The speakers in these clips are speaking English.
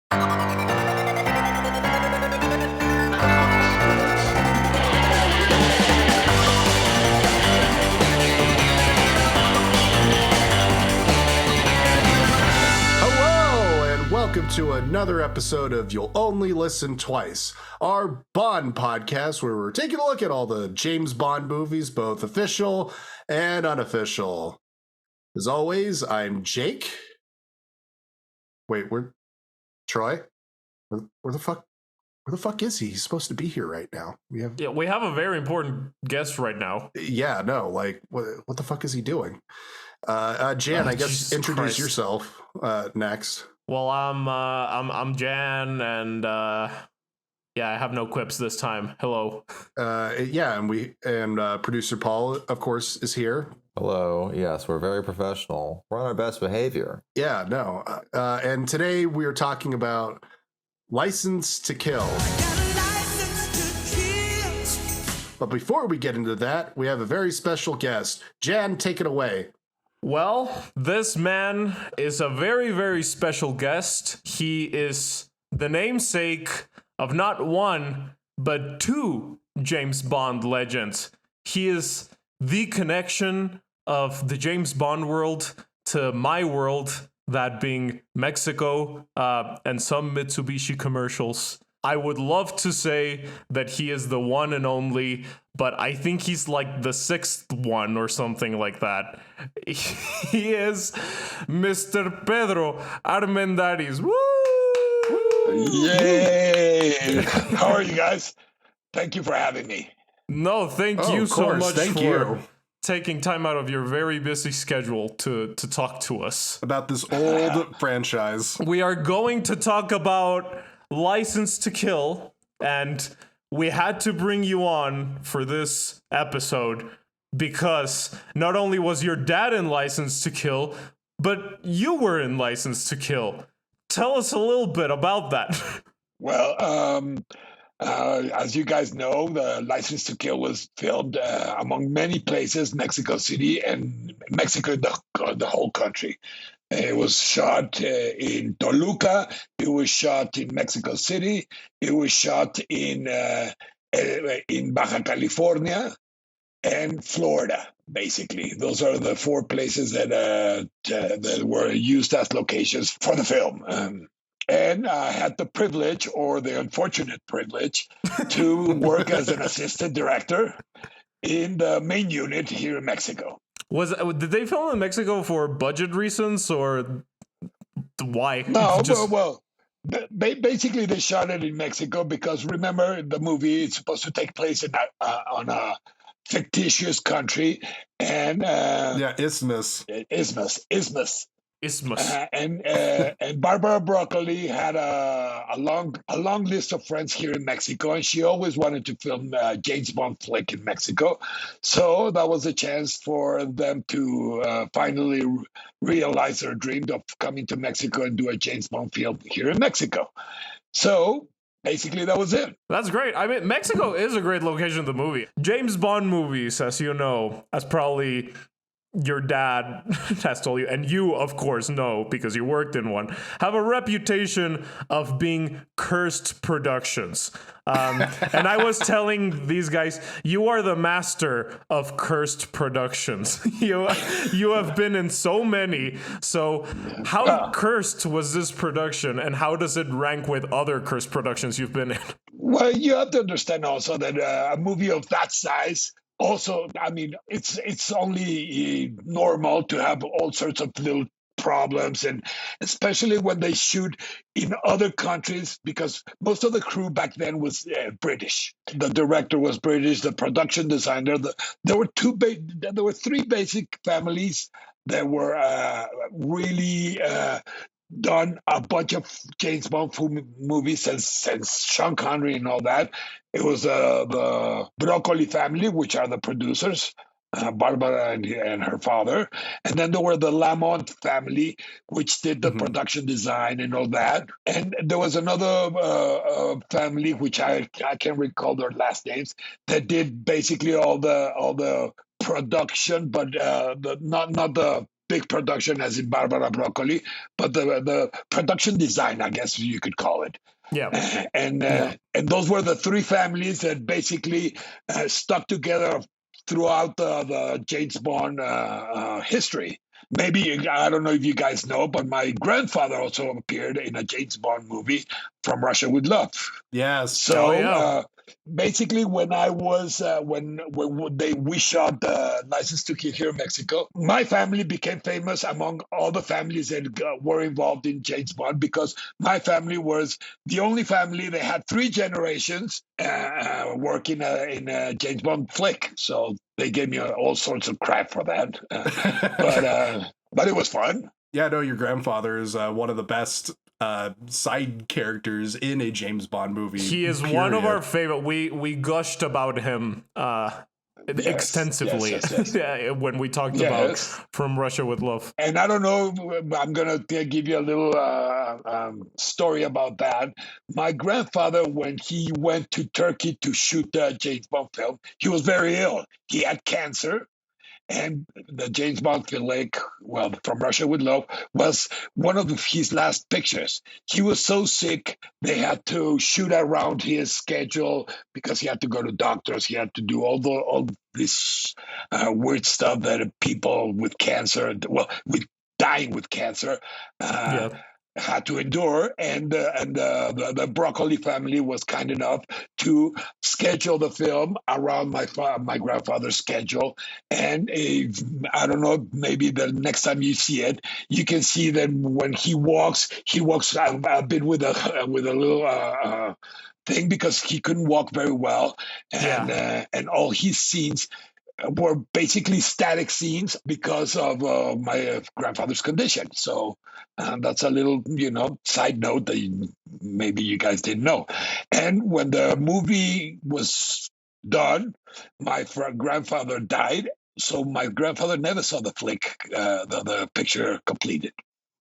Welcome to another episode of You'll Only Listen Twice, our Bond podcast where we're taking a look at all the James Bond movies, both official and unofficial. As always, I'm Jake. Wait, Troy? Where the fuck is he? He's supposed to be here right now. We have a very important guest right now. Yeah, no, like what the fuck is he doing? Jan, I guess Jesus introduce Christ. yourself next. Well, I'm Jan, and I have no quips this time. Hello. And producer Paul, of course, is here. Hello. Yes, we're very professional. We're on our best behavior. Yeah, no. And today we are talking about License to Kill. But before we get into that, we have a very special guest. Jan, take it away. Well, this man is a very, very special guest. He is the namesake of not one, but two James Bond legends. He is the connection of the James Bond world to my world, that being Mexico and some Mitsubishi commercials. I would love to say that he is the one and only, but I think he's like the sixth one or something like that. He is Mr. Pedro Armendáriz. Woo! Yay! How are you guys? Thank you for having me. No, thank you so much Thank for you. taking time out of your very busy schedule to talk to us About this old franchise. We are going to talk about License to Kill, and we had to bring you on for this episode because not only was your dad in License to Kill, but you were in License to Kill. Tell us a little bit about that. Well, as you guys know, the License to Kill was filmed among many places, Mexico City and Mexico, the whole country. It was shot in Toluca. It was shot in Mexico City. It was shot in Baja California and Florida. Basically, those are the four places that were used as locations for the film. And I had the privilege, or the unfortunate privilege, to work as an assistant director in the main unit here in Mexico. Did they film in Mexico for budget reasons or why? No, basically they shot it in Mexico because remember the movie is supposed to take place in on a fictitious country and Isthmus. And Barbara Broccoli had a long list of friends here in Mexico, and she always wanted to film a James Bond flick in Mexico. So that was a chance for them to finally realize their dream of coming to Mexico and do a James Bond film here in Mexico. So basically, that was it. That's great. I mean, Mexico is a great location of the movie. James Bond movies, as you know, as probably your dad has told you, and you, of course, know because you worked in one, have a reputation of being cursed productions. And I was telling these guys, you are the master of cursed productions. You have been in so many. So how cursed was this production, and how does it rank with other cursed productions you've been in? Well, you have to understand also that a movie of that size, also, I mean, it's only normal to have all sorts of little problems, and especially when they shoot in other countries, because most of the crew back then was British. The director was British, the production designer. There were three basic families that were really done a bunch of James Bond movies since Sean Connery and all that. It was the Broccoli family, which are the producers, Barbara and her father. And then there were the Lamont family, which did the production design and all that. And there was another family, which I can't recall their last names, that did basically all the production, but not the big production as in Barbara Broccoli, but the production design, I guess you could call it. Yeah. And those were the three families that basically stuck together throughout the James Bond history. Maybe, I don't know if you guys know, but my grandfather also appeared in a James Bond movie, From Russia with Love. Yes. So basically, when I was when we shot the License to Kill here in Mexico, my family became famous among all the families that were involved in James Bond, because my family was the only family that had three generations working in a James Bond flick. So they gave me all sorts of crap for that, but it was fun. Yeah, no, your grandfather is one of the best side characters in a James Bond movie. He is period. one of our favorite. We gushed about him extensively when we talked about From Russia with Love. And I don't know, I'm going to give you a little story about that. My grandfather, when he went to Turkey to shoot the James Bond film, he was very ill. He had cancer. And the James Bond film, From Russia with Love, was one of his last pictures. He was so sick, they had to shoot around his schedule because he had to go to doctors. He had to do all this weird stuff that people with cancer, with dying with cancer, had to endure. And the Broccoli family was kind enough to schedule the film around my grandfather's schedule. And I don't know, maybe the next time you see it, you can see that when he walks a bit with a little thing, because he couldn't walk very well. And all his scenes were basically static scenes because of my grandfather's condition. So that's a little, side note that maybe you guys didn't know. And when the movie was done, my grandfather died. So my grandfather never saw the flick, the picture completed.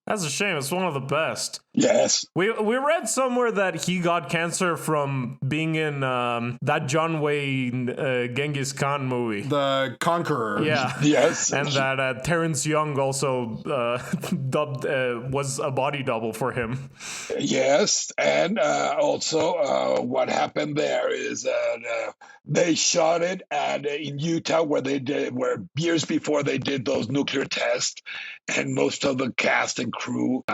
That's a shame. It's one of the best. Yes. We read somewhere that he got cancer from being in that John Wayne Genghis Khan movie. The Conqueror. Yeah. Yes. And that Terrence Young also was a body double for him. Yes. And also what happened there is that they shot it in Utah, where years before they did those nuclear tests, and most of the cast and crew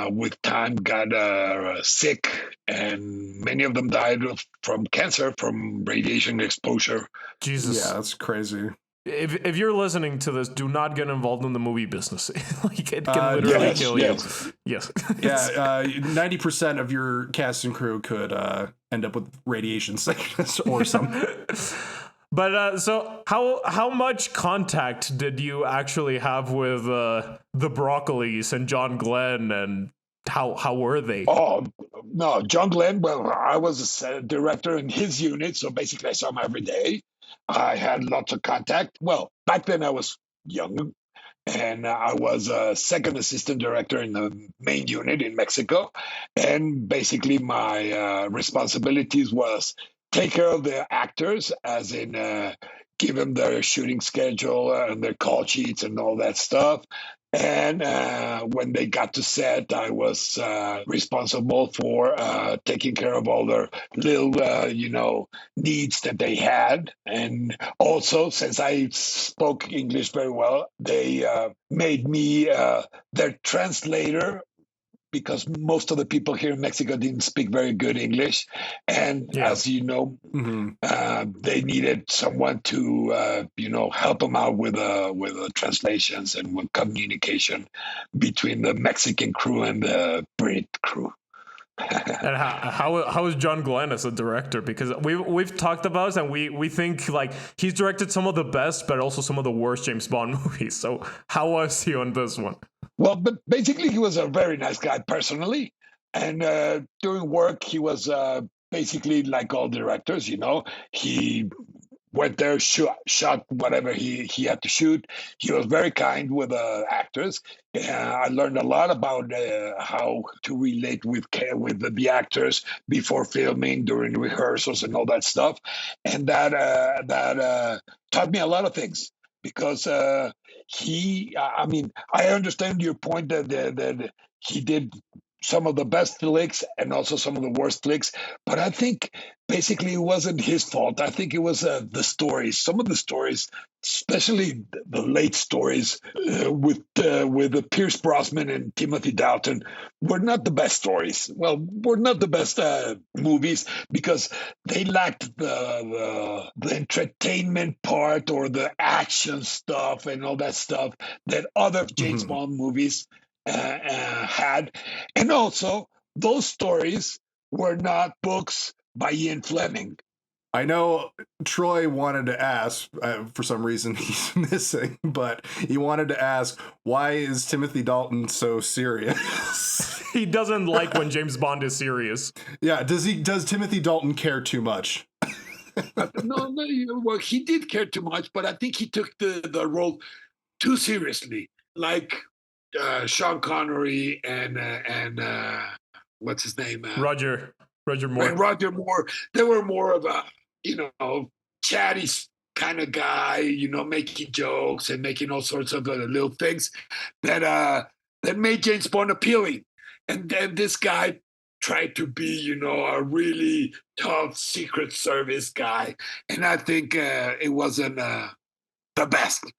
with time got sick, and many of them died from cancer, from radiation exposure. Jesus. Yeah, that's crazy. If you're listening to this, do not get involved in the movie business. It can literally kill you. Yes. Yeah, 90% of your cast and crew could end up with radiation sickness or something. But so how much contact did you actually have with the Broccolis and John Glenn, and how were they? Oh, no, John Glenn, well, I was a director in his unit, so basically I saw him every day. I had lots of contact. Well, back then I was young, and I was a second assistant director in the main unit in Mexico. And basically my responsibilities was take care of the actors, as in give them their shooting schedule and their call sheets and all that stuff. And when they got to set, I was responsible for taking care of all their little, needs that they had. And also, since I spoke English very well, they made me their translator, because most of the people here in Mexico didn't speak very good English. And as you know, they needed someone to, help them out with the translations and with communication between the Mexican crew and the Brit crew. And how is John Glenn as a director? Because we've talked about it, and we think like he's directed some of the best, but also some of the worst James Bond movies. So how was he on this one? Well, but basically he was a very nice guy personally, and during work he was basically like all directors. He went there, shot whatever he had to shoot. He was very kind with actors. I learned a lot about how to relate with the actors before filming, during rehearsals, and all that stuff. And that taught me a lot of things. because I mean, I understand your point that he did some of the best flicks and also some of the worst flicks, but I think basically it wasn't his fault. I think it was the stories. Some of the stories, especially the late stories with Pierce Brosnan and Timothy Dalton, were not the best stories. Well, were not the best movies because they lacked the entertainment part or the action stuff and all that stuff that other James Bond movies had. And also, those stories were not books by Ian Fleming. I know Troy wanted to ask, for some reason he's missing, but he wanted to ask, why is Timothy Dalton so serious? He doesn't like when James Bond is serious. Yeah, does Timothy Dalton care too much? No, well, he did care too much, but I think he took the role too seriously. Like Sean Connery and what's his name? Roger Moore. And Roger Moore. They were more of a, chatty kind of guy, making jokes and making all sorts of little things that made James Bond appealing. And then this guy tried to be, a really tough Secret Service guy. And I think it wasn't the best.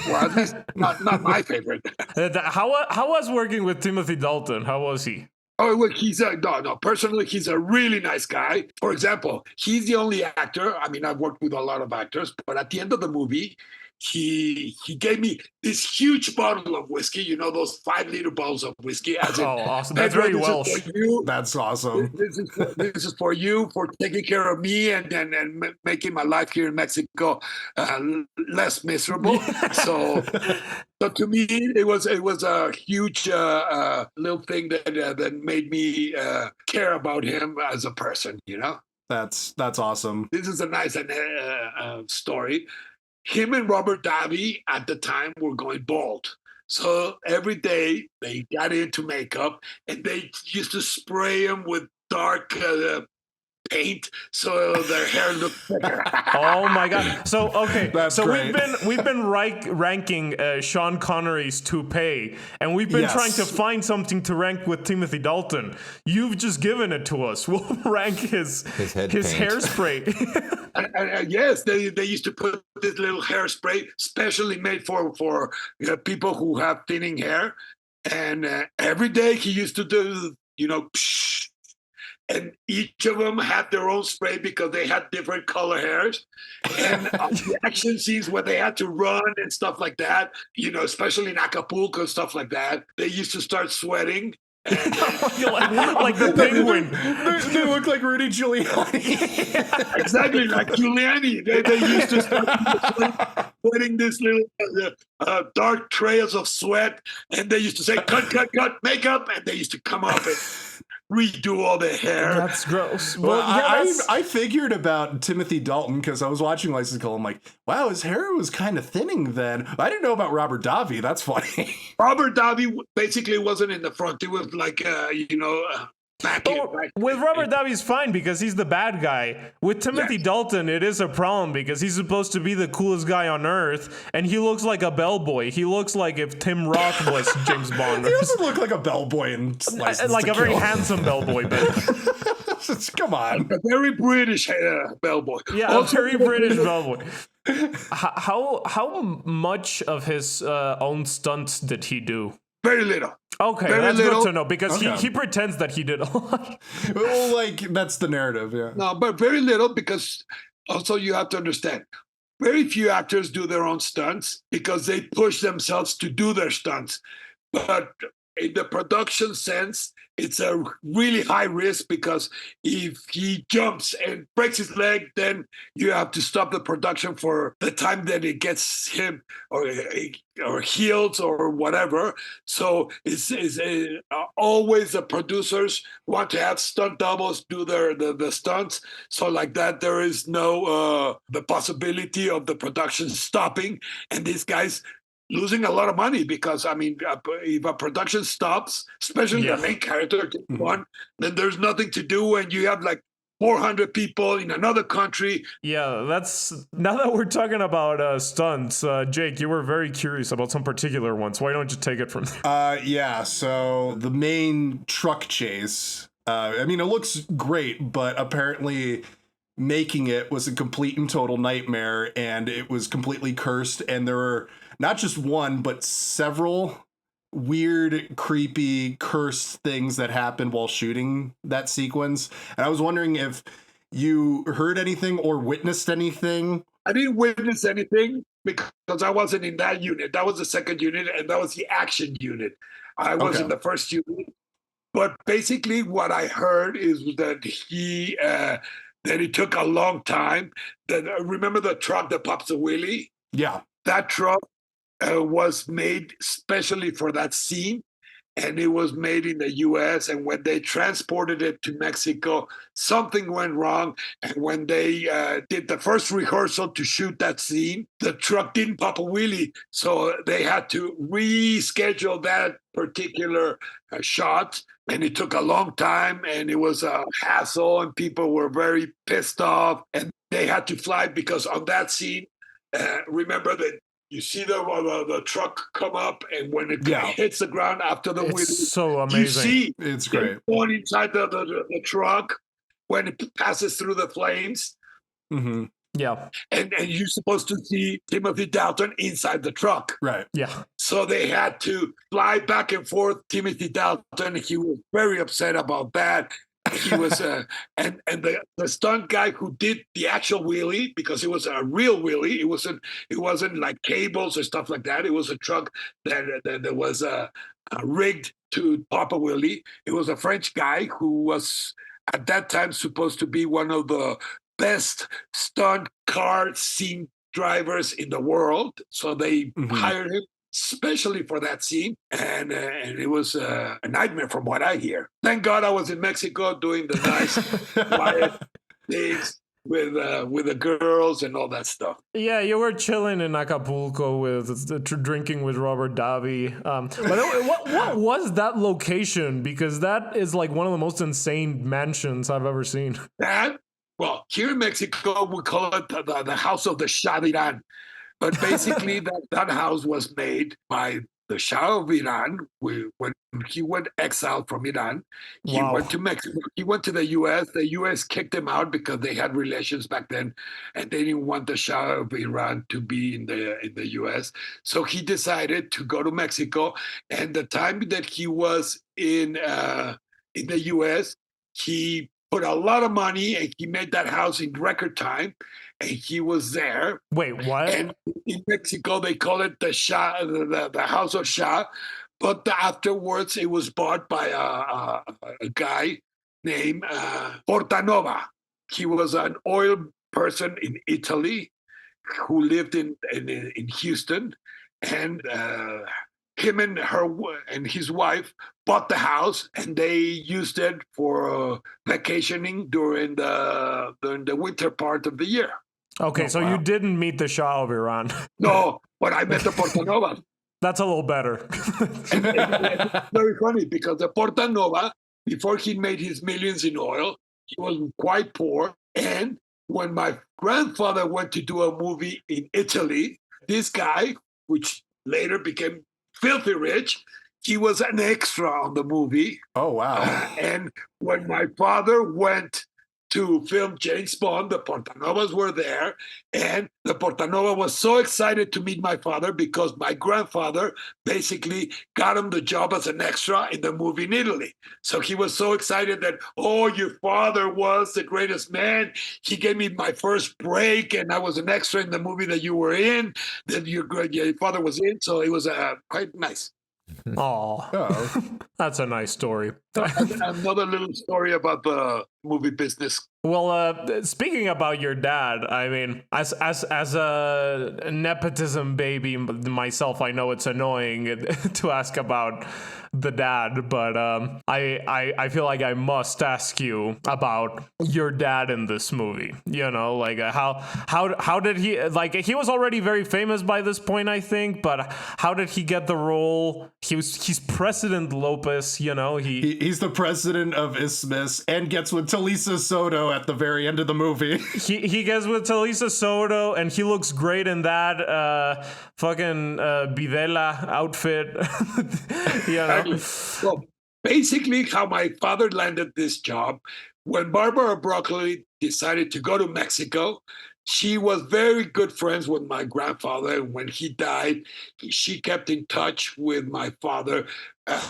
Well, at least not my favorite. How was working with Timothy Dalton? How was he? Oh, look, personally, he's a really nice guy. For example, he's the only actor. I mean, I've worked with a lot of actors, but at the end of the movie, he gave me this huge bottle of whiskey, those 5-liter bottles of whiskey. Awesome. That's very Welsh. That's awesome. This is for you, for taking care of me and making my life here in Mexico less miserable. So to me, it was a huge little thing that made me care about him as a person, That's awesome. This is a nice story. Him and Robert Davi at the time were going bald. So every day they got into makeup and they used to spray him with dark paint so their hair looked thicker. Oh my god! So okay, That's so great. we've been ranking Sean Connery's toupee, and we've been trying to find something to rank with Timothy Dalton. You've just given it to us. We'll rank his hairspray. Yes, they used to put this little hairspray specially made for people who have thinning hair, and every day he used to do psh, and each of them had their own spray because they had different color hairs. And the action scenes where they had to run and stuff like that, especially in Acapulco and stuff like that, they used to start sweating. And, like the penguin. They look like Rudy Giuliani. Exactly, like Giuliani. They used to start putting this little dark trails of sweat, and they used to say, cut, makeup, and they used to come up and redo all the hair. That's gross. Well, I figured about Timothy Dalton because I was watching License to Kill. I'm like, wow, his hair was kind of thinning then. I didn't know about Robert Davi. That's funny. Robert Davi basically wasn't in the front. It was like, back with Robert Davi's fine because he's the bad guy. With Timothy Dalton, it is a problem because he's supposed to be the coolest guy on earth, and he looks like a bellboy. He looks like if Tim Roth was James Bond. He doesn't look like a bellboy in License like to a very Kill. handsome bellboy, but Come on. A very British bellboy. Yeah, a very British bellboy. How much of his own stunts did he do? Very little. Okay, Very that's little. good to know because he pretends that he did a lot. Well, like, that's the narrative, yeah. No, but very little because also you have to understand, very few actors do their own stunts because they push themselves to do their stunts. But in the production sense, it's a really high risk because if he jumps and breaks his leg, then you have to stop the production for the time that it gets him or heals or whatever. So it's always the producers want to have stunt doubles do the stunts. So like that, there is no the possibility of the production stopping and these guys losing a lot of money because, I mean, if a production stops, especially the main character, one, then there's nothing to do and you have like 400 people in another country. Yeah, that's now that we're talking about stunts. Jake, you were very curious about some particular ones. Why don't you take it from there? Yeah, so the main truck chase, I mean, it looks great, but apparently making it was a complete and total nightmare, and it was completely cursed, and there were not just one, but several weird, creepy, cursed things that happened while shooting that sequence. And I was wondering if you heard anything or witnessed anything. I didn't witness anything because I wasn't in that unit. That was the second unit, and that was the action unit. I was in the first unit. But basically, what I heard is that it took a long time. That remember the truck that pops a wheelie? Yeah. That truck was made specially for that scene, and it was made in the U.S. And when they transported it to Mexico, something went wrong. And when they did the first rehearsal to shoot that scene, the truck didn't pop a wheelie, so they had to reschedule that particular shot. And it took a long time, and it was a hassle, and people were very pissed off. And they had to fly because on that scene, remember that you see the truck come up, and when it hits the ground after the wheelie, it's so amazing. You see it's great. Going inside the truck when it passes through the flames. Mm-hmm. Yeah. And you're supposed to see Timothy Dalton inside the truck. Right. Yeah. So they had to fly back and forth Timothy Dalton. He was very upset about that. He was and the stunt guy who did the actual wheelie, because it was a real wheelie. It wasn't like cables or stuff like that. It was a truck that was rigged to pop a wheelie. It was a French guy who was at that time supposed to be one of the best stunt car scene drivers in the world. So they hired him especially for that scene, and it was a nightmare from what I hear. Thank God I was in Mexico doing the nice, quiet things with the girls and all that stuff. Yeah, you were chilling in Acapulco with drinking with Robert Davi. But what was that location? Because that is like one of the most insane mansions I've ever seen. Well, here in Mexico, we call it the House of the Shah de Iran. But basically, that house was made by the Shah of Iran. When he went exiled from Iran, he went to Mexico. He went to the U.S. The U.S. kicked him out because they had relations back then, and they didn't want the Shah of Iran to be in the U.S. So he decided to go to Mexico. And the time that he was in the U.S., he put a lot of money, and he made that house in record time. And he was there. Wait, what? And in Mexico, they call it the Shah, the House of Shah. But afterwards, it was bought by a guy named Portanova. He was an oil person in Italy who lived in Houston, and him and his wife bought the house, and they used it for vacationing during the winter part of the year. Okay, so you didn't meet the Shah of Iran. No, but I met the Portanova. That's a little better. and it's very funny because the Portanova, before he made his millions in oil, he was quite poor. And when my grandfather went to do a movie in Italy, this guy, which later became filthy rich, he was an extra on the movie. Oh, wow. And when my father went to film James Bond, the Portanovas were there, and the Portanova was so excited to meet my father because my grandfather basically got him the job as an extra in the movie in Italy. So he was so excited that, oh, your father was the greatest man. He gave me my first break, and I was an extra in the movie that you were in, that your father was in. So it was quite nice. Oh, that's a nice story. Another little story about the movie business. Well, speaking about your dad, I mean, as a nepotism baby myself, I know it's annoying to ask about the dad, but I feel like I must ask you about your dad in this movie. You know, like how did he, like, he was already very famous by this point, I think, but how did he get the role? He's President Lopez, you know, he's the president of Isthmus and gets with Talisa Soto at the very end of the movie. He gets with Talisa Soto, and he looks great in that fucking Videla outfit. You know? Well, basically, how my father landed this job, when Barbara Broccoli decided to go to Mexico, she was very good friends with my grandfather. And when he died, she kept in touch with my father,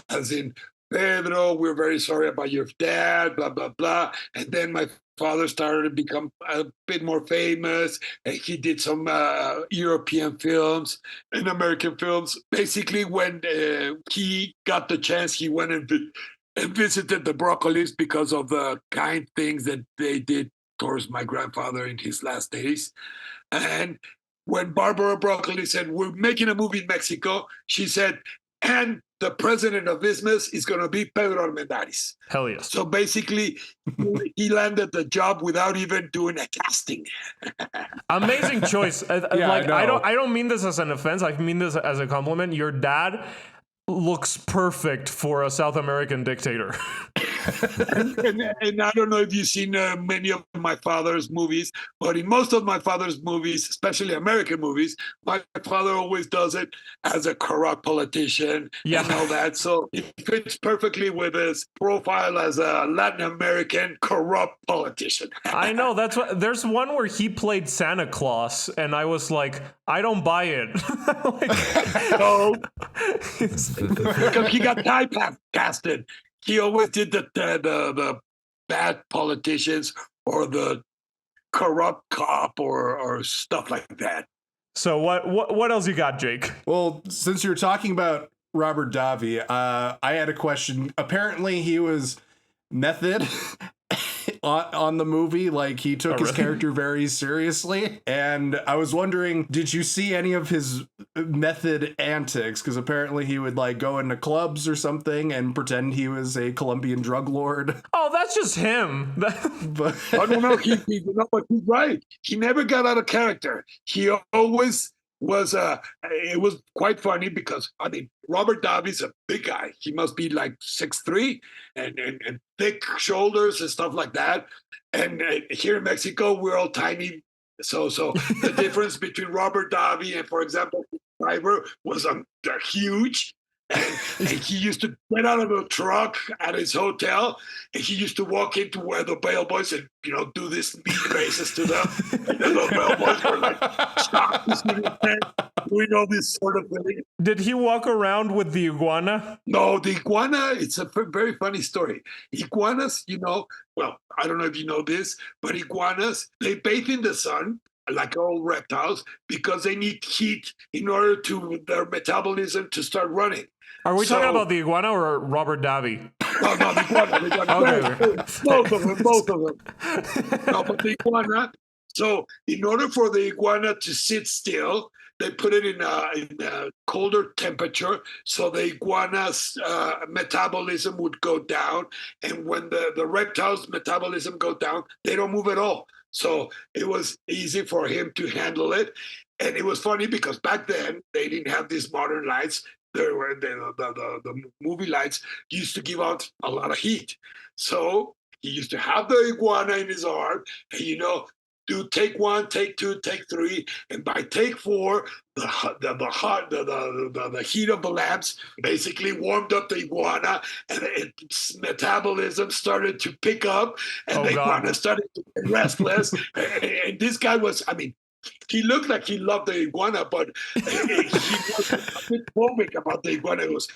as in, Pedro, we're very sorry about your dad, blah, blah, blah. And then my father started to become a bit more famous. And he did some European films and American films. Basically, when he got the chance, he went and visited the Broccolis because of the kind things that they did towards my grandfather in his last days. And when Barbara Broccoli said, we're making a movie in Mexico, she said, and the president of business is going to be Pedro Armendáriz. Hell yes. So basically, he landed the job without even doing a casting. Amazing choice. Yeah, like I know. I don't mean this as an offense. I mean this as a compliment. Your dad looks perfect for a South American dictator. And I don't know if you've seen many of my father's movies, but in most of my father's movies, especially American movies, my father always does it as a corrupt politician and all that. So it fits perfectly with his profile as a Latin American corrupt politician. I know. That's what. There's one where he played Santa Claus, and I was like, I don't buy it. No, because he got typecasted. He always did the bad politicians or the corrupt cop or stuff like that. So what else you got, Jake? Well, since you're talking about Robert Davi, I had a question. Apparently, he was method on the movie. Like, he took his character very seriously. And I was wondering, did you see any of his method antics? Because apparently he would like go into clubs or something and pretend he was a Colombian drug lord. Oh, that's just him. But I don't know. But he's right. He never got out of character. He always was. It was quite funny because I mean, Robert Davi's a big guy. He must be like 6'3" and thick shoulders and stuff like that. And here in Mexico, we're all tiny. So the difference between Robert Davi and, for example, Driver was huge. And he used to get out of a truck at his hotel, and he used to walk into where the bellboys and do this mean faces to them. And then the bellboys were like shocked to see his head doing all this sort of thing. Did he walk around with the iguana? No, the iguana, it's a very funny story. Iguanas, well, I don't know if you know this, but iguanas, they bathe in the sun like all reptiles because they need heat in order to their metabolism to start running. Are we talking about the iguana or Robert Davi? No, the iguana. Okay. Both of them. No, but the iguana. So in order for the iguana to sit still, they put it in a colder temperature, so the iguana's metabolism would go down. And when the reptiles' metabolism go down, they don't move at all. So it was easy for him to handle it. And it was funny because back then they didn't have these modern lights. There were the movie lights used to give out a lot of heat. So he used to have the iguana in his arm, and do take 1, take 2, take 3, and by take 4, the heat of the lamps basically warmed up the iguana, and its metabolism started to pick up, and the iguana started to get restless. And this guy was, I mean, he looked like he loved the iguana, but he was a bit phobic about the iguana. It was,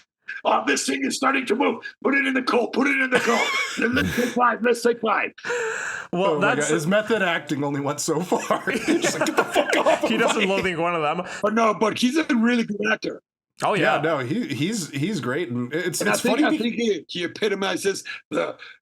oh, this thing is starting to move. Put it in the coal. Put it in the coal. Let's take 5. Let's take 5. Well, his method acting only went so far. He's just like, get the fuck off. He doesn't love the iguana that much. But he's a really good actor. Oh yeah, no, he's great, and it's funny. funny. I think he epitomizes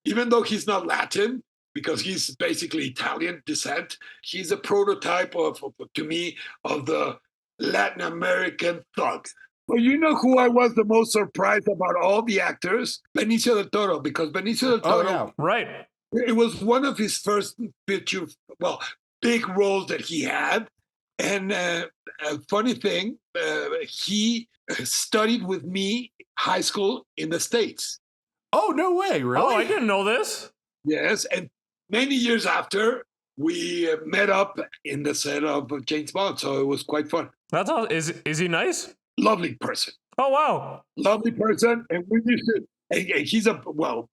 even though he's not Latin, because he's basically Italian descent. He's a prototype to me, of the Latin American thug. Well, you know who I was the most surprised about all the actors? Benicio del Toro, because Benicio del Toro, right. It was one of his first big roles that he had. And a funny thing, he studied with me high school in the States. Oh, no way, really? Oh, I didn't know this. Yes, and many years after, we met up in the set of James Bond, so it was quite fun. That's all. Is he nice? Lovely person. Oh wow. Lovely person, and we used to. And he's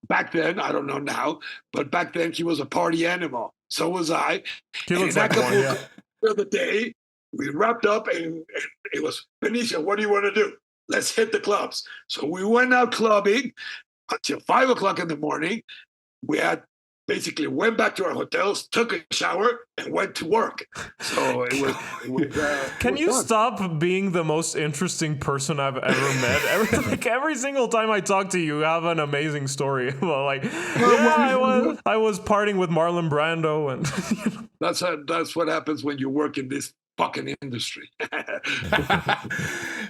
back then, I don't know now, but back then he was a party animal. So was I. He looks and like one. Yeah. the other day, we wrapped up, and it was, Benicio, what do you want to do? Let's hit the clubs. So we went out clubbing until 5 o'clock in the morning. We had basically went back to our hotels, took a shower, and went to work. So it was Can you fun. stop being the most interesting person I've ever met? Every single time I talk to you, you have an amazing story. I was partying with Marlon Brando, and That's what happens when you work in this fucking industry.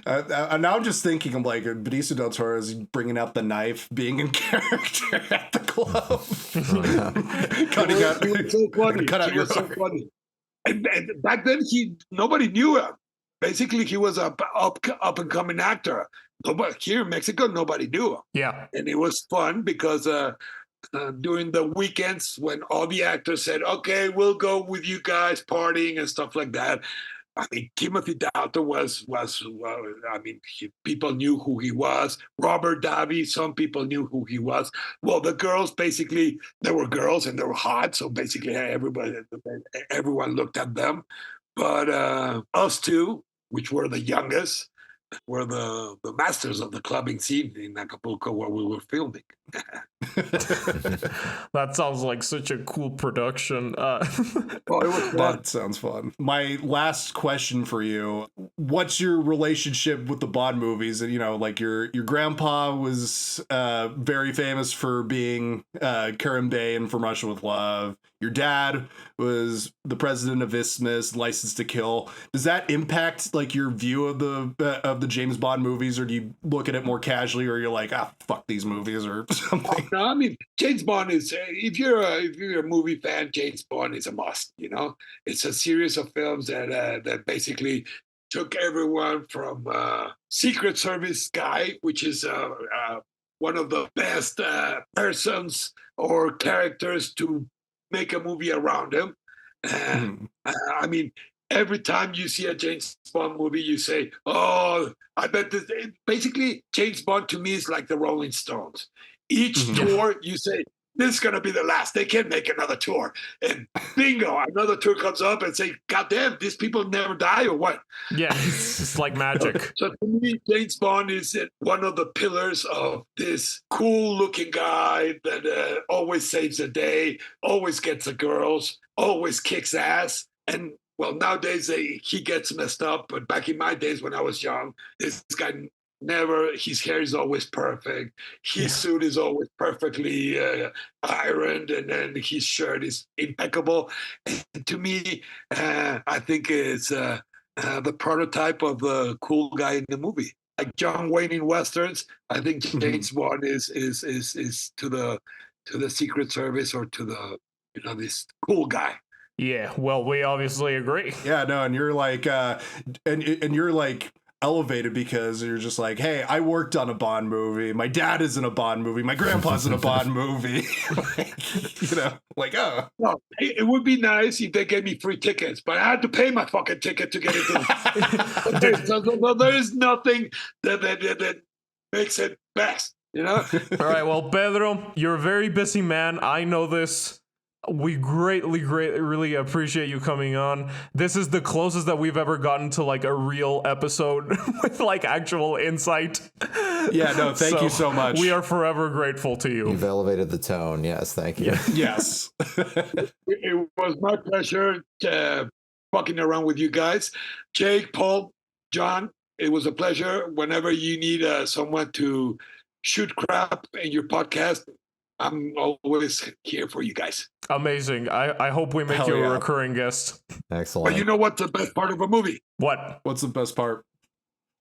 And now I'm just thinking, I'm like, Benicio del Toro is bringing out the knife, being in character at the club. Cutting out. He was so funny. Cut out He your was so heart. funny. And back then, nobody knew him. Basically, he was a up and coming actor. Nobody here in Mexico, nobody knew him. yeah. And it was fun because during the weekends when all the actors said, okay, we'll go with you guys partying and stuff like that. I mean, Timothy Dalton people knew who he was. Robert Davi, some people knew who he was. Well, the girls, basically, there were girls and they were hot. So basically everyone looked at them. But us two, which were the youngest, were the masters of the clubbing scene in Acapulco where we were filming. That sounds like such a cool production. Oh, it was fun. That sounds fun. My last question for you: what's your relationship with the Bond movies? And like your grandpa was very famous for being Karim Bey in From Russia with Love. Your dad was the president of Isthmus, License to Kill. Does that impact like your view of the James Bond movies, or do you look at it more casually, or you're like, fuck these movies or something? No, I mean, James Bond is if you're a movie fan, James Bond is a must. It's a series of films that basically took everyone from Secret Service guy, which is one of the best persons or characters to make a movie around him. I mean, every time you see a James Bond movie, you say, "Oh, I bet this." Basically, James Bond to me is like the Rolling Stones. Each tour, you say, "This is gonna be the last. They can't make another tour." And bingo, another tour comes up and say, "God damn, these people never die or what?" Yeah, it's just like magic. So to me, James Bond is one of the pillars of this cool-looking guy that always saves the day, always gets the girls, always kicks ass. And well, nowadays he gets messed up, but back in my days when I was young, this guy his hair is always perfect. His suit is always perfectly ironed, and then his shirt is impeccable. And to me, I think it's the prototype of the cool guy in the movie. Like John Wayne in westerns, I think James Bond is to the Secret Service or to the this cool guy. Yeah, well, we obviously agree. Yeah, no, and you're like, and you're like elevated because you're just like, hey, I worked on a Bond movie. My dad is in a Bond movie. My grandpa's in a Bond movie. Oh. Well, it would be nice if they gave me free tickets, but I had to pay my fucking ticket to get into it. There is nothing that makes it best, All right, well, Pedro, you're a very busy man. I know this. We greatly really appreciate you coming on. This is the closest that we've ever gotten to like a real episode with like actual insight. Yeah, no, thank you so much. We are forever grateful to you. You've elevated the tone. Yes, thank you. Yes. It was my pleasure fucking around with you guys. Jake, Paul, John, it was a pleasure. Whenever you need someone to shoot crap in your podcast, I'm always here for you guys. Amazing. I hope we make you a recurring guest. Excellent. But you know what's the best part of a movie? What? What's the best part?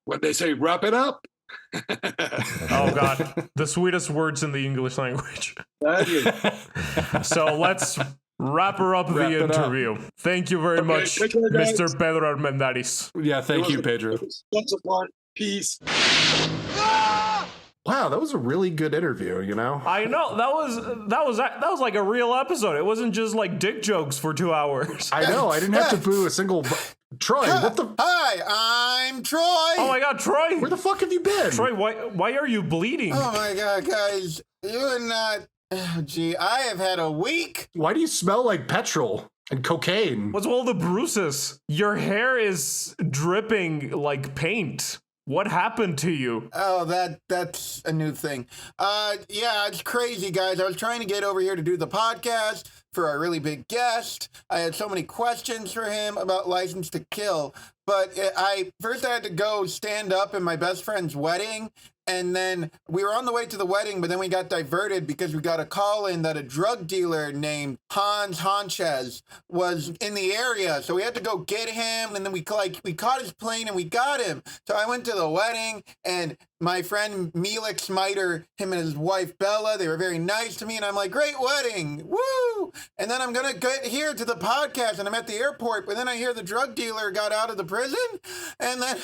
When they say wrap it up. Oh God, the sweetest words in the English language. That is. So let's wrap up the interview. Thank you very much, take care, guys. Mr. Pedro Armendáriz. Yeah, thank you, Pedro. Lots of fun. Peace. Wow, that was a really good interview, you know? I know that was like a real episode. It wasn't just like dick jokes for 2 hours. I know, I didn't have to boo a single... Troy, what the... Hi, I'm Troy. Oh my God, Troy! Where the fuck have you been? Troy, why are you bleeding? Oh my God, guys. You're not... Oh, gee, I have had a week. Why do you smell like petrol and cocaine? What's with all the bruises? Your hair is dripping like paint. What happened to you? Oh, that's a new thing. Yeah, it's crazy, guys. I was trying to get over here to do the podcast for our really big guest. I had so many questions for him about License to Kill, but I had to go stand up in my best friend's wedding, and then we were on the way to the wedding, but then we got diverted because we got a call in that a drug dealer named Hans Honchez was in the area. So we had to go get him, and then we caught his plane and we got him. So I went to the wedding, and my friend Milik Smiter, him and his wife Bella, they were very nice to me, and I'm like, great wedding, woo! And then I'm gonna get here to the podcast, and I'm at the airport, but then I hear the drug dealer got out of the prison, and then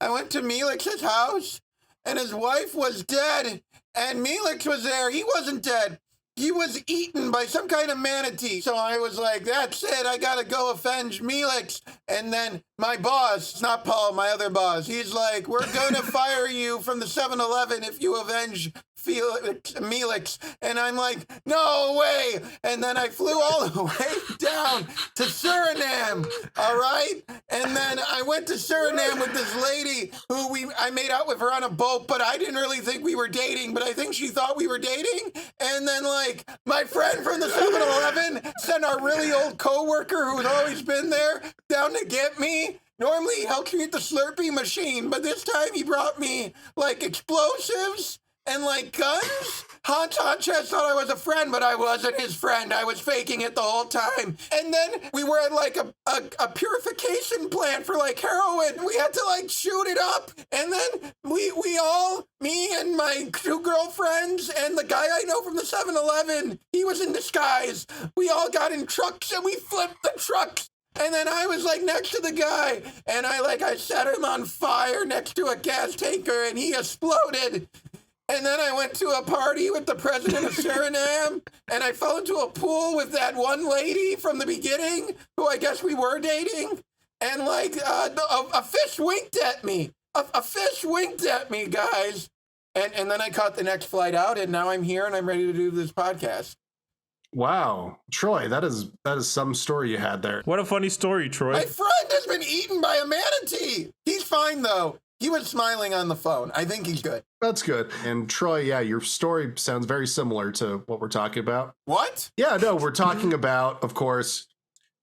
I went to Milik's house, and his wife was dead, and Milik was there. He wasn't dead. He was eaten by some kind of manatee. So I was like, that's it. I got to go avenge Milik. And then my boss, not Paul, my other boss, he's like, we're going to fire you from the 7-Eleven if you avenge Milik. And I'm like, no way. And then I flew all the way down to Suriname. All right. And then I went to Suriname with this lady who I made out with her on a boat, but I didn't really think we were dating, but I think she thought we were dating. And then like my friend from the 7-Eleven sent our really old coworker who's always been there down to get me. Normally he helps me at the Slurpee machine, but this time he brought me like explosives and like guns. Hans Sanchez thought I was a friend, but I wasn't his friend. I was faking it the whole time. And then we were at like a purification plant for like heroin. We had to like shoot it up. And then we all, me and my 2 girlfriends and the guy I know from the 7-Eleven, he was in disguise. We all got in trucks and we flipped the trucks. And then I was like next to the guy and I set him on fire next to a gas tanker and he exploded. And then I went to a party with the president of Suriname, and I fell into a pool with that one lady from the beginning, who I guess we were dating, and like a fish winked at me. A fish winked at me, guys. And then I caught the next flight out, and now I'm here and I'm ready to do this podcast. Wow, Troy, that is some story you had there. What a funny story, Troy. My friend has been eaten by a manatee. He's fine though. He was smiling on the phone. I think he's good. That's good. And Troy, yeah, your story sounds very similar to what we're talking about. What? Yeah, no, we're talking about, of course,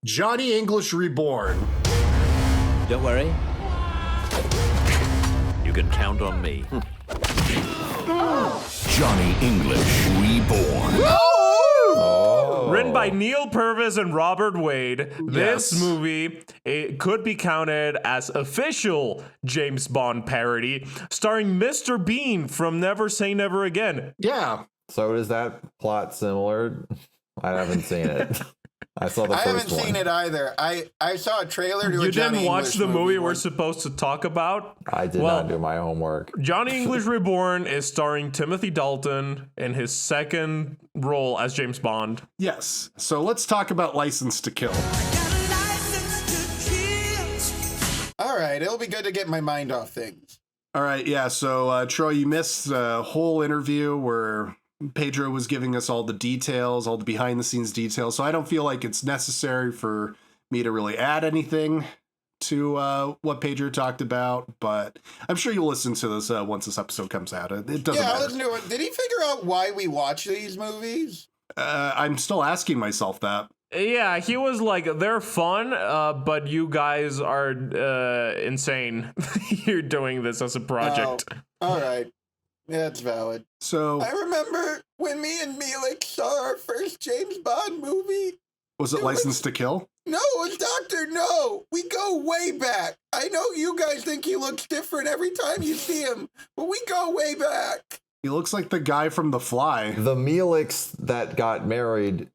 Johnny English Reborn. Don't worry. You can count on me. Johnny English Reborn. Written by Neil Purvis and Robert Wade, this Yes. movie, it could be counted as official James Bond parody, starring Mr. Bean from Never Say Never Again. Yeah. So is that plot similar? I haven't seen it. I saw the I first haven't one. seen it either. I saw a trailer to You a Johnny didn't watch English the movie we're once. supposed to talk about? I did Well, not do my homework. Johnny English Reborn is starring Timothy Dalton in his second role as James Bond. Yes. So let's talk about License to Kill. All right, it'll be good to get my mind off things. All right. Yeah. So, Troy, you missed the whole interview where Pedro was giving us all the details, all the behind the scenes details. So I don't feel like it's necessary for me to really add anything to what Pedro talked about, but I'm sure you'll listen to this once this episode comes out. It doesn't Yeah, I'll matter. listen to it. Did he figure out why we watch these movies? I'm still asking myself that. Yeah, he was like, they're fun, but you guys are insane. You're doing this as a project. Oh, all right. Yeah, that's valid. So I remember when me and Milik saw our first James Bond movie. was it License to Kill? No, it was Dr. No. We go way back. I know you guys think he looks different every time you see him, but we go way back. He looks like the guy from The Fly. The Melix that got married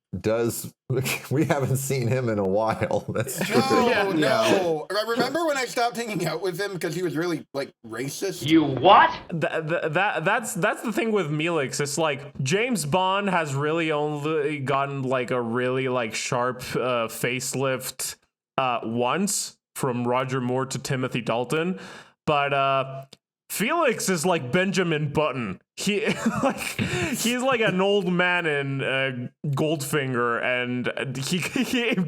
we haven't seen him in a while. That's true. No. I remember when I stopped hanging out with him because he was really like racist. You what? That's the thing with Melix. It's like James Bond has really only gotten like a really like sharp facelift once, from Roger Moore to Timothy Dalton, but Felix is like Benjamin Button. He's like an old man in Goldfinger, and he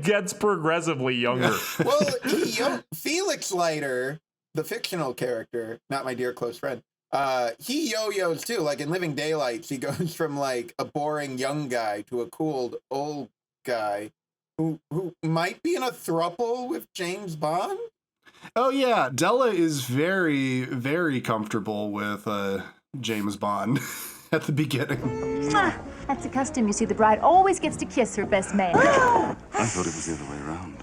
gets progressively younger. Well, Felix Leiter, the fictional character, not my dear close friend, he yo-yos too. Like in Living Daylights, he goes from like a boring young guy to a cool old guy who might be in a throuple with James Bond. Oh yeah, Della is very, very comfortable with James Bond at the beginning. Mwah! That's a custom. You see, the bride always gets to kiss her best man. I thought it was the other way around.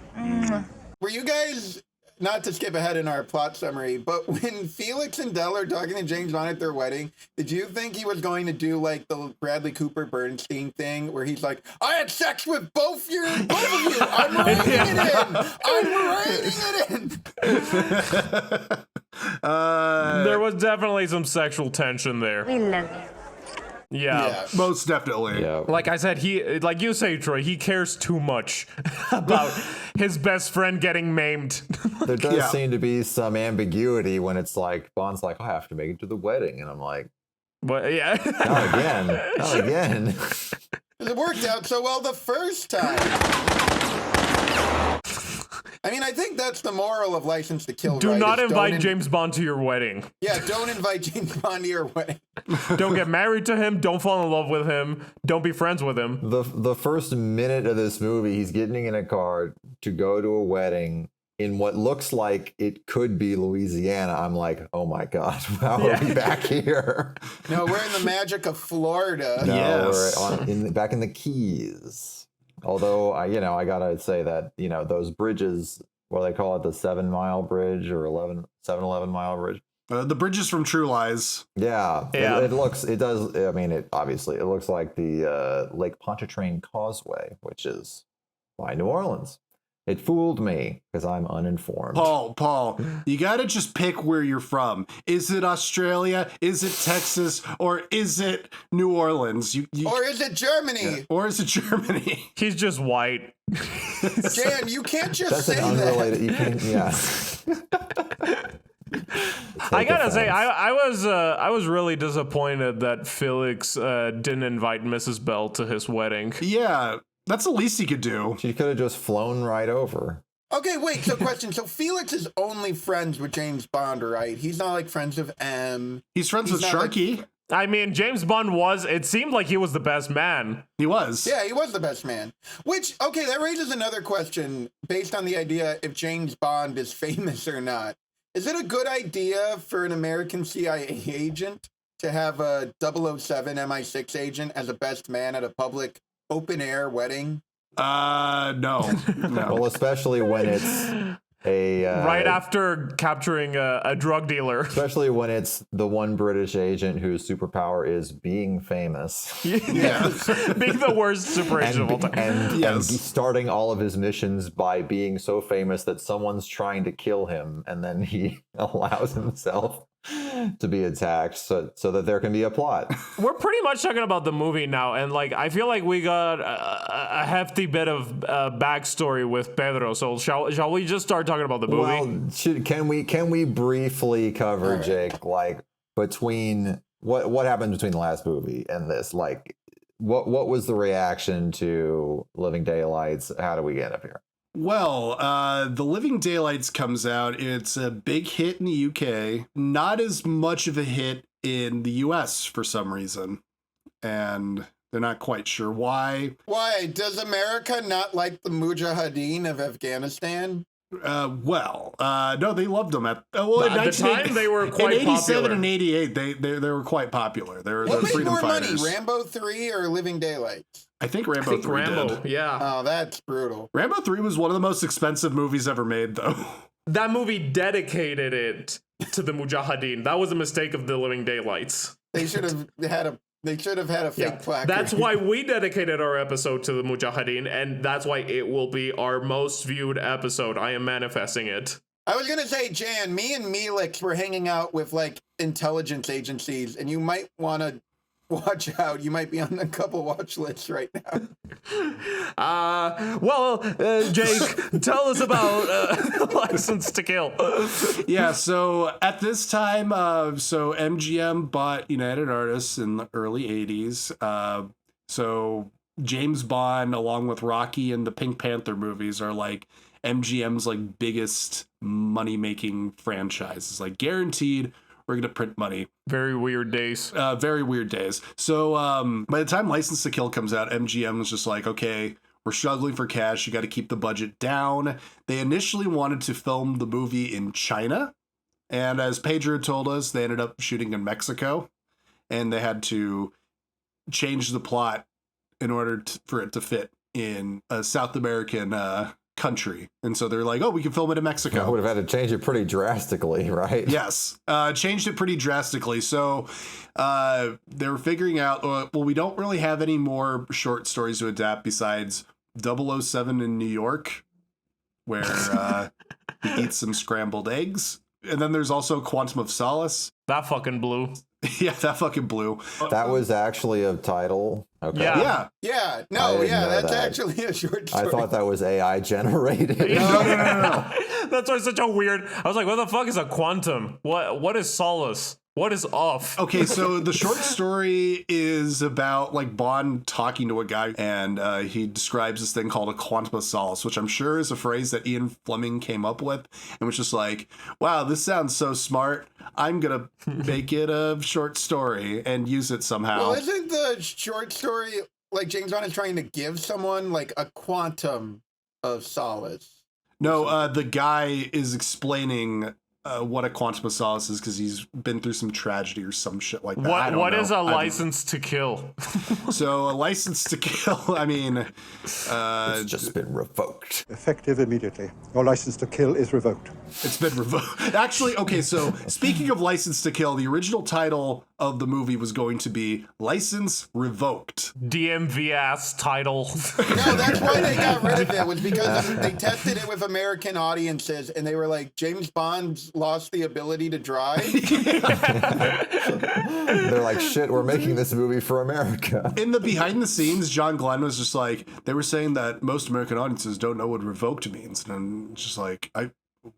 Were you guys, not to skip ahead in our plot summary, but when Felix and Della are talking to James Bond at their wedding, did you think he was going to do like the Bradley Cooper Bernstein thing where he's like, I had sex with both of you, I'm writing it in, There was definitely some sexual tension there. We love you. Yeah. Most definitely. Yeah. Like I said, he, like you say, Troy, he cares too much about his best friend getting maimed. There does Yeah. seem to be some ambiguity when it's like Bond's like, I have to make it to the wedding, and I'm like, But yeah. not again, not again. It worked out so well the first time. I mean, I think that's the moral of License to Kill. Do right? not Is invite James Bond to your wedding. Yeah, don't invite James Bond to your wedding. Don't get married to him. Don't fall in love with him. Don't be friends with him. The first minute of this movie, he's getting in a car to go to a wedding in what looks like it could be Louisiana. I'm like, oh my God, how are we back here? No, we're in the magic of Florida. No, Yes. we're back in the Keys. Although I gotta say that those bridges, what do they call it, the 7 Mile Bridge or 11 Mile Bridge. The bridges from True Lies. Yeah. Yeah. It looks it looks like the Lake Pontchartrain Causeway, which is by New Orleans. It fooled me because I'm uninformed. Paul, you gotta just pick where you're from. Is it Australia? Is it Texas? Or is it New Orleans? Or is it Germany? Or is it Germany? He's just white. Jan, you can't just That's say an unrelated. that. You can, yeah. I gotta say, offense. I was really disappointed that Felix didn't invite Mrs. Bell to his wedding. Yeah, that's the least he could do. She could have just flown right over. Okay, wait, so question. So Felix is only friends with James Bond, right? He's not like friends with M. He's friends He's with not Sharky. I mean, James Bond it seemed like he was the best man. He was. Yeah, he was the best man. Which, okay, that raises another question based on the idea if James Bond is famous or not. Is it a good idea for an American CIA agent to have a 007 MI6 agent as a best man at a public open-air wedding? No. Well, especially when it's a Right after capturing a drug dealer. especially when it's the one British agent whose superpower is being famous Yeah. Being the worst super agent of all time. and Yes. starting all of his missions by being so famous that someone's trying to kill him, and then he allows himself to be attacked so that there can be a plot. We're pretty much talking about the movie now, and like I feel like we got a hefty bit of backstory with Pedro. So shall we just start talking about the movie? Well, can we briefly cover, Jake, like between what happened between the last movie and this? Like, what was the reaction to Living Daylights? How do we get up here? Well, The Living Daylights comes out. It's a big hit in the UK, not as much of a hit in the US for some reason. And they're not quite sure why. Why? Does America not like the Mujahideen of Afghanistan? No, they loved them at in the time they were quite in 87 popular. and 88. They were quite popular. They were What the made freedom more fighters. money, Rambo 3 or Living Daylights? I think Rambo 3 Rambo, did. yeah. Oh, that's brutal. Rambo 3 was one of the most expensive movies ever made, though. That movie dedicated it to the Mujahideen. That was a mistake of the Living Daylights. They should have had a They should have had a fake placard. That's why we dedicated our episode to the Mujahideen, and that's why it will be our most viewed episode. I am manifesting it. I was gonna say, Jan, me and Melix were hanging out with like intelligence agencies, and you might want to watch out. You might be on a couple watch lists right now. Jake, tell us about License to Kill. Yeah, so at this time, so MGM bought United Artists in the early 80s. So James Bond, along with Rocky and the Pink Panther movies, are like MGM's like biggest money-making franchises. Like guaranteed, we're going to print money. Very weird days. Very weird days. So by the time License to Kill comes out, MGM was just like, okay, we're struggling for cash. You got to keep the budget down. They initially wanted to film the movie in China. And as Pedro told us, they ended up shooting in Mexico. And they had to change the plot in order for it to fit in a South American country. And so they're like, oh, we can film it in Mexico. I would have had to change it pretty drastically, right? Yes. Changed it pretty drastically. So they were figuring out, well, we don't really have any more short stories to adapt besides 007 in New York, where he eats some scrambled eggs. And then there's also Quantum of Solace. That fucking blew. Yeah, that fucking blew. That was actually a title. Okay. Yeah. Yeah. I No, didn't yeah, know that's that. actually a short story. I thought that was AI generated. No. That's why it's such a weird. I was like, what the fuck is a quantum? What is solace? What is off? Okay, so the short story is about like Bond talking to a guy, and he describes this thing called a quantum of solace, which I'm sure is a phrase that Ian Fleming came up with, and was just like, wow, this sounds so smart. I'm gonna make it a short story and use it somehow. Well, isn't the short story like James Bond is trying to give someone like a quantum of solace? No, the guy is explaining what a quantum of solace is because he's been through some tragedy or some shit like that. What is a license to kill? So a license to kill, I mean... It's just been revoked. Effective immediately. Your license to kill is revoked. It's been revoked. Actually, okay, so speaking of License to Kill, the original title of the movie was going to be License Revoked. DMV ass title. No, that's why they got rid of it, was because they tested it with American audiences and they were like, James Bond's lost the ability to drive. They're like, shit, we're making this movie for America. In the behind the scenes, John Glenn was just like, they were saying that most American audiences don't know what revoked means. And I'm just like,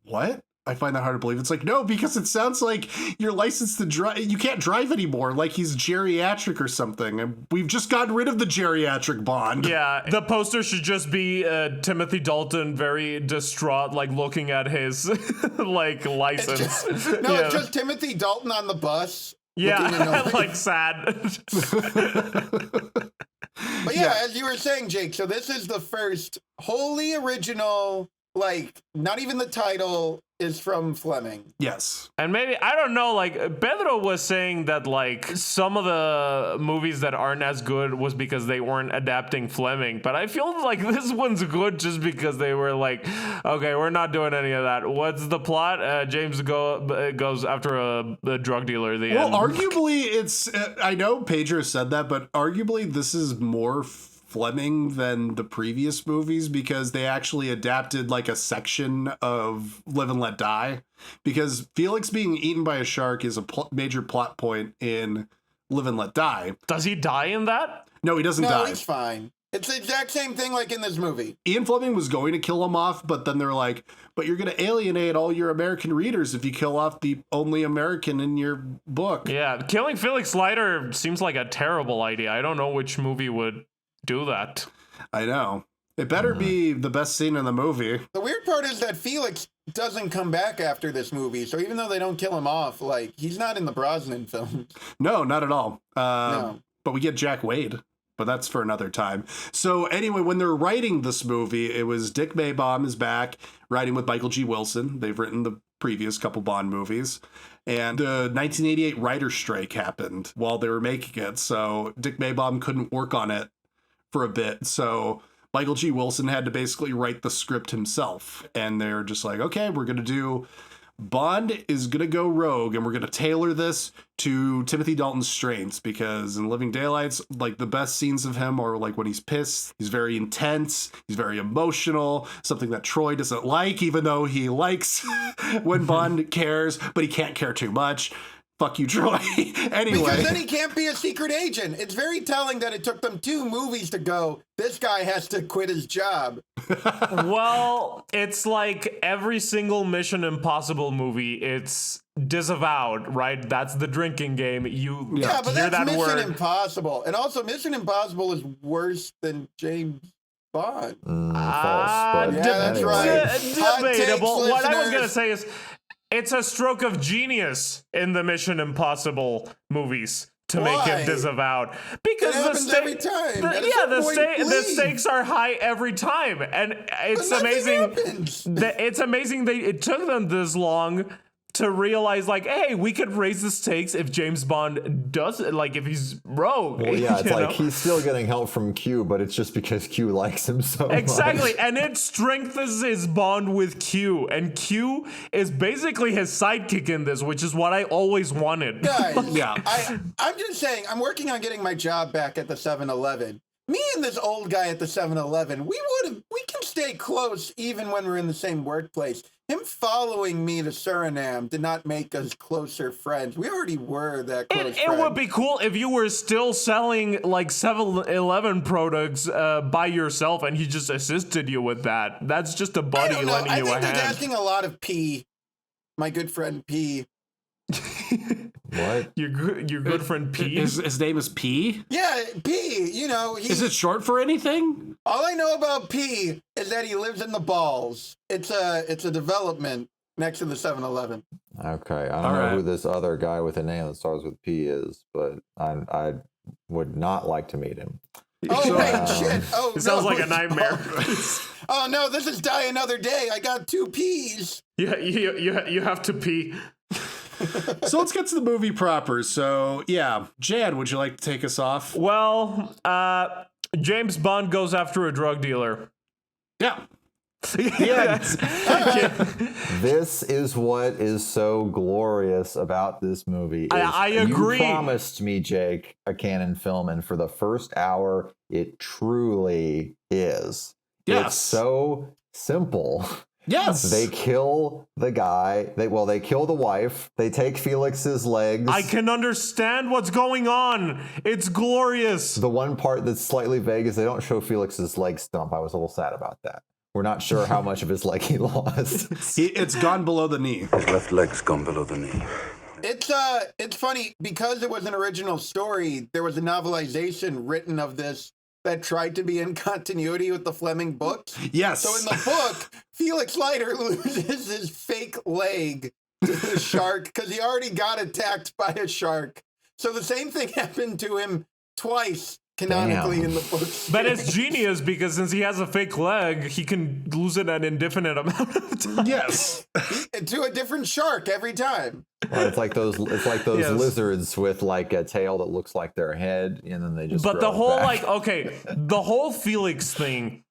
what? I find that hard to believe. It's like, no, because it sounds like your license to drive, you can't drive anymore, like he's geriatric or something. And we've just gotten rid of the geriatric Bond. Yeah, the poster should just be Timothy Dalton very distraught, like looking at his like license. It's just Timothy Dalton on the bus. Yeah, like sad. But yeah, as you were saying, Jake, so this is the first wholly original, like, not even the title is from Fleming. Yes. And maybe, I don't know, like, Pedro was saying that, like, some of the movies that aren't as good was because they weren't adapting Fleming. But I feel like this one's good just because they were like, okay, we're not doing any of that. What's the plot? James goes after a drug dealer at the end. Well, arguably, it's, I know Pedro said that, but arguably this is more Fleming than the previous movies because they actually adapted like a section of Live and Let Die, because Felix being eaten by a shark is a major plot point in Live and Let Die. Does he die in that? No, he doesn't die. No, he's fine. It's the exact same thing like in this movie. Ian Fleming was going to kill him off, but then they're like, but you're going to alienate all your American readers if you kill off the only American in your book. Yeah, killing Felix Leiter seems like a terrible idea. I don't know which movie would do that. I know. It better be the best scene in the movie. The weird part is that Felix doesn't come back after this movie, so even though they don't kill him off, like, he's not in the Brosnan film. No, not at all. No. But we get Jack Wade, but that's for another time. So anyway, when they're writing this movie, it was Dick Maybaum is back, writing with Michael G. Wilson. They've written the previous couple Bond movies. And the 1988 writer's strike happened while they were making it, so Dick Maybaum couldn't work on it for a bit, so Michael G. Wilson had to basically write the script himself, and they're just like, okay, we're gonna do Bond is going to go rogue, and we're going to tailor this to Timothy Dalton's strengths, because in Living Daylights, like, the best scenes of him are like when he's pissed. He's very intense. He's very emotional, something that Troy doesn't like, even though he likes when Bond cares, but he can't care too much. Fuck you, Troy. Anyway. Because then he can't be a secret agent. It's very telling that it took them 2 movies to go, this guy has to quit his job. Well, it's like every single Mission Impossible movie, it's disavowed, right? That's the drinking game. Yeah, but hear that's that Mission word. Impossible. And also, Mission Impossible is worse than James Bond. False, but yeah, that's right. Hot Debatable. takes, What I was going to listeners. say is, it's a stroke of genius in the Mission Impossible movies to make Why? him disavowed, because It happens every time. At a certain point, the leave. stakes are high every time, and it's But nothing amazing. happens. It's amazing it took them this long to realize, like, hey, we could raise the stakes if James Bond does it, like if he's rogue. Well, yeah, it's you like know? he's still getting help from Q, but it's just because Q likes him so much. Exactly, and it strengthens his bond with Q, and Q is basically his sidekick in this, which is what I always wanted. Guys, Yeah. I'm just saying, I'm working on getting my job back at the 7-Eleven. Me and this old guy at the 7-Eleven, we can stay close even when we're in the same workplace. Him following me to Suriname did not make us closer friends. We already were that close It would be cool if you were still selling like 7-Eleven products by yourself, and he just assisted you with that. That's just a I buddy don't know. lending I you a think he's hand. asking a lot of P. My good friend P. What? Your good friend P. His name is P? Yeah, P. You know, Is it short for anything? all I know about P is that he lives in the balls. It's a development next to the 7-Eleven. Okay, I don't All know right. who this other guy with a name that starts with P is, but I would not like to meet him. Oh So, wait, shit! Oh, It sounds no. like a nightmare. Oh no, this is Die Another Day. I got 2 P's. Yeah, you have to pee. So let's get to the movie proper. So, yeah. Jan, would you like to take us off? Well, James Bond goes after a drug dealer. Yeah. This is what is so glorious about this movie. I agree. You promised me, Jake, a canon film, and for the first hour, it truly is. Yes. It's so simple. Yes. They kill the guy. They kill the wife. They take Felix's legs. I can understand what's going on. It's glorious. The one part that's slightly vague is they don't show Felix's leg stump. I was a little sad about that. We're not sure how much of his leg he lost. It's gone below the knee. His left leg's gone below the knee. It's funny because it was an original story. There was a novelization written of this that tried to be in continuity with the Fleming books. Yes. So in the book, Felix Leiter loses his fake leg to the shark because he already got attacked by a shark. So the same thing happened to him twice canonically Damn. in the books. But it's genius because since he has a fake leg, he can lose it an indefinite amount of time. Yes. To a different shark every time. Well, it's like those Yes. lizards with like a tail that looks like their head, and then they just. But the grow it whole, back. like, okay, the whole Felix thing,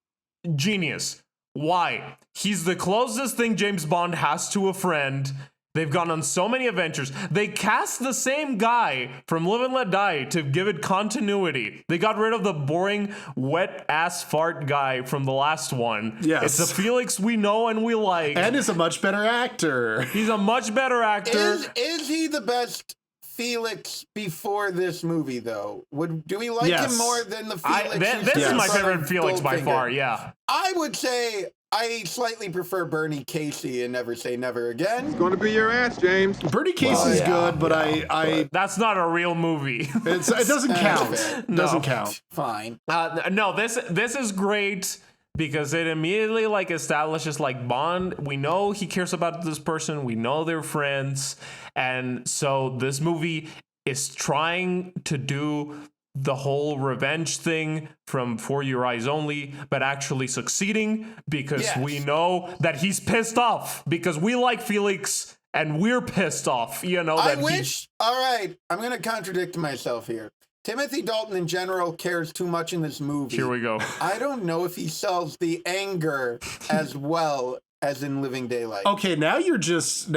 genius. Why? He's the closest thing James Bond has to a friend. They've gone on so many adventures. They cast the same guy from Live and Let Die to give it continuity. They got rid of the boring, wet-ass fart guy from the last one. Yes. It's the Felix we know and we like. And is a much better actor. He's a much better actor. Is he the best Felix before this movie, though? Do we like Yes. him more than the Felix? This is my favorite Felix by Goldfinger? far, yeah. I would say I slightly prefer Bernie Casey in Never Say Never Again. Going to be your ass, James. Bernie Casey's yeah, good, but I That's not a real movie. it doesn't count. fair. Doesn't count. Fine. No, this is great because it immediately like establishes like Bond. We know he cares about this person. We know they're friends, and so this movie is trying to do the whole revenge thing from For Your Eyes Only, but actually succeeding because Yes. we know that he's pissed off because we like Felix and we're pissed off. You know I that wish. All right, I'm going to contradict myself here. Timothy Dalton in general cares too much in this movie. Here we go. I don't know if he sells the anger as well as in Living Daylight. Okay, now you're just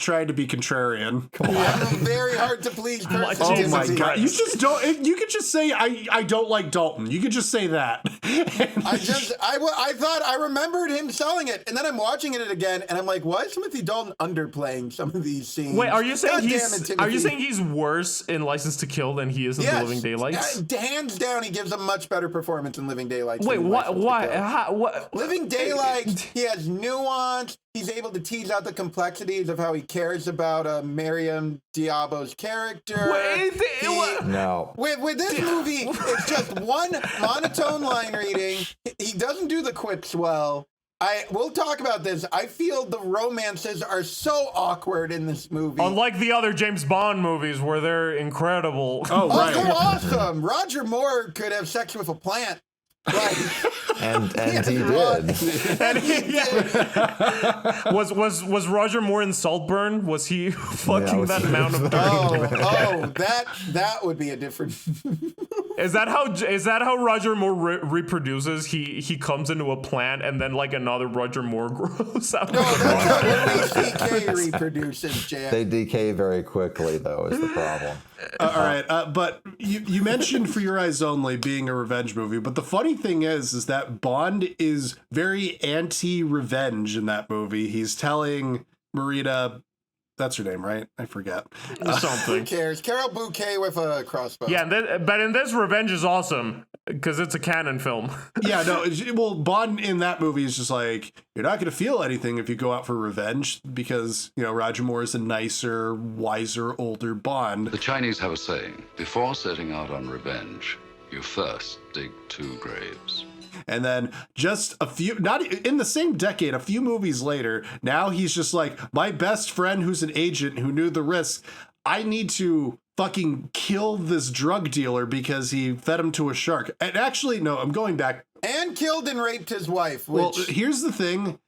trying to be contrarian. Come on. I'm a very hard to please person. Oh my Jesus god! Christ. You just don't. You could just say I don't like Dalton. You could just say that. I thought I remembered him selling it, and then I'm watching it again, and I'm like, why is Timothy Dalton underplaying some of these scenes? Wait, are you saying God damn it, are you Timothy. saying he's worse in License to Kill than he is in The Living Daylights? Hands down, he gives a much better performance in Living Daylights. Wait, than what? License to Why? Kill. What? Living Daylights, he has nuance. He's able to tease out the complexities of how he cares about Miriam Diabo's character. No. With this movie, it's just one monotone line reading. He doesn't do the quips well. We'll talk about this. I feel the romances are so awkward in this movie. Unlike the other James Bond movies where they're incredible. Oh, Oh, right. they're awesome. Roger Moore could have sex with a plant. Right. And he did. Was Roger Moore in Saltburn? Was he fucking was that he? amount of that would be a different. Is that how Roger Moore reproduces? He comes into a plant and then like another Roger Moore grows out. No, that's how Louis C.K. reproduces, Jan. They decay very quickly, though, is the problem. All right, but you mentioned For Your Eyes Only being a revenge movie, but the funny thing is that Bond is very anti-revenge in that movie. He's telling Marita, that's her name, right? I forget. Who Something. cares? Carol Bouquet with a crossbow. Yeah, but in this, revenge is awesome because it's a canon film. Yeah, no, well, Bond in that movie is just like, you're not going to feel anything if you go out for revenge because, Roger Moore is a nicer, wiser, older Bond. The Chinese have a saying, before setting out on revenge, you first dig 2 graves. And then just not in the same decade, a few movies later, now he's just like, my best friend who's an agent who knew the risk, I need to fucking kill this drug dealer because he fed him to a shark. And actually, no, I'm going back. And killed and raped his wife. Which... Well, here's the thing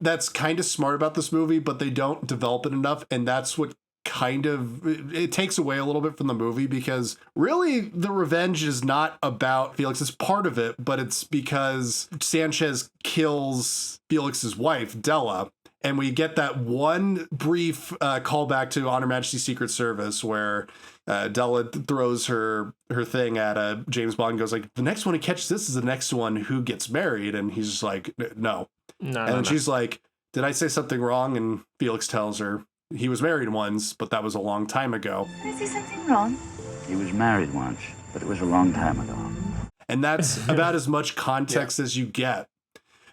that's kind of smart about this movie, but they don't develop it enough. And that's what it takes away a little bit from the movie because really the revenge is not about Felix. It's part of it, but it's because Sanchez kills Felix's wife, Della. And we get that one brief callback to On Her Majesty's Secret Service where Della throws her thing at James Bond and goes like, the next one who catches this is the next one who gets married. And he's just like, no. And she's like, did I say something wrong? And Felix tells her, he was married once, but that was a long time ago. Did I say something wrong? He was married once, but it was a long time ago. And that's about as much context as you get.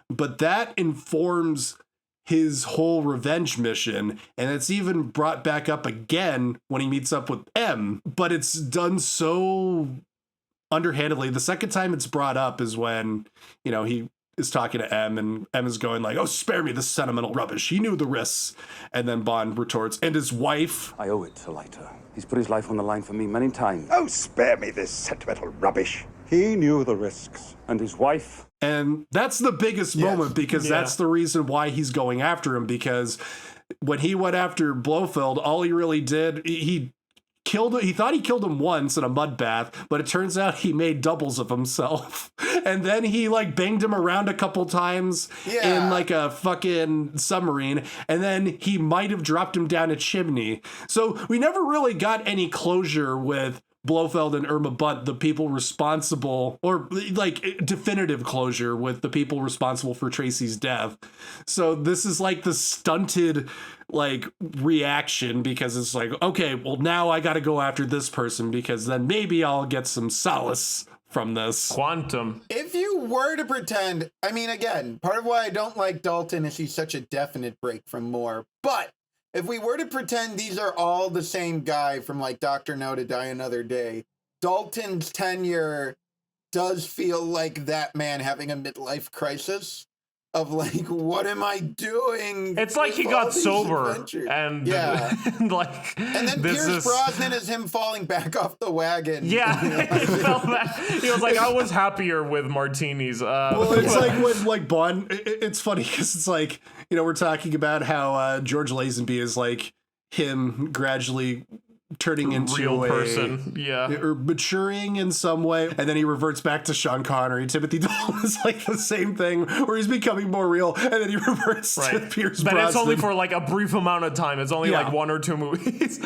But that informs his whole revenge mission, and it's even brought back up again when he meets up with M, but it's done so underhandedly. The second time it's brought up is when, he is talking to M, and M is going like, oh, spare me this sentimental rubbish. He knew the risks. And then Bond retorts, and his wife. I owe it to Leiter. He's put his life on the line for me many times. Oh, spare me this sentimental rubbish. He knew the risks. And his wife? And that's the biggest moment because that's the reason why he's going after him, because when he went after Blofeld, all he really did, he thought he killed him once in a mud bath, but it turns out he made doubles of himself. And then he banged him around a couple times in a fucking submarine. And then he might have dropped him down a chimney. So we never really got any closure with Blofeld and Irma Bunt, the people responsible, or definitive closure with the people responsible for Tracy's death. So this is the stunted reaction because it's okay, well now I got to go after this person because then maybe I'll get some solace from this. Quantum. If you were to pretend, I mean, again, part of why I don't like Dalton is he's such a definite break from Moore, but if we were to pretend these are all the same guy from Dr. No to Die Another Day, Dalton's tenure does feel like that man having a midlife crisis of what am I doing? It's like he got sober and and then Pierce Brosnan is him falling back off the wagon. Yeah, he felt that. He was like, I was happier with martinis. Well, it's when Bond. It's funny because it's we're talking about how George Lazenby is him gradually turning into real a person, yeah, or maturing in some way, and then he reverts back to Sean Connery. Timothy Dalton is like the same thing, where he's becoming more real, and then he reverts to Pierce but Brosnan. it's only for like a brief amount of time. It's only like 1 or 2 movies.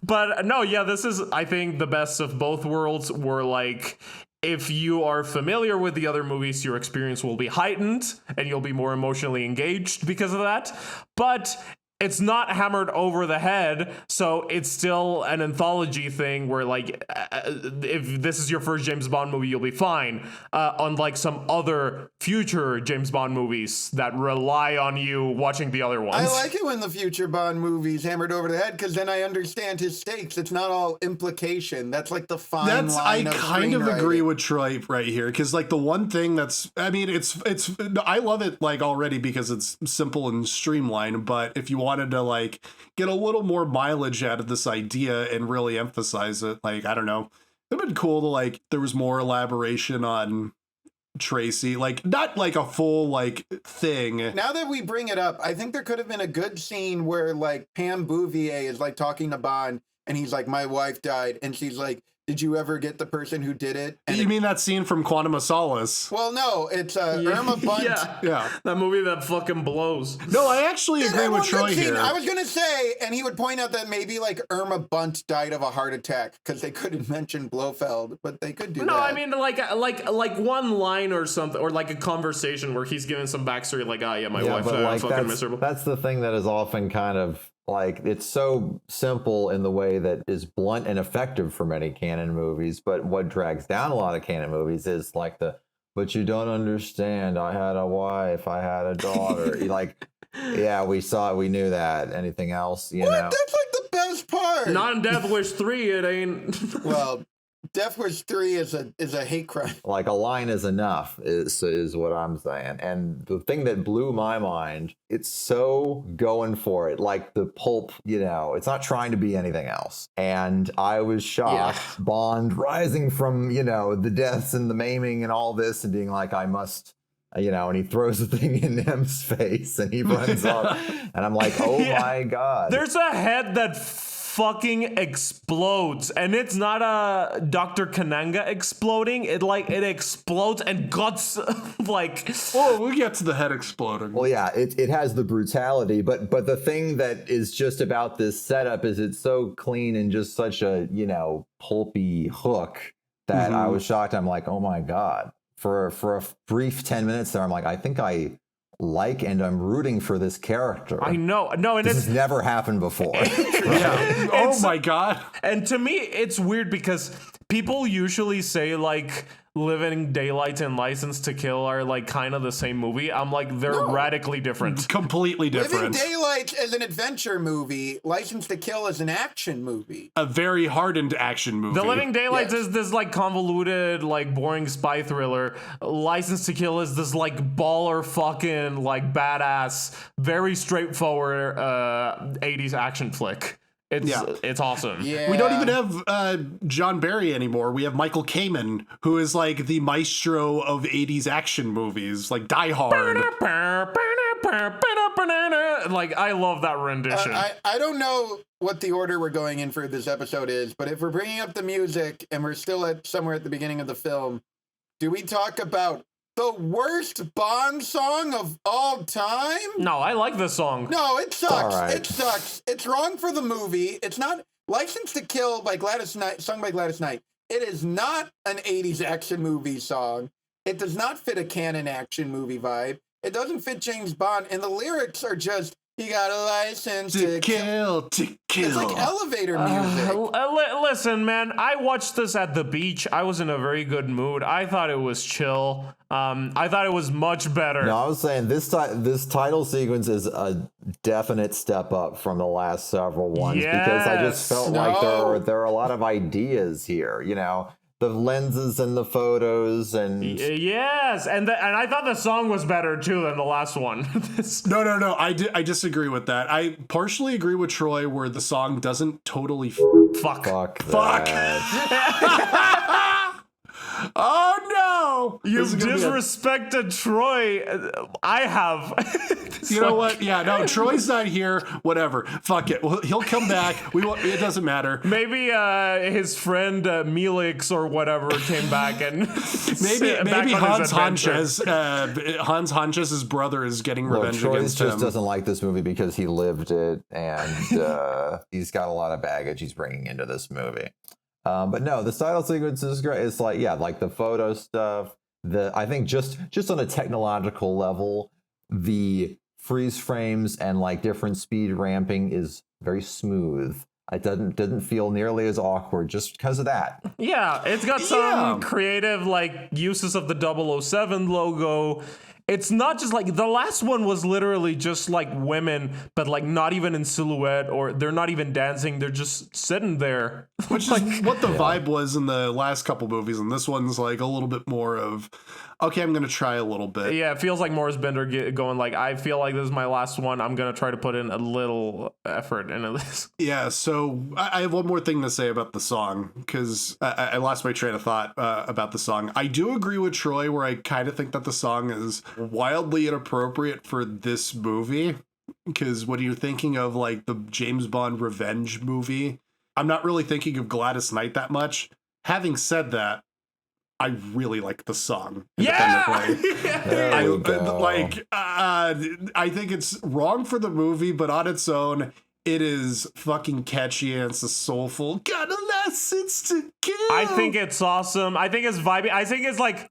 But no, yeah, this is, I think, the best of both worlds, where like, if you are familiar with the other movies, your experience will be heightened and you'll be more emotionally engaged because of that. But it's not hammered over the head, so it's still an anthology thing where, like, if this is your first James Bond movie, you'll be fine. Unlike some other future James Bond movies that rely on you watching the other ones. I like it when the future Bond movies hammered over the head, because then I understand his stakes. It's not all implication. That's like the fine line of I kind of agree screenwriting. with Troy right here, because like the one thing that's, I mean, it's I love it like already because it's simple and streamlined, but if you wanted to like get a little more mileage out of this idea and really emphasize it, like, I don't know, it'd been cool to like, there was more elaboration on Tracy, like not like a full like thing. Now that we bring it up, I think there could have been a good scene where like Pam Bouvier is like talking to Bond and he's like, my wife died, and she's like, did you ever get the person who did it? And You mean that scene from Quantum of Solace? well, no, it's Irma Bunt. Yeah. That movie that fucking blows. No, I actually agree with Troy here. I was gonna say, and he would point out that maybe like Irma Bunt died of a heart attack, because they couldn't mention Blofeld, but they could do that. No, I mean like one line or something, or like a conversation where he's giving some backstory, like, yeah, my wife but like fucking miserable. that's the thing that is often kind of like, it's so simple in the way that is blunt and effective for many canon movies, but what drags down a lot of canon movies is like but you don't understand, I had a wife, I had a daughter. Like, yeah, we saw it, we knew that. Anything else, you know? That's like the best part. Not in Death Wish 3, it ain't. Well, Death Wish 3 is a hate crime. Like, a line is enough is what I'm saying. And the thing that blew my mind, it's so going for it, like the pulp, you know, it's not trying to be anything else. And I was shocked. Yeah. Bond rising from, you know, the deaths and the maiming and all this, and being like, I must, you know, and he throws the thing in M's face and he runs off. And I'm like, oh my God. There's a head that fucking explodes, and it's not a Dr. Kananga exploding. It explodes and guts like. Oh, we'll get to the head exploding. Well, yeah, it has the brutality, but the thing that is just about this setup is it's so clean and just such a, you know, pulpy hook that I was shocked. I'm like, oh my God. For a brief 10 minutes there, I'm like, I think I like and I'm rooting for this character. I know. No, and this has never happened before. Yeah. Oh my God. And to me, it's weird because people usually say like Living Daylights and License to Kill are like kind of the same movie. I'm like, they're radically different. Completely different. Living Daylights is an adventure movie. License to Kill is an action movie. A very hardened action movie. The Living Daylights is this like convoluted, like boring spy thriller. License to Kill is this like baller fucking like badass, very straightforward 80s action flick. It's awesome. Yeah. We don't even have John Barry anymore. We have Michael Kamen, who is like the maestro of 80s action movies, like Die Hard. Like, I love that rendition. I don't know what the order we're going in for this episode is, but if we're bringing up the music and we're still somewhere at the beginning of the film, do we talk about the worst Bond song of all time? No, I like this song. No, it sucks. All right. It sucks. It's wrong for the movie. It's not License to Kill by Gladys Knight, sung by Gladys Knight. It is not an 80s action movie song. It does not fit a canon action movie vibe. It doesn't fit James Bond, and the lyrics are just, he got a license to kill. It's like elevator music. Listen, man, I watched this at the beach. I was in a very good mood. I thought it was chill. I thought it was much better. No, I was saying this title sequence is a definite step up from the last several ones, because I just felt like there are a lot of ideas here, you know. The lenses and the photos and yes, and I thought the song was better too than the last one. No. I disagree with that. I partially agree with Troy where the song doesn't totally fuck. Oh no. You This is gonna be disrespected Troy. I have. You know what? Yeah, no, Troy's not here. Whatever. Fuck it. Well, he'll come back. It doesn't matter. Maybe his friend Melix or whatever came back and maybe Hans Hanches' brother is getting revenge Troy against him. just doesn't like this movie because he lived it, and he's got a lot of baggage he's bringing into this movie. But no, the title sequence is great. It's like, yeah, like the photo stuff. I think just on a technological level, the freeze frames and like different speed ramping is very smooth. It doesn't feel nearly as awkward just because of that. Yeah, it's got some creative like uses of the 007 logo. It's not just like the last one was literally just like women, but like not even in silhouette, or they're not even dancing. They're just sitting there. Which is like, what the vibe was in the last couple movies. And this one's like a little bit more of, okay, I'm going to try a little bit. Yeah, it feels like Morris Bender going like, I feel like this is my last one. I'm going to try to put in a little effort into this. Yeah, so I have one more thing to say about the song, because I lost my train of thought about the song. I do agree with Troy where I kind of think that the song is wildly inappropriate for this movie, because when you're thinking of like the James Bond revenge movie, I'm not really thinking of Gladys Knight that much. Having said that, I really like the song. Yeah! I think it's wrong for the movie, but on its own, it is fucking catchy and it's a soulful. Got a license to kill. I think it's awesome. I think it's vibey. I think it's like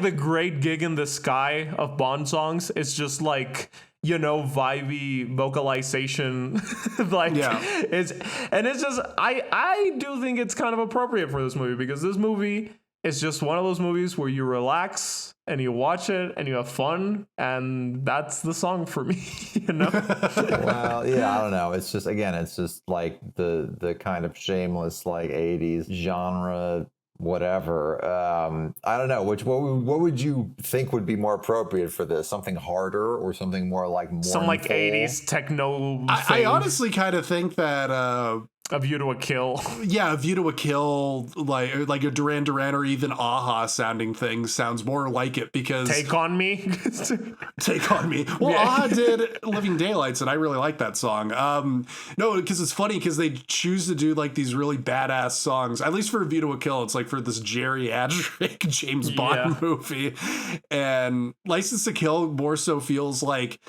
the Great Gig in the Sky of Bond songs. It's just like, you know, vibey vocalization. It's just I do think it's kind of appropriate for this movie, because this movie is just one of those movies where you relax and you watch it and you have fun, and that's the song for me, you know? Well, yeah, I don't know. It's just, again, it's just like the kind of shameless like 80s genre, whatever. I don't know. What would you think would be more appropriate for this? Something harder or something more like mournful? Some like 80s techno thing. I honestly kind of think that A View to a Kill. Yeah, A View to a Kill, like a Duran Duran or even Aha sounding thing sounds more like it, because Take On Me. Take On Me. Well, yeah. Aha did Living Daylights, and I really like that song. No, because it's funny because they choose to do like these really badass songs. At least for A View to a Kill, it's like for this geriatric James Bond movie, and License to Kill more so feels like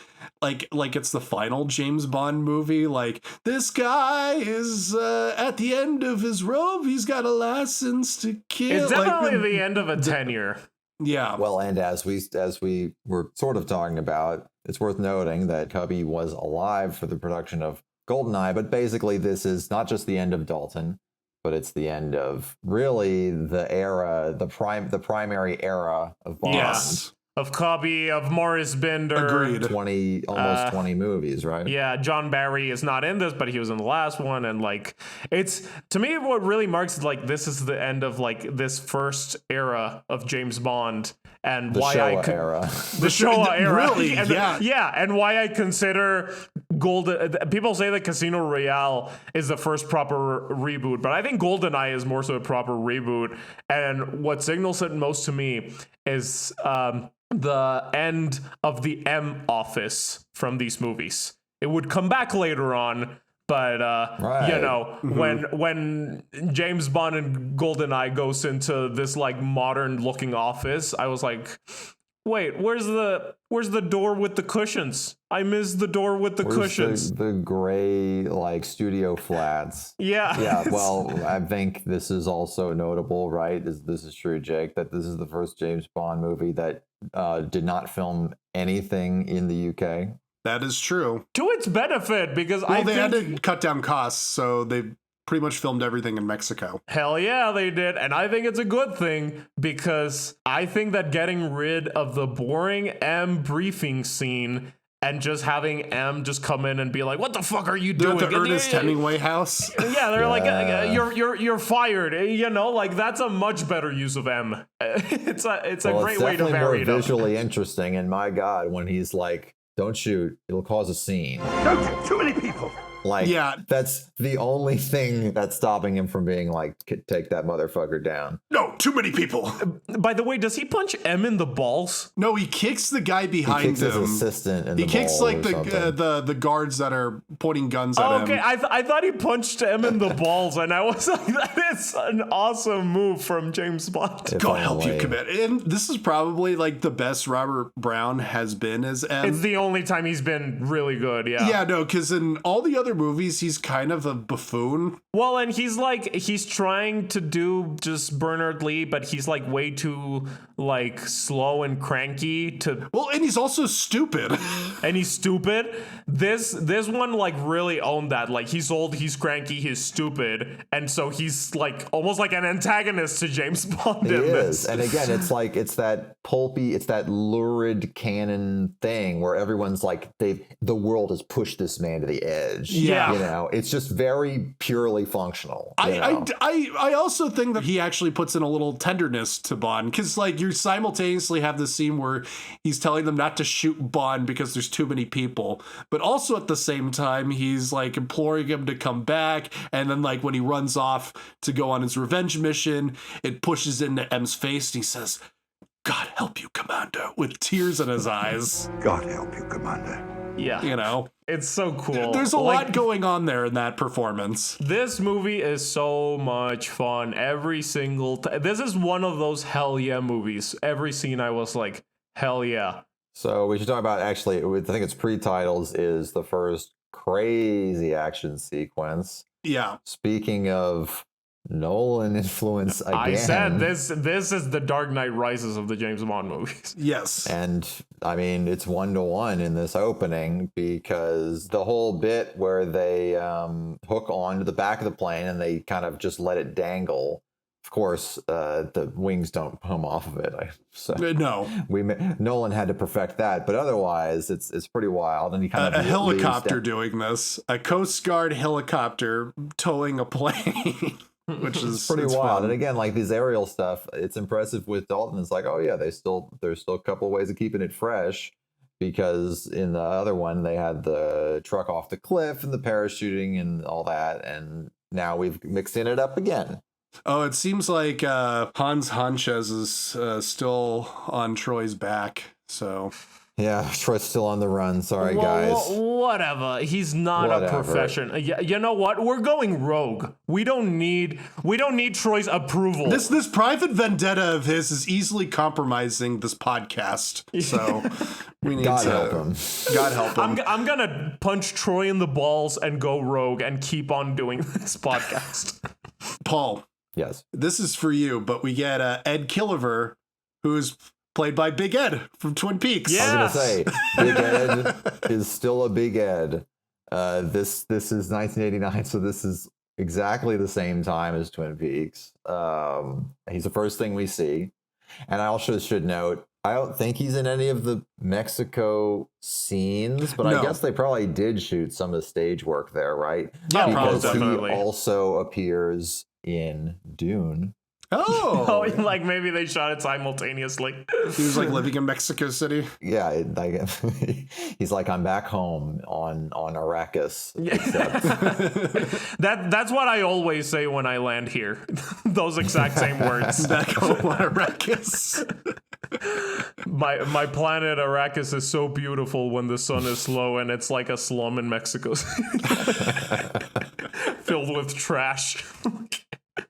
it's the final James Bond movie. Like, this guy is at the end of his rope. He's got a license to kill. It's definitely the end of a tenure. Yeah. Well, and as we were sort of talking about, it's worth noting that Cubby was alive for the production of GoldenEye, but basically this is not just the end of Dalton, but it's the end of really the era, the primary era of Bond. Yes. Of Cubby, of Morris Bender. Agreed. Almost 20 movies, right? Yeah, John Barry is not in this, but he was in the last one. And like, it's, to me, what really marks like this is the end of like this first era of James Bond, and the why Showa era. The Showa era. Really? And yeah, and why I consider people say that Casino Royale is the first proper reboot, but I think GoldenEye is more so a proper reboot. And what signals it most to me is the end of the M office from these movies. It would come back later on, but you know, when James Bond and GoldenEye goes into this like modern looking office, I was like, wait, where's the door with the cushions? I miss the door with the cushions. The gray like studio flats. Yeah. Yeah. Well, I think this is also notable, right? This is true, Jake, that this is the first James Bond movie that did not film anything in the UK. That is true. To its benefit, because they had to cut down costs, so they pretty much filmed everything in Mexico. Hell yeah, they did. And I think it's a good thing, because I think that getting rid of the boring M briefing scene and just having M just come in and be like, "What the fuck are you doing?" They're at the Ernest Hemingway house. Yeah, they're like, "You're fired." You know, like that's a much better use of M. It's a great way to vary it up. It's visually interesting, and my God, when he's like, "Don't shoot, it'll cause a scene." Don't take too many people. Like, Yeah. that's the only thing that's stopping him from being like, take that motherfucker down. No, too many people. By the way, does he punch M in the balls? No, he kicks the guy He behind kicks him. his assistant in He the kicks balls like or something. the guards that are pointing guns at Oh, him. okay, I thought he punched M in the balls, and I was like, that is an awesome move from James Bond. If God help you, only. commit. And this is probably like the best Robert Brown has been as M. It's the only time he's been really good, yeah. Yeah, no, because in all the other movies, he's kind of a buffoon. Well, and he's trying to do just Bernard Lee, but he's like way too like slow and cranky to. Well, and he's also stupid. And he's stupid. This one like really owned that. Like he's old, he's cranky, he's stupid, and so he's like almost like an antagonist to James Bond. He in is. this. And again, it's like, it's that pulpy, it's that lurid canon thing where everyone's like, the world has pushed this man to the edge. Yeah. You know, it's just very purely functional. you I know? also think that he actually puts in a little tenderness to Bond, because like you simultaneously have this scene where he's telling them not to shoot Bond because there's too many people, but also at the same time he's like imploring him to come back, and then like when he runs off to go on his revenge mission, it pushes into M's face and he says, "God help you, Commander," with tears in his eyes. God help you, Commander. Yeah. You know, It's so cool. there's a Like, lot going on there in that performance. This movie is so much fun. Every single this is one of those hell yeah movies. Every scene I was like, hell yeah. So we should talk about, actually, I think it's pre-titles, is the first crazy action sequence. Yeah. Speaking of Nolan influence again. I said this is the Dark Knight Rises of the James Bond movies. Yes. And I mean, it's 1-to-1 in this opening, because the whole bit where they hook onto the back of the plane and they kind of just let it dangle. Of course, the wings don't come off of it. So No. Nolan had to perfect that, but otherwise, it's pretty wild. And he kind of A leaves helicopter down- doing this, a Coast Guard helicopter towing a plane, which is pretty it's wild. fun. And again, like these aerial stuff, it's impressive with Dalton. It's like, oh yeah, there's still a couple of ways of keeping it fresh, because in the other one they had the truck off the cliff and the parachuting and all that, and now we've mixing it up again. Oh, it seems like Hans Sanchez is still on Troy's back. So Yeah, Troy's still on the run. Sorry, guys. Whatever. He's not a Whatever. professional. You know what? We're going rogue. We don't need Troy's approval. this private vendetta of his is easily compromising this podcast. So we need God to help him. God help him. I'm gonna punch Troy in the balls and go rogue and keep on doing this podcast. Paul, Yes. this is for you, but we get Ed Killiver, who's played by Big Ed from Twin Peaks. Yeah. I was gonna say, Big Ed is still a Big Ed. This is 1989, so this is exactly the same time as Twin Peaks. He's the first thing we see, and I also should note, I don't think he's in any of the Mexico scenes, but No. I guess they probably did shoot some of the stage work there, right? Yeah, because definitely. he also appears in Dune. Oh, Oh, like maybe they shot it simultaneously. he was like living in Mexico City. Yeah, he's like, I'm back home on Arrakis. Except That's what I always say when I land here. Those exact same words. Back home on Arrakis. My planet Arrakis is so beautiful when the sun is low, and it's like a slum in Mexico City. Filled with trash.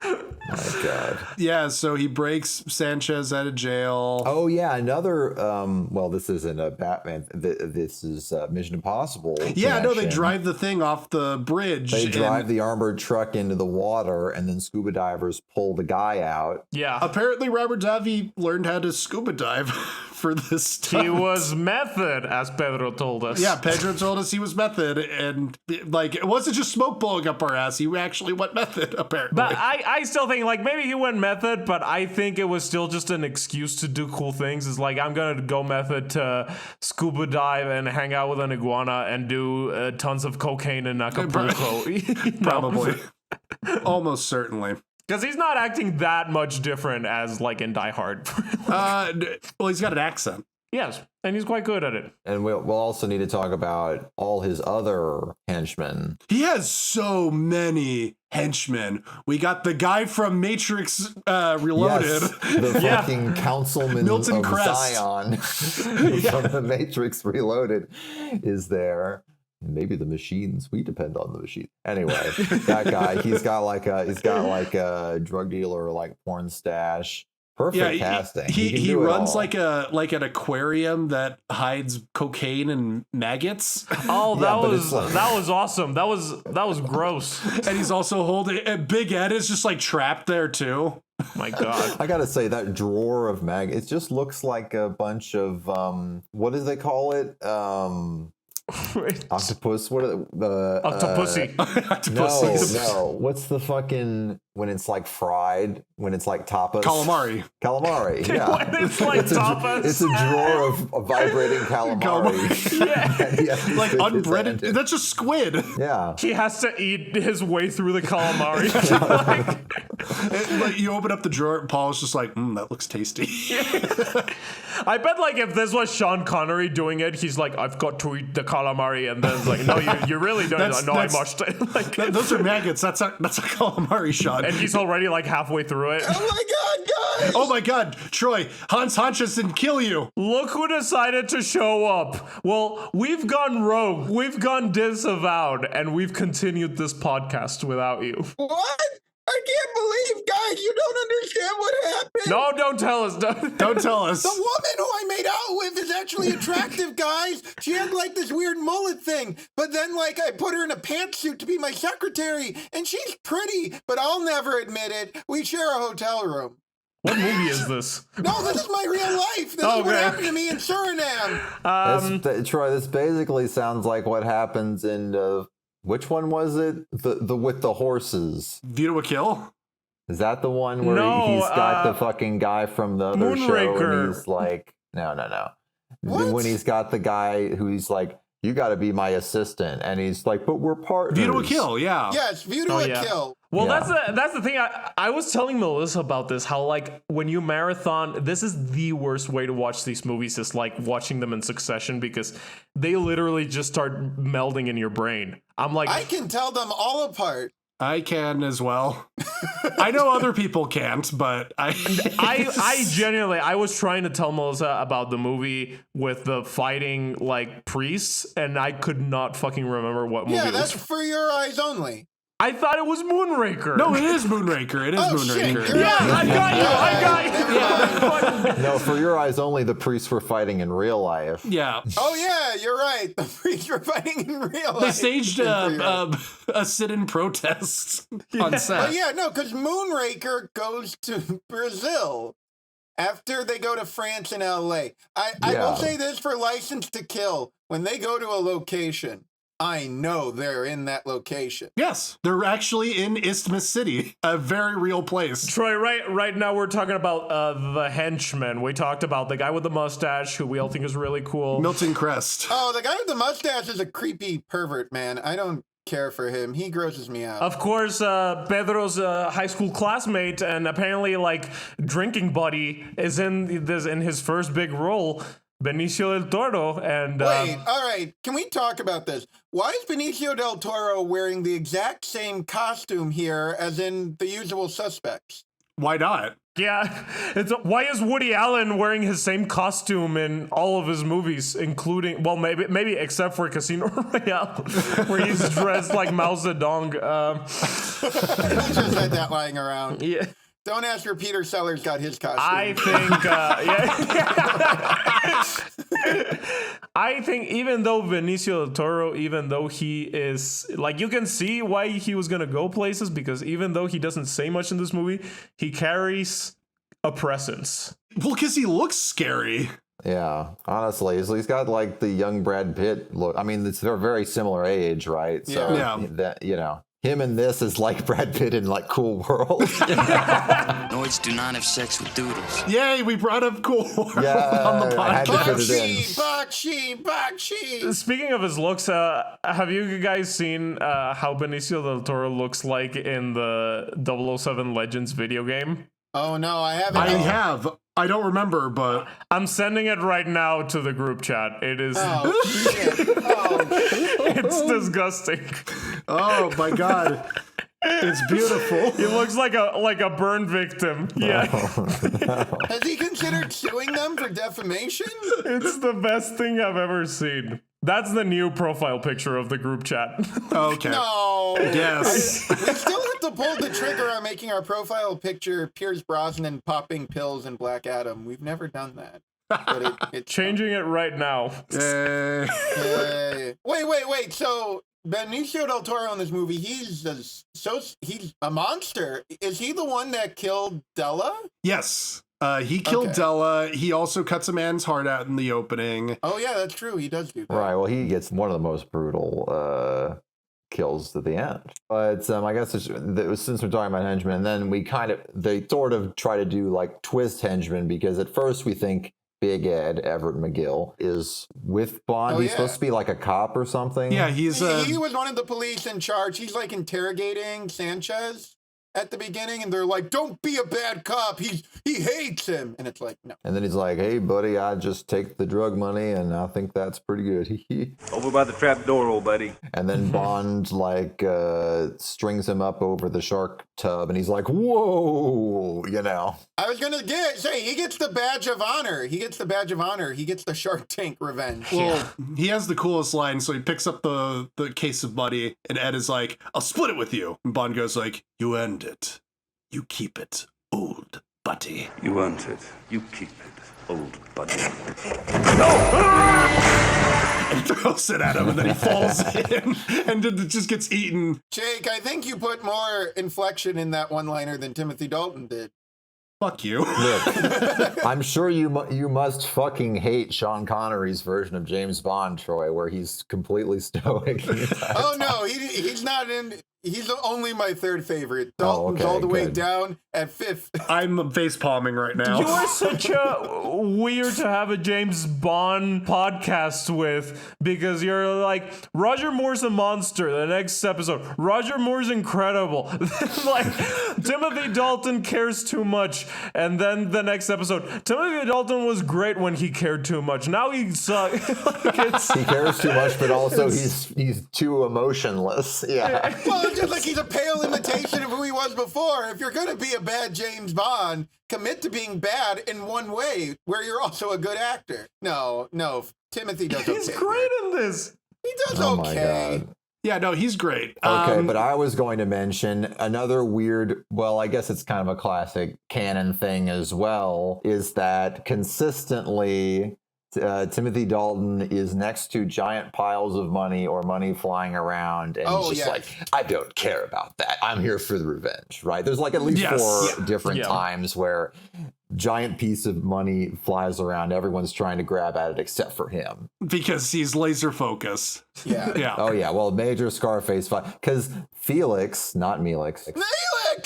my God. Yeah, so he breaks Sanchez out of jail. Oh yeah, another. Well, this isn't a Batman. This is Mission Impossible. Yeah, no, they connection. drive the thing off the bridge. They and drive the armored truck into the water, and then scuba divers pull the guy out. Yeah. Apparently, Robert Davi learned how to scuba dive for this stuff. He was method, as Pedro told us. Yeah, Pedro told us he was method, and like it wasn't just smoke blowing up our ass. He actually went method, apparently. But I still think, like, maybe he went method, but I think it was still just an excuse to do cool things. It's like, I'm going to go method to scuba dive and hang out with an iguana and do tons of cocaine in Acapulco. You know? Probably. Almost certainly. Because he's not acting that much different as, like, in Die Hard. Well, he's got an accent. Yes, and he's quite good at it. And we'll also need to talk about all his other henchmen. He has so many henchmen. We got the guy from Matrix Reloaded. Yes, the fucking councilman Milton of Crest. Zion from the Matrix Reloaded is there. And maybe the machines. We depend on the machine. Anyway, that guy. He's got like a drug dealer, like porn stash. Perfect casting. He runs like an aquarium that hides cocaine and maggots. Oh, that was awesome. That was gross. And he's also holding. And Big Ed is just like trapped there too. My God. I gotta say that drawer of maggots. It just looks like a bunch of what do they call it? Octopus. What are the Octopussy. No. What's the fucking when it's like fried? When it's like tapas? Calamari. Yeah. It's like tapas. It's a drawer of vibrating calamari. Yeah. Like unbreaded. That's just squid. Yeah. He has to eat his way through the calamari. Like you open up the drawer, Paul's just like, that looks tasty. I bet like if this was Sean Connery doing it, he's like, I've got to eat the calamari, and then it's like, no, you really don't. No, I must. Like, those are maggots. That's a calamari, Sean. And he's already like halfway through it. Oh my God, guys! Oh my God, Troy, Hans Hanches didn't kill you. Look who decided to show up. Well, we've gone rogue, we've gone disavowed, and we've continued this podcast without you. What? I can't believe, guys, you don't understand what happened. No, don't tell us. Don't tell us. The woman who I made out with is actually attractive, guys. She had like this weird mullet thing, but then like I put her in a pantsuit to be my secretary, and she's pretty, but I'll never admit it. We share a hotel room. What movie is this? No, this is my real life. This is what happened to me in Suriname. Troy, this basically sounds like what happens in which one was it? The with the horses. View to a Kill? Is that the one where he's got the fucking guy from the other show and he's like, no. What? When he's got the guy who he's like, you got to be my assistant, and he's like, but we're partners. View to a Kill, yeah. Yes, View to a Kill. Well, that's the thing. I was telling Melissa about this, how like when you marathon, this is the worst way to watch these movies, is like watching them in succession, because they literally just start melding in your brain. I'm like, I can tell them all apart. I can as well. I know other people can't, but I genuinely, I was trying to tell Melissa about the movie with the fighting like priests, and I could not fucking remember what movie Yeah, it that's was. For Your Eyes Only. I thought it was Moonraker. No, it is Moonraker. It is Moonraker. Shit, Yeah, I got you. No, For Your Eyes Only, the priests were fighting in real life. Yeah. Oh yeah, you're right. The priests were fighting in real life. They staged a sit-in protest on set. But yeah, no, because Moonraker goes to Brazil after they go to France and LA. I will say this for License to Kill. When they go to a location, I know they're in that location. Yes, they're actually in Isthmus City, a very real place. Troy, right now we're talking about the henchman. We talked about the guy with the mustache, who we all think is really cool. Milton Crest. Oh, the guy with the mustache is a creepy pervert, man. I don't care for him. He grosses me out. Of course, Pedro's high school classmate and apparently like drinking buddy is in his first big role, Benicio del Toro. And wait, all right, can we talk about this? Why is Benicio del Toro wearing the exact same costume here as in The Usual Suspects? Why not? Yeah, why is Woody Allen wearing his same costume in all of his movies, including, well, maybe except for Casino Royale, where he's dressed like Mao Zedong. He just had that lying around. Yeah. Don't ask where Peter Sellers got his costume. I think, I think even though Benicio del Toro, even though he is, like, you can see why he was going to go places, because even though he doesn't say much in this movie, he carries a presence. Well, because he looks scary. Yeah, honestly, he's got like the young Brad Pitt look. I mean, they're very similar age, right? So, that, you know. Him and this is like Brad Pitt in like Cool World. Noids do not have sex with doodles. Yay, we brought up Cool World on the podcast. Bakshi. Speaking of his looks, have you guys seen how Benicio del Toro looks like in the 007 Legends video game? Oh no, I haven't. I have. I don't remember, but I'm sending it right now to the group chat. It is. Oh, shit. Oh, It's disgusting. oh my god, it's beautiful. He looks like a burn victim. Yeah. has he considered suing them for defamation? It's the best thing I've ever seen. That's the new profile picture of the group chat. Okay. No. Yes. We still have to pull the trigger on making our profile picture Pierce Brosnan popping pills in Black Adam. We've never done that. But it's Changing it right now. Wait. So Benicio del Toro in this movie, he's a monster. Is he the one that killed Della? Yes. He killed Della. He also cuts a man's heart out in the opening. Oh yeah, that's true. He does do that. Right. Well, he gets one of the most brutal kills at the end. But I guess since we're talking about henchmen, and then they sort of try to do like twist henchmen, because at first we think Big Ed, Everett McGill, is with Bond. Oh, He's yeah. supposed to be like a cop or something. Yeah, he was one of the police in charge. He's like interrogating Sanchez at the beginning, and they're like, "Don't be a bad cop. He hates him." And it's like, no. And then he's like, "Hey, buddy, I just take the drug money, and I think that's pretty good." Over by the trap door, old buddy. And then Bond strings him up over the shark tub, and he's like, "Whoa," I was gonna say he gets the badge of honor. He gets the Shark Tank revenge. Well, he has the coolest line, so he picks up the case of money, and Ed is like, "I'll split it with you." And Bond goes like, "You earned it. You keep it, old buddy." You earned it. You keep it, old buddy. And throws it at him, and then he falls in, and it just gets eaten. Jake, I think you put more inflection in that one-liner than Timothy Dalton did. Fuck you. Look, I'm sure you must fucking hate Sean Connery's version of James Bond, Troy, where he's completely stoic. Oh no, he's not in. He's only my third favorite. Dalton's all the way down at fifth. I'm face palming right now. You are such a weird to have a James Bond podcast with, because you're like, Roger Moore's a monster. The next episode, Roger Moore's incredible. Like, Timothy Dalton cares too much. And then the next episode, Timothy Dalton was great when he cared too much. Now he sucks. He cares too much, but also he's too emotionless. Yeah. Well, it's just like he's a pale imitation of who he was before. If you're going to be a bad James Bond, commit to being bad in one way, where you're also a good actor. No, Timothy does okay. He's great in this. He does oh okay. My God. Yeah, no, he's great. Okay, but I was going to mention another weird, well, I guess it's kind of a classic canon thing as well, is that consistently Timothy Dalton is next to giant piles of money or money flying around, and he's just like, I don't care about that. I'm here for the revenge, right? There's like at least four different times where giant piece of money flies around. Everyone's trying to grab at it except for him. Because he's laser focused. Yeah. Oh, yeah. Well, major Scarface fight. Because Felix, not Melix,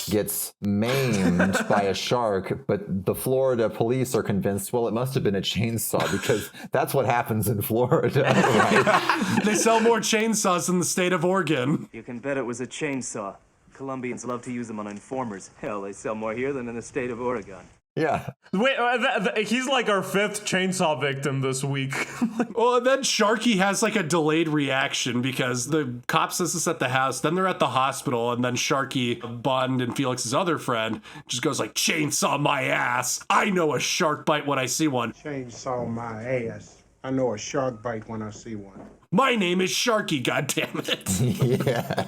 gets maimed by a shark, but the Florida police are convinced, well, it must have been a chainsaw, because that's what happens in Florida. Right? They sell more chainsaws in the state of Oregon. You can bet it was a chainsaw. Colombians love to use them on informers. Hell, they sell more here than in the state of Oregon. Yeah. Wait, he's like our fifth chainsaw victim this week. Well, and then Sharky has like a delayed reaction, because the cop says this at the house, then they're at the hospital, and then Sharky, Bond and Felix's other friend, just goes like, chainsaw my ass. I know a shark bite when I see one. Chainsaw my ass. I know a shark bite when I see one. My name is Sharky, goddammit. Yeah.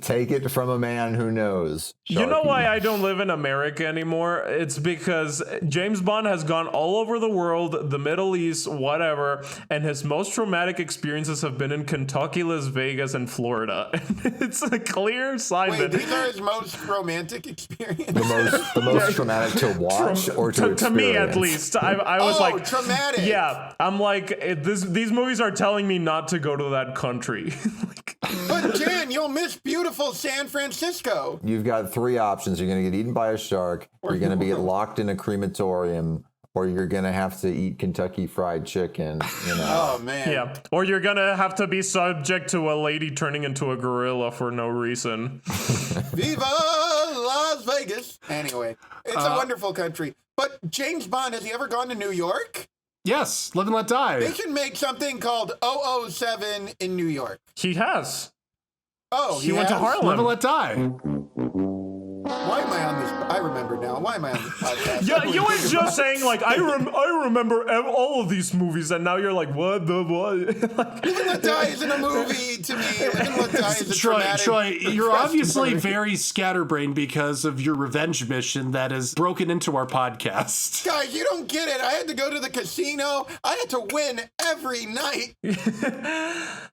Take it from a man who knows. Sharky. You know why I don't live in America anymore? It's because James Bond has gone all over the world, the Middle East, whatever, and his most traumatic experiences have been in Kentucky, Las Vegas, and Florida. It's a clear sign Wait, that these are his most romantic experiences? The most traumatic to watch or to experience? To me, at least. I was like... traumatic. Yeah. I'm like, these movies are telling me not to go to that country. But Jan, you'll miss beautiful San Francisco. You've got three options. You're going to get eaten by a shark, you're going to be locked in a crematorium, or you're going to have to eat Kentucky Fried Chicken. Oh, man. Yeah. Or you're going to have to be subject to a lady turning into a gorilla for no reason. Viva Las Vegas. Anyway, it's a wonderful country. But James Bond, has he ever gone to New York? Yes, Live and Let Die. They should make something called 007 in New York. He has. Oh, he went to Harlem. Live and Let Die. Why am I on this? I remember now. Why am I on this podcast? Yeah, you were just saying, like, I remember all of these movies, and now you're like, what the what? Live and Let Die isn't a movie to me. Live and Let Die is a traumatic... Troy, you're obviously very scatterbrained because of your revenge mission that has broken into our podcast. Guys, you don't get it. I had to go to the casino. I had to win every night.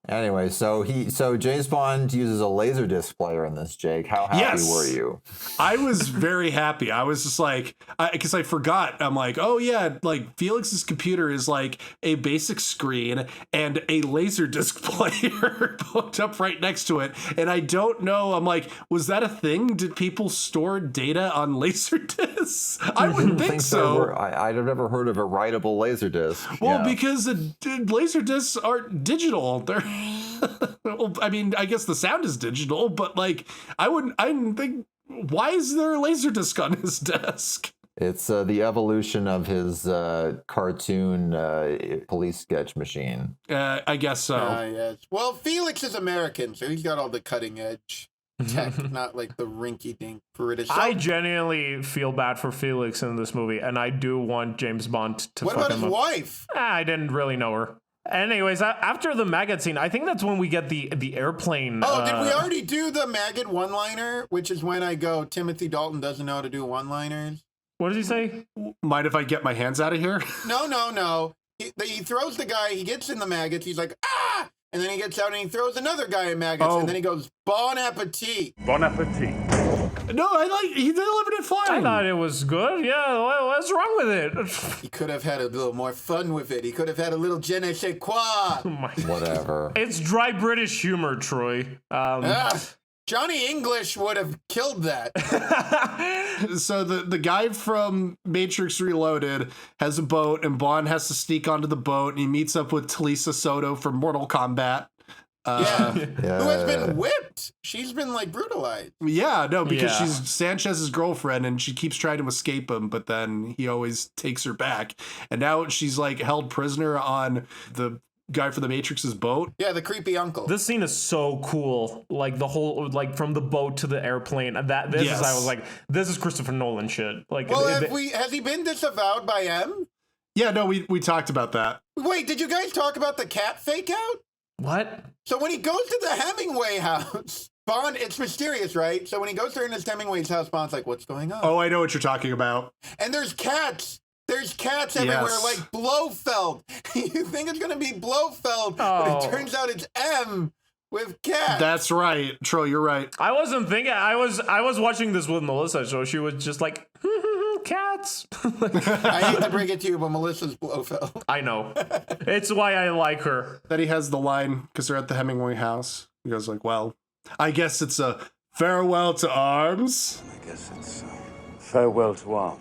Anyway, so James Bond uses a Laserdisc player in this, Jake. How happy were you? I was very happy. I was just like, because I forgot. I'm like, oh yeah, like Felix's computer is like a basic screen and a Laserdisc player hooked up right next to it. And I don't know. I'm like, was that a thing? Did people store data on Laserdiscs? I wouldn't think so. I'd have never heard of a writable Laserdisc. Well, because Laserdiscs aren't digital. They're I mean, I guess the sound is digital, but like, I didn't think, why is there a Laserdisc on his desk? It's the evolution of his cartoon police sketch machine. I guess so. Yes. Well, Felix is American, so he's got all the cutting edge tech, not like the rinky-dink British. I genuinely feel bad for Felix in this movie, and I do want James Bond to fuck him up. What about his wife? I didn't really know her. Anyways, after the maggot scene, I think that's when we get the airplane. Oh, did we already do the maggot one-liner? Which is when I go, Timothy Dalton doesn't know how to do one-liners. What does he say? Mind if I get my hands out of here? No. He throws the guy, he gets in the maggots, he's like, ah! And then he gets out and he throws another guy in maggots, and then he goes, bon appetit. Bon appetit. No, he delivered it fine. I thought it was good. Yeah, what's wrong with it? He could have had a little more fun with it. He could have had a little je ne sais quoi. Whatever. It's dry British humor, Troy. Johnny English would have killed that. So the guy from Matrix Reloaded has a boat, and Bond has to sneak onto the boat, and he meets up with Talisa Soto from Mortal Kombat. Who has been whipped. She's been like brutalized. Yeah, no, because she's Sanchez's girlfriend and she keeps trying to escape him, but then he always takes her back. And now she's like held prisoner on the guy from the Matrix's boat. Yeah, the creepy uncle. This scene is so cool. Like the whole, like from the boat to the airplane. I was like, this is Christopher Nolan shit. Like, well, has he been disavowed by M? Yeah, no, we talked about that. Wait, did you guys talk about the cat fake out? What? So when he goes to the Hemingway house, Bond, it's mysterious, right? So when he goes to Ernest Hemingway's house, Bond's like, what's going on? Oh, I know what you're talking about. And there's cats. There's cats everywhere, like Blofeld. You think it's going to be Blofeld, but it turns out it's M with cats. That's right. Troy, you're right. I wasn't thinking. I was watching this with Melissa, so she was just like, cats. I hate to bring it to you, but Melissa's Blofeld. I know. It's why I like her. Then he has the line, because they're at the Hemingway house. He goes like, well, I guess it's a farewell to arms. I guess it's farewell to arms.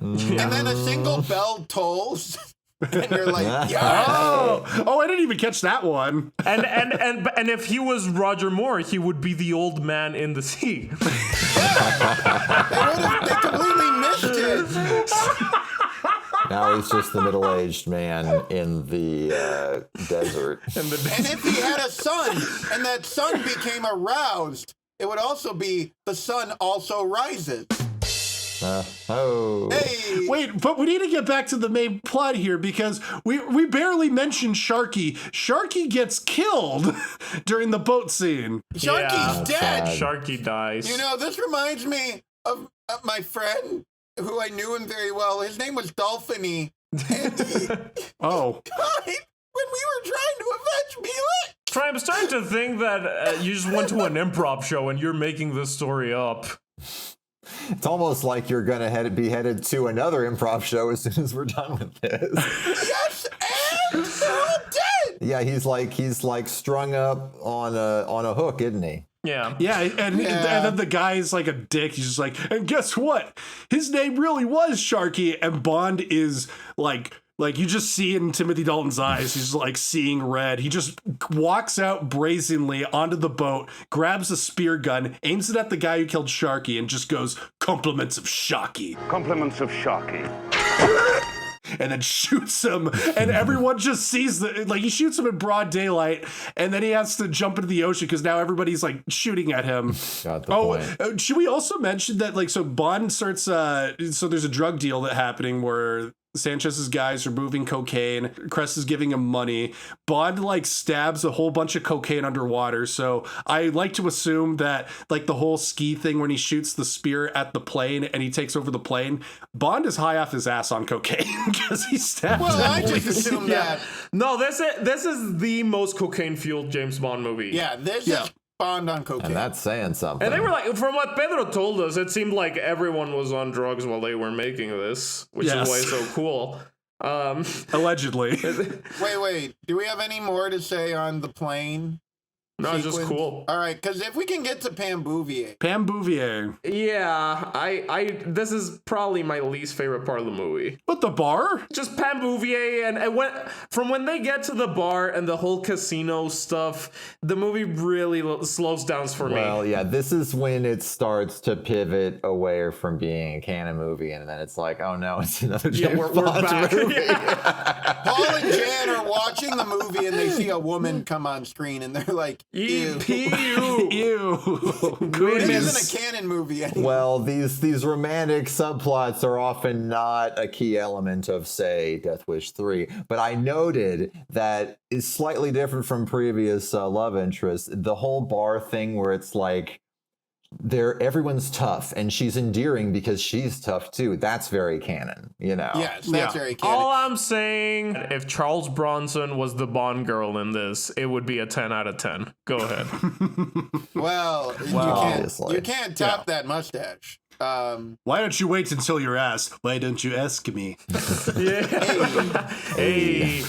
And then a single bell tolls. And you're like, yeah. Oh, I didn't even catch that one. And if he was Roger Moore, he would be the old man in the sea. They completely missed it. Now he's just the middle-aged man in the desert. And if he had a son, and that son became aroused, it would also be the sun also rises. Hey. Wait, but we need to get back to the main plot here because we barely mentioned Sharky. Sharky gets killed during the boat scene. Sharky's dead. Sharky dies. You know, this reminds me of my friend who I knew him very well. His name was Dolphiny. Oh. God, when we were trying to avenge Mila. Troy, I'm starting to think that you just went to an improv show and you're making this story up. It's almost like you're gonna be headed to another improv show as soon as we're done with this. Yes, and they're all dead. Yeah, he's like strung up on a hook, isn't he? Yeah. And then the guy's like a dick. He's just like, and guess what? His name really was Sharky, and Bond is like Like, you just see in Timothy Dalton's eyes, he's like seeing red. He just walks out brazenly onto the boat, grabs a spear gun, aims it at the guy who killed Sharky, and just goes, "Compliments of Sharky." Compliments of Sharky. And then shoots him, and everyone just sees he shoots him in broad daylight, and then he has to jump into the ocean because now everybody's like shooting at him. Got the point. Should we also mention that so Bond starts so there's a drug deal happening where Sanchez's guys are moving cocaine. Crest is giving him money. Bond stabs a whole bunch of cocaine underwater. So I like to assume that the whole ski thing when he shoots the spear at the plane and he takes over the plane, Bond is high off his ass on cocaine because he stabbed. Well, I just assume that. No, this is the most cocaine fueled James Bond movie. Yeah, this is Bond on cocaine. And that's saying something. And they were from what Pedro told us, it seemed like everyone was on drugs while they were making this, which is why it's so cool. Allegedly. Wait. Do we have any more to say on the plane? No, it's just cool. All right, because if we can get to Pam Bouvier. Yeah, I this is probably my least favorite part of the movie. But the bar? Just Pam Bouvier, and when they get to the bar and the whole casino stuff, the movie really slows down for me. Well, yeah, this is when it starts to pivot away from being a canon movie, and then it's like, oh no, it's another James Bond back. movie. Paul and Jan are watching the movie and they see a woman come on screen and they're like, ew. This isn't a canon movie anymore. Well, these romantic subplots are often not a key element of, say, Death Wish 3. But I noted that is slightly different from previous love interests. The whole bar thing where it's like, everyone's tough and she's endearing because she's tough too. That's very canon, Yes, that's very canon. All I'm saying, if Charles Bronson was the Bond girl in this, it would be a 10 out of 10. Go ahead. Well, you can't top that mustache. Why don't you wait until you're asked? Why don't you ask me? Hey.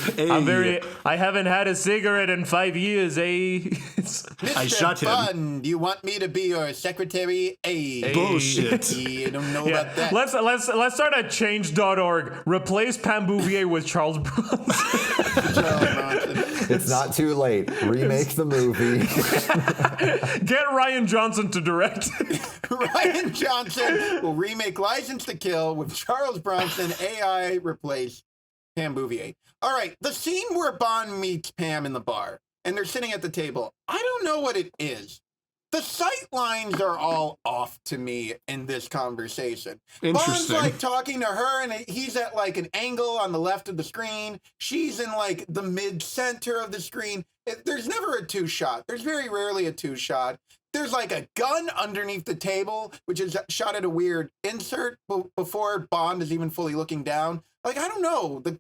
I haven't had a cigarette in 5 years, Mr. I shot him. Bond, do you want me to be your secretary? Bullshit. You don't know about that. Let's start at change.org. Replace Pam Bouvier with Charles Bronson. It's not too late. Remake the movie. Get Ryan Johnson to direct. Ryan Johnson will remake License to Kill with Charles Bronson. AI replace Pam Bouvier. All right, the scene where Bond meets Pam in the bar and they're sitting at the table. I don't know what it is. The sight lines are all off to me in this conversation. Interesting. Bond's talking to her and he's at an angle on the left of the screen. She's in the mid-center of the screen. There's never a two-shot. There's very rarely a two-shot. There's a gun underneath the table, which is shot at a weird insert before Bond is even fully looking down. I don't know. The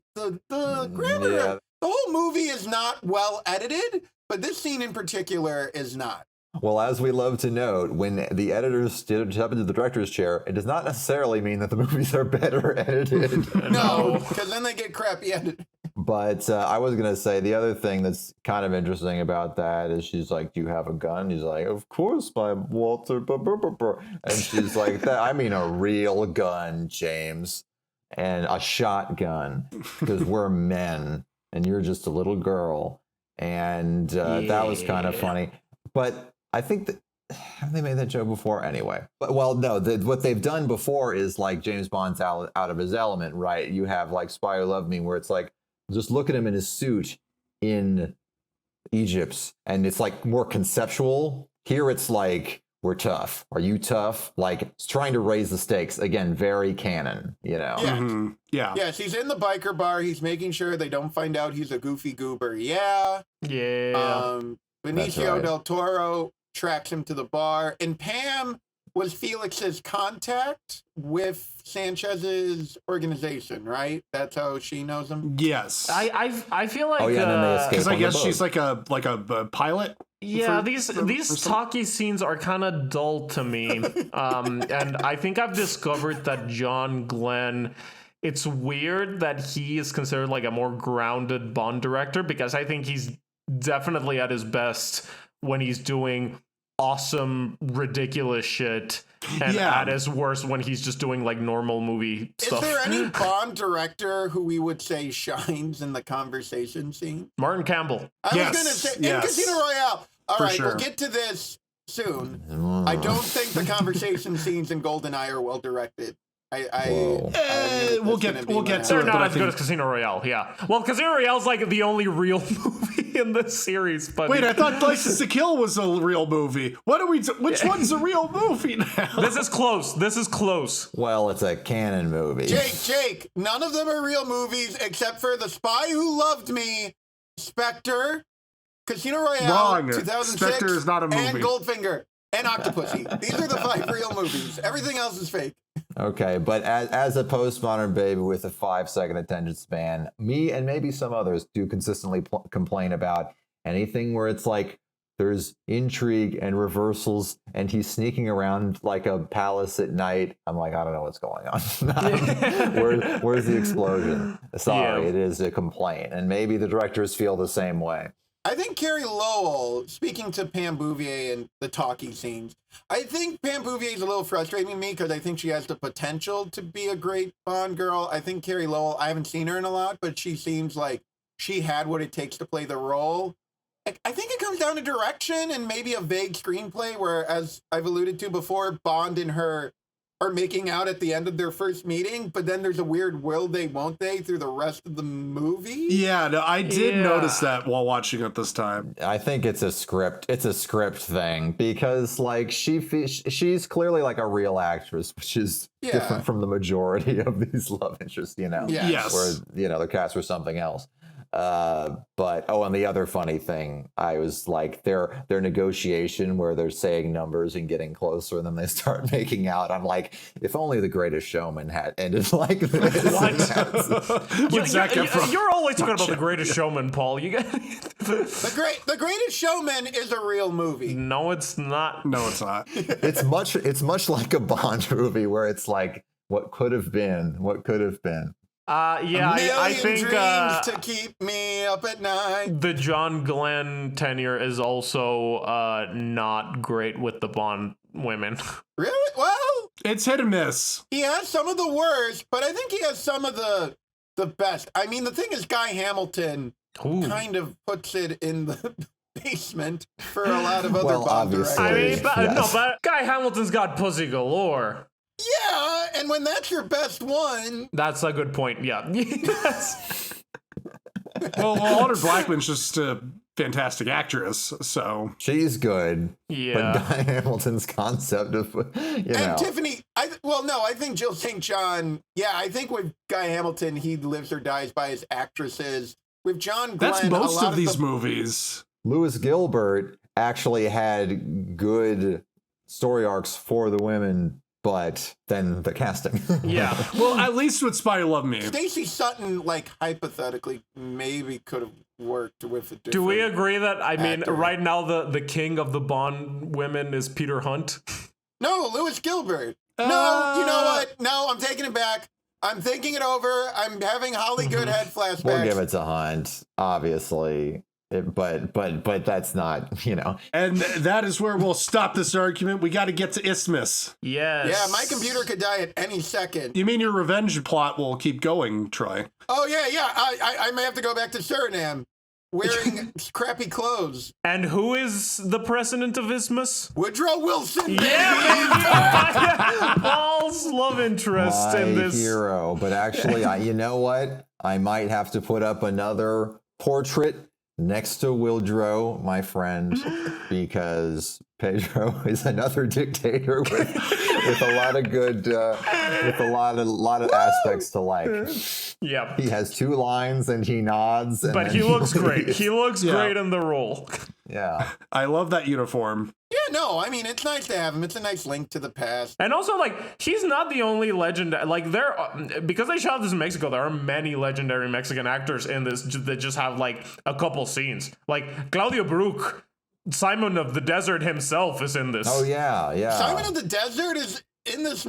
grammar, the whole movie is not well edited, but this scene in particular is not. Well, as we love to note, when the editors step into the director's chair, it does not necessarily mean that the movies are better edited. No, because then they get crappy edited. But I was going to say the other thing that's kind of interesting about that is she's like, do you have a gun? He's like, of course, by Walter. And she's like, I mean a real gun, James. And a shotgun, because we're men and you're just a little girl. And that was kind of funny. But I think that, have they made that joke before? Anyway. But, well, no, what they've done before is James Bond's out of his element, right? You have Spy Who Loved Me, where it's just look at him in his suit in Egypt, and it's more conceptual. Here it's we're tough. Are you tough? It's trying to raise the stakes. Again, very canon, Yeah. Mm-hmm. Yeah. Yes, he's in the biker bar. He's making sure they don't find out he's a goofy goober. Yeah. Benicio del Toro tracks him to the bar, and Pam was Felix's contact with Sanchez's organization, right? That's how she knows him. Yes. I feel like because I guess she's like a pilot. Yeah, these talkie scenes are kind of dull to me, and I think I've discovered that John Glenn. It's weird that he is considered a more grounded Bond director, because I think he's definitely at his best when he's doing awesome, ridiculous shit, and at his worst when he's just doing like normal movie stuff. Is there any Bond director who we would say shines in the conversation scene? Martin Campbell. I was going to say, in Casino Royale. All right, we'll get to this soon. I don't think the conversation scenes in GoldenEye are well directed. We'll get to They're it. not as good as Casino Royale, yeah. Well, Casino Royale's like the only real movie in this series. But wait, I thought License to Kill was a real movie. What are we? Which one's a real movie now? This is close. This is close. Well, it's a canon movie. Jake, none of them are real movies except for The Spy Who Loved Me, Spectre, Casino Royale, Wrong. 2006, Spectre is not a movie. and Goldfinger, and Octopussy. These are the 5 real movies. Everything else is fake. Okay, but as a postmodern baby with a 5-second attention span, me and maybe some others do consistently complain about anything where it's like there's intrigue and reversals and he's sneaking around like a palace at night. I'm like, I don't know what's going on. Where's the explosion? Sorry, It is a complaint. And maybe the directors feel the same way. I think Carrie Lowell, speaking to Pam Bouvier and the talkie scenes, I think Pam Bouvier is a little frustrating to me because I think she has the potential to be a great Bond girl. I think Carrie Lowell, I haven't seen her in a lot, but she seems like she had what it takes to play the role. I think it comes down to direction and maybe a vague screenplay where, as I've alluded to before, Bond and her are making out at the end of their first meeting, but then there's a weird will they, won't they through the rest of the movie. Yeah, no, I did notice that while watching it this time. I think it's a script. It's a script thing because like she's clearly like a real actress, which is different from the majority of these love interests, you know. Yes. Where, you know, they're cast for something else. But and the other funny thing, I was like their negotiation where they're saying numbers and getting closer and then they start making out. I'm like, if only The Greatest Showman had ended like this. You're always talking about The Greatest Showman, Paul. You got The Greatest Showman is a real movie. No, it's not. No, it's not. It's much like a Bond movie where it's like what could have been. I think dreams to keep me up at night. The John Glenn tenure is also not great with the Bond women. Really? Well, it's hit and miss. He has some of the worst, but I think he has some of the best. I mean, the thing is, Guy Hamilton kind of puts it in the basement for a lot of other Bond directors. I mean, but Guy Hamilton's got pussy galore. Yeah, and when that's your best one... That's a good point, yeah. Well, Honor Blackman's just a fantastic actress, so... She's good. Yeah. But Guy Hamilton's concept of, And Tiffany... I think Jill St. John... Yeah, I think with Guy Hamilton, he lives or dies by his actresses. With John Glenn... That's most of these movies. Louis Gilbert actually had good story arcs for the women... But then the casting. Yeah. Well, at least with Spy Who Loved Me. Stacey Sutton, like, hypothetically, maybe could have worked with a different Do we agree that, I mean, actor. right now the king of the Bond women is Peter Hunt? No, Louis Gilbert. No, you know what? No, I'm taking it back. I'm thinking it over. I'm having Holly Goodhead flashbacks. We'll give it to Hunt, obviously. But that's not, you know. And that is where we'll stop this argument. We got to get to Isthmus. Yes. Yeah, my computer could die at any second. You mean your revenge plot will keep going, Troy? Oh, yeah. I may have to go back to Suriname wearing crappy clothes. And who is the president of Isthmus? Woodrow Wilson. Yeah, Paul's love interest in this. Hero. But actually, you know what? I might have to put up another portrait next to Wildrow, my friend, because Pedro is another dictator with a lot of good, with a lot of aspects to like. Yeah, he has 2 lines and he nods, but he looks great. He looks great in the role. Yeah, I love that uniform. Yeah, no, I mean, it's nice to have him. It's a nice link to the past. And also, like, he's not the only legend. Like, because they shot this in Mexico, there are many legendary Mexican actors in this that just have, like, a couple scenes. Like, Claudio Brook, Simon of the Desert himself is in this. Oh, yeah. Simon of the Desert is in this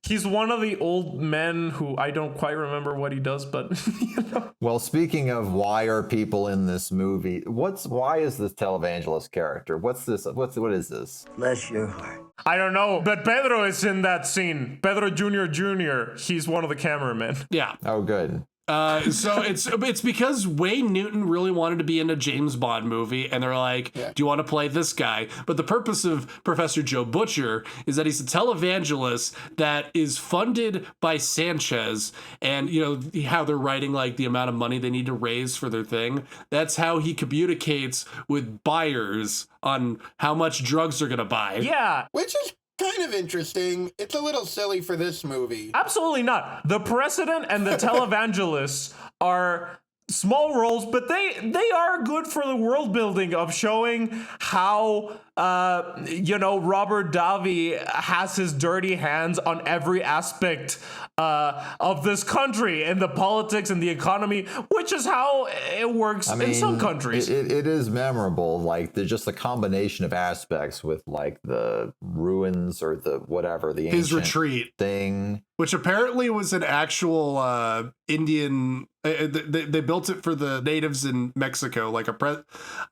He's one of the old men who I don't quite remember what he does, but you know. Well, speaking of why are people in this movie, why is this televangelist character? What is this? Bless your heart. I don't know, but Pedro is in that scene. Pedro Jr. He's one of the cameramen. Yeah. Oh, good. So it's because Wayne Newton really wanted to be in a James Bond movie, and they're like, do you want to play this guy? But the purpose of Professor Joe Butcher is that he's a televangelist that is funded by Sanchez, and you know how they're writing like the amount of money they need to raise for their thing. That's how he communicates with buyers on how much drugs they're gonna buy. Yeah, which is kind of interesting. It's a little silly for this movie. Absolutely not. The president and the televangelists are small roles, but they are good for the world building of showing how Robert Davi has his dirty hands on every aspect of this country and the politics and the economy, which is how it works in some countries. It is memorable, like there's just a combination of aspects with like the ruins or the whatever, the his ancient retreat thing, which apparently was an actual Indian. They built it for the natives in Mexico, like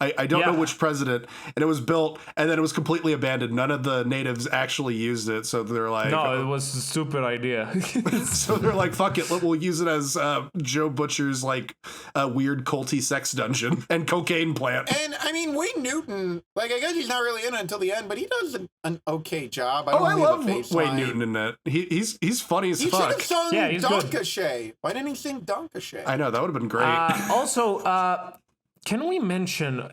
I don't know which president, and it was built and then it was completely abandoned. None of the natives actually used it, so they're like, no, it was a stupid idea. So they're like, fuck it, we'll use it as Joe Butcher's like weird culty sex dungeon and cocaine plant. And I mean, Wayne Newton, like I guess he's not really in it until the end, but he does an okay job. I love Wayne Newton in that. He's funny as fuck. He should have sung he's Donkashay. Why didn't he sing Donkashay? I know, that would have been great. Also, can we mention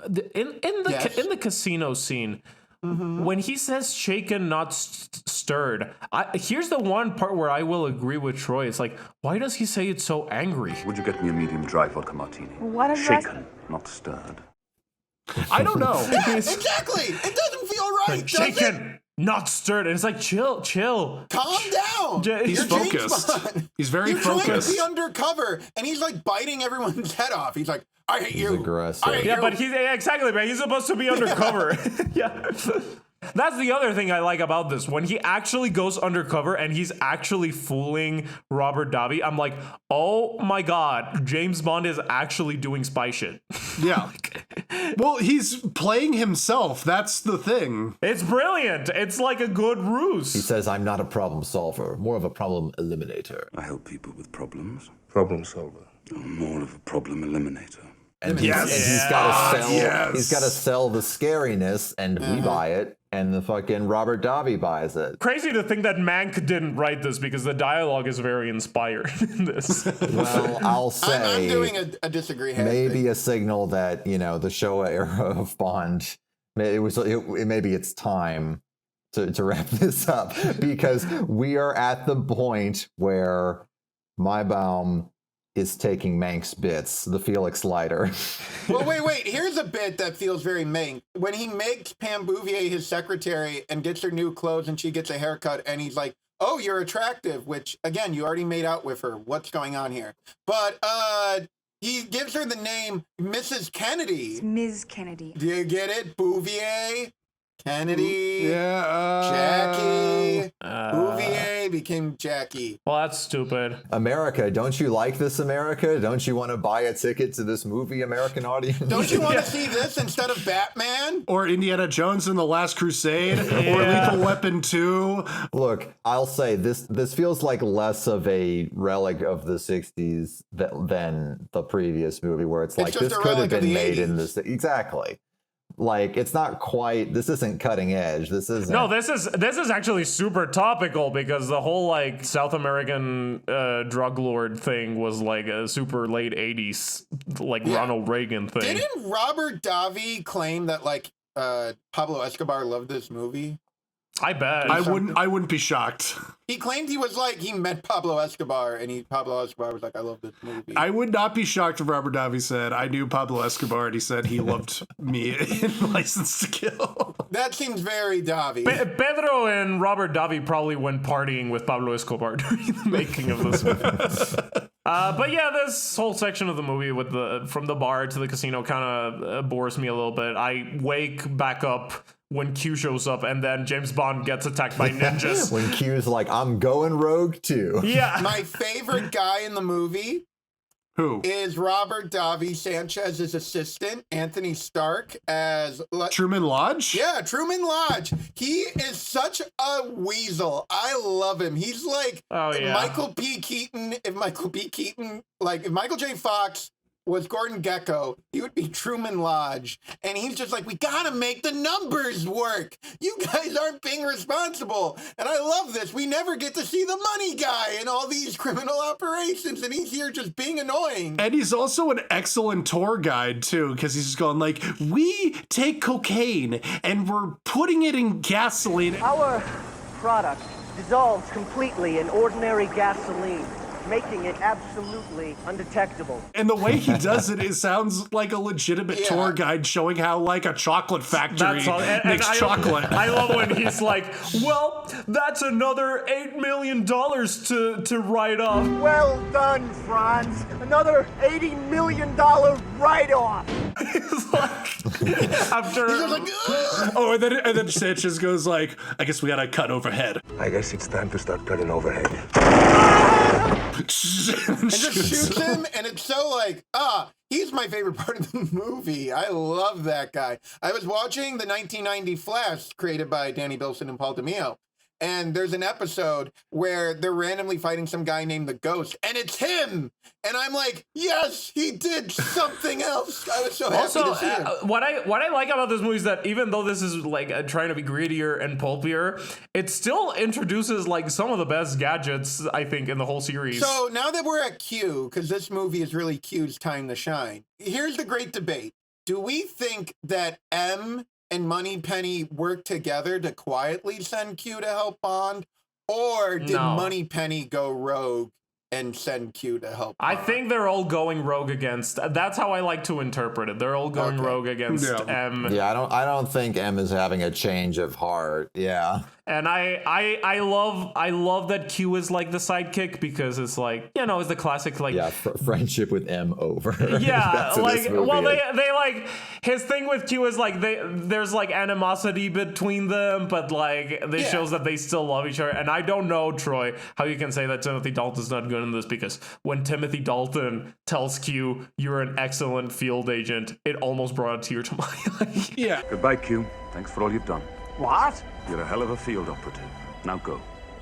in the casino scene when he says shaken, not stirred? Here's the one part where I will agree with Troy. It's like, why does he say it so angry? Would you get me a medium dry vodka martini? What is Shaken, not stirred. I don't know. Yeah, exactly. It doesn't feel right. Shaken, not stirred. And it's like, chill. Calm down. He's focused. He's very focused. Trying to be undercover, and he's like biting everyone's head off. He's like, I hate you. He's aggressive. I hate you. But exactly, man. He's supposed to be undercover. Yeah. That's the other thing I like about this. When he actually goes undercover and he's actually fooling Robert Davi, I'm like, oh my God, James Bond is actually doing spy shit. Yeah. Well, he's playing himself. That's the thing. It's brilliant. It's like a good ruse. He says, I'm not a problem solver, more of a problem eliminator. I help people with problems. Problem solver. I'm more of a problem eliminator. And he's got to sell the scariness, and we buy it, and the fucking Robert Davi buys it. Crazy to think that Mank didn't write this because the dialogue is very inspired in this. Well, I'll say I'm doing a disagree. Maybe a signal that the Showa era of Bond. Maybe it's time to wrap this up because we are at the point where Maibaum is taking Mank's bits, the Felix lighter. Well, wait. Here's a bit that feels very Mank. When he makes Pam Bouvier his secretary and gets her new clothes and she gets a haircut and he's like, oh, you're attractive, which, again, you already made out with her. What's going on here? But he gives her the name Mrs. Kennedy. It's Ms. Kennedy. Do you get it? Bouvier, Kennedy, Jackie. Bouvier became Jackie. Well, that's stupid. America, don't you like this, America? Don't you want to buy a ticket to this movie, American audience? Don't you want to see this instead of Batman? Or Indiana Jones and the Last Crusade? Or Lethal Weapon 2? Look, I'll say this feels like less of a relic of the 60s than the previous movie, where it's like this could have been made in this. Exactly. Like, it's not quite, this isn't cutting edge. This isn't. No, this is actually super topical because the whole like South American drug lord thing was like a super late 80s like Ronald Reagan thing. Didn't Robert Davi claim that like Pablo Escobar loved this movie? I bet. I wouldn't be shocked. He claimed he met Pablo Escobar and Pablo Escobar was like, I love this movie. I would not be shocked if Robert Davi said, I knew Pablo Escobar and he said he loved me in License to Kill. That seems very Davi. Pedro and Robert Davi probably went partying with Pablo Escobar during the making of this movie. But yeah, this whole section of the movie with from the bar to the casino kind of bores me a little bit. I wake back up when Q shows up, and then James Bond gets attacked by ninjas. When Q's like, I'm going rogue too. Yeah. My favorite guy in the movie Who? is Robert Davi Sanchez's assistant, Anthony Stark, as Truman Lodge? Yeah, Truman Lodge. He is such a weasel. I love him. He's like Michael P. Keaton. If Michael J. Fox was Gordon Gekko, he would be Truman Lodge. And he's just like, we gotta make the numbers work. You guys aren't being responsible. And I love this. We never get to see the money guy in all these criminal operations. And he's here just being annoying. And he's also an excellent tour guide, too, because he's just going like, we take cocaine and we're putting it in gasoline. Our product dissolves completely in ordinary gasoline, making it absolutely undetectable. And the way he does it, it sounds like a legitimate tour guide showing how, like, a chocolate factory makes chocolate. I love when he's like, well, that's another $8 million to write off. Well done, Franz. Another $80 million write-off. He's like, after... He's like, oh, and then Sanchez goes like, I guess we gotta cut overhead. I guess it's time to start cutting overhead. and just shoots him, and it's so like, he's my favorite part of the movie. I love that guy. I was watching the 1990 Flash, created by Danny Bilson and Paul DeMeo, and there's an episode where they're randomly fighting some guy named the Ghost, and it's him! And I'm like, yes, he did something else. I was so happy to see him. What I like about this movie is that even though this is like trying to be grittier and pulpier, it still introduces like some of the best gadgets, I think, in the whole series. So now that we're at Q, because this movie is really Q's time to shine, here's the great debate. Do we think that M and Moneypenny work together to quietly send Q to help Bond? Or did Moneypenny go rogue and send Q to help Bond? I think they're all going rogue against. That's how I like to interpret it. They're all going rogue against M. Yeah, I don't think M is having a change of heart. Yeah. And I love that Q is like the sidekick, because it's like, you know, it's the classic like friendship with M over. Yeah, like they like his thing with Q is like there's like animosity between them, but like this shows that they still love each other. And I don't know, Troy, how you can say that Timothy Dalton's not good in this, because when Timothy Dalton tells Q you're an excellent field agent, it almost brought a tear to my eye. Yeah. Goodbye, Q. Thanks for all you've done. What? You're a hell of a field operative. Now go.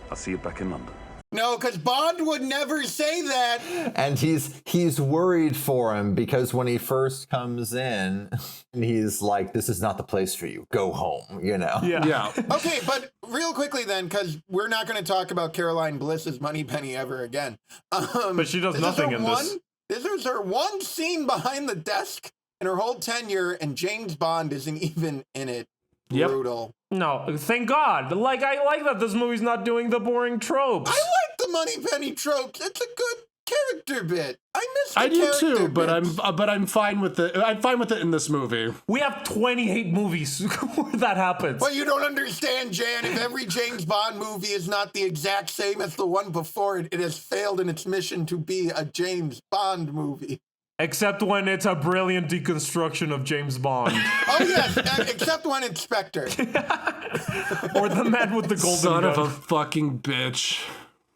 I'll see you back in London. No, because Bond would never say that. And he's worried for him, because when he first comes in, he's like, this is not the place for you. Go home, you know? Yeah. Okay, but real quickly then, because we're not going to talk about Caroline Bliss's Moneypenny ever again. But she does nothing in this. This is her one scene behind the desk in her whole tenure, and James Bond isn't even in it. Brutal. No, thank God. Like, I like that this movie's not doing the boring tropes. I like the Moneypenny tropes. It's a good character bit. I miss the I do too, bits. but I'm fine with it. I'm fine with it in this movie. We have 28 movies where that happens. Well, you don't understand, Jan. If every James Bond movie is not the exact same as the one before it, it has failed in its mission to be a James Bond movie. Except when it's a brilliant deconstruction of James Bond. Oh, yes, except when it's Spectre. Or the man with the golden Son gun. of a fucking bitch.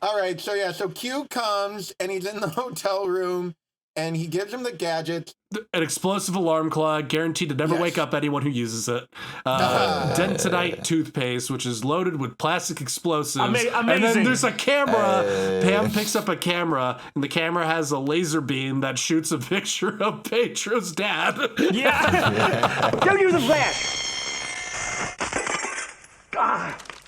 All right, so Q comes, and he's in the hotel room, and he gives him the gadget. An explosive alarm clock, guaranteed to never wake up anyone who uses it. Dentonite toothpaste, which is loaded with plastic explosives. Amazing. And then there's a camera. Pam picks up a camera, and the camera has a laser beam that shoots a picture of Pedro's dad. Yeah. Don't use a flash.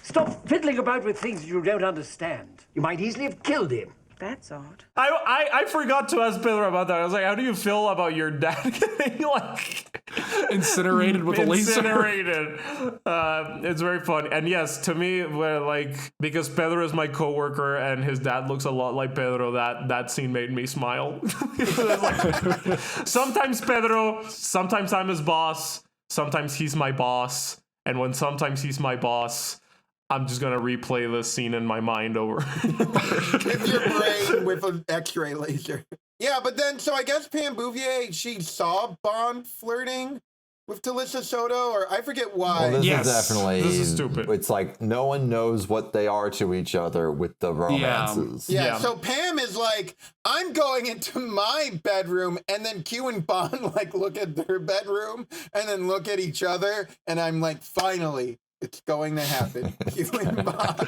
Stop fiddling about with things you don't understand. You might easily have killed him. That's odd. I forgot to ask Pedro about that. I was like, how do you feel about your dad getting like incinerated with a laser? Incinerated. It's very fun. And yes, to me, where like, because Pedro is my coworker and his dad looks a lot like Pedro, that scene made me smile. Like, sometimes Pedro, sometimes I'm his boss, sometimes he's my boss, and when sometimes he's my boss, I'm just going to replay this scene in my mind over. Give your brain with an X-ray laser. Yeah, but then, so I guess Pam Bouvier, she saw Bond flirting with Talisa Soto, or I forget why. Well, this is definitely this is stupid. It's like no one knows what they are to each other with the romances. Yeah, so Pam is like, I'm going into my bedroom, and then Q and Bond like look at their bedroom and then look at each other, and I'm like, finally, it's going to happen. Q and Bond.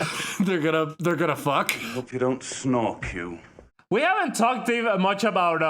They're gonna fuck. Hope you don't snore, Q. We haven't talked even much about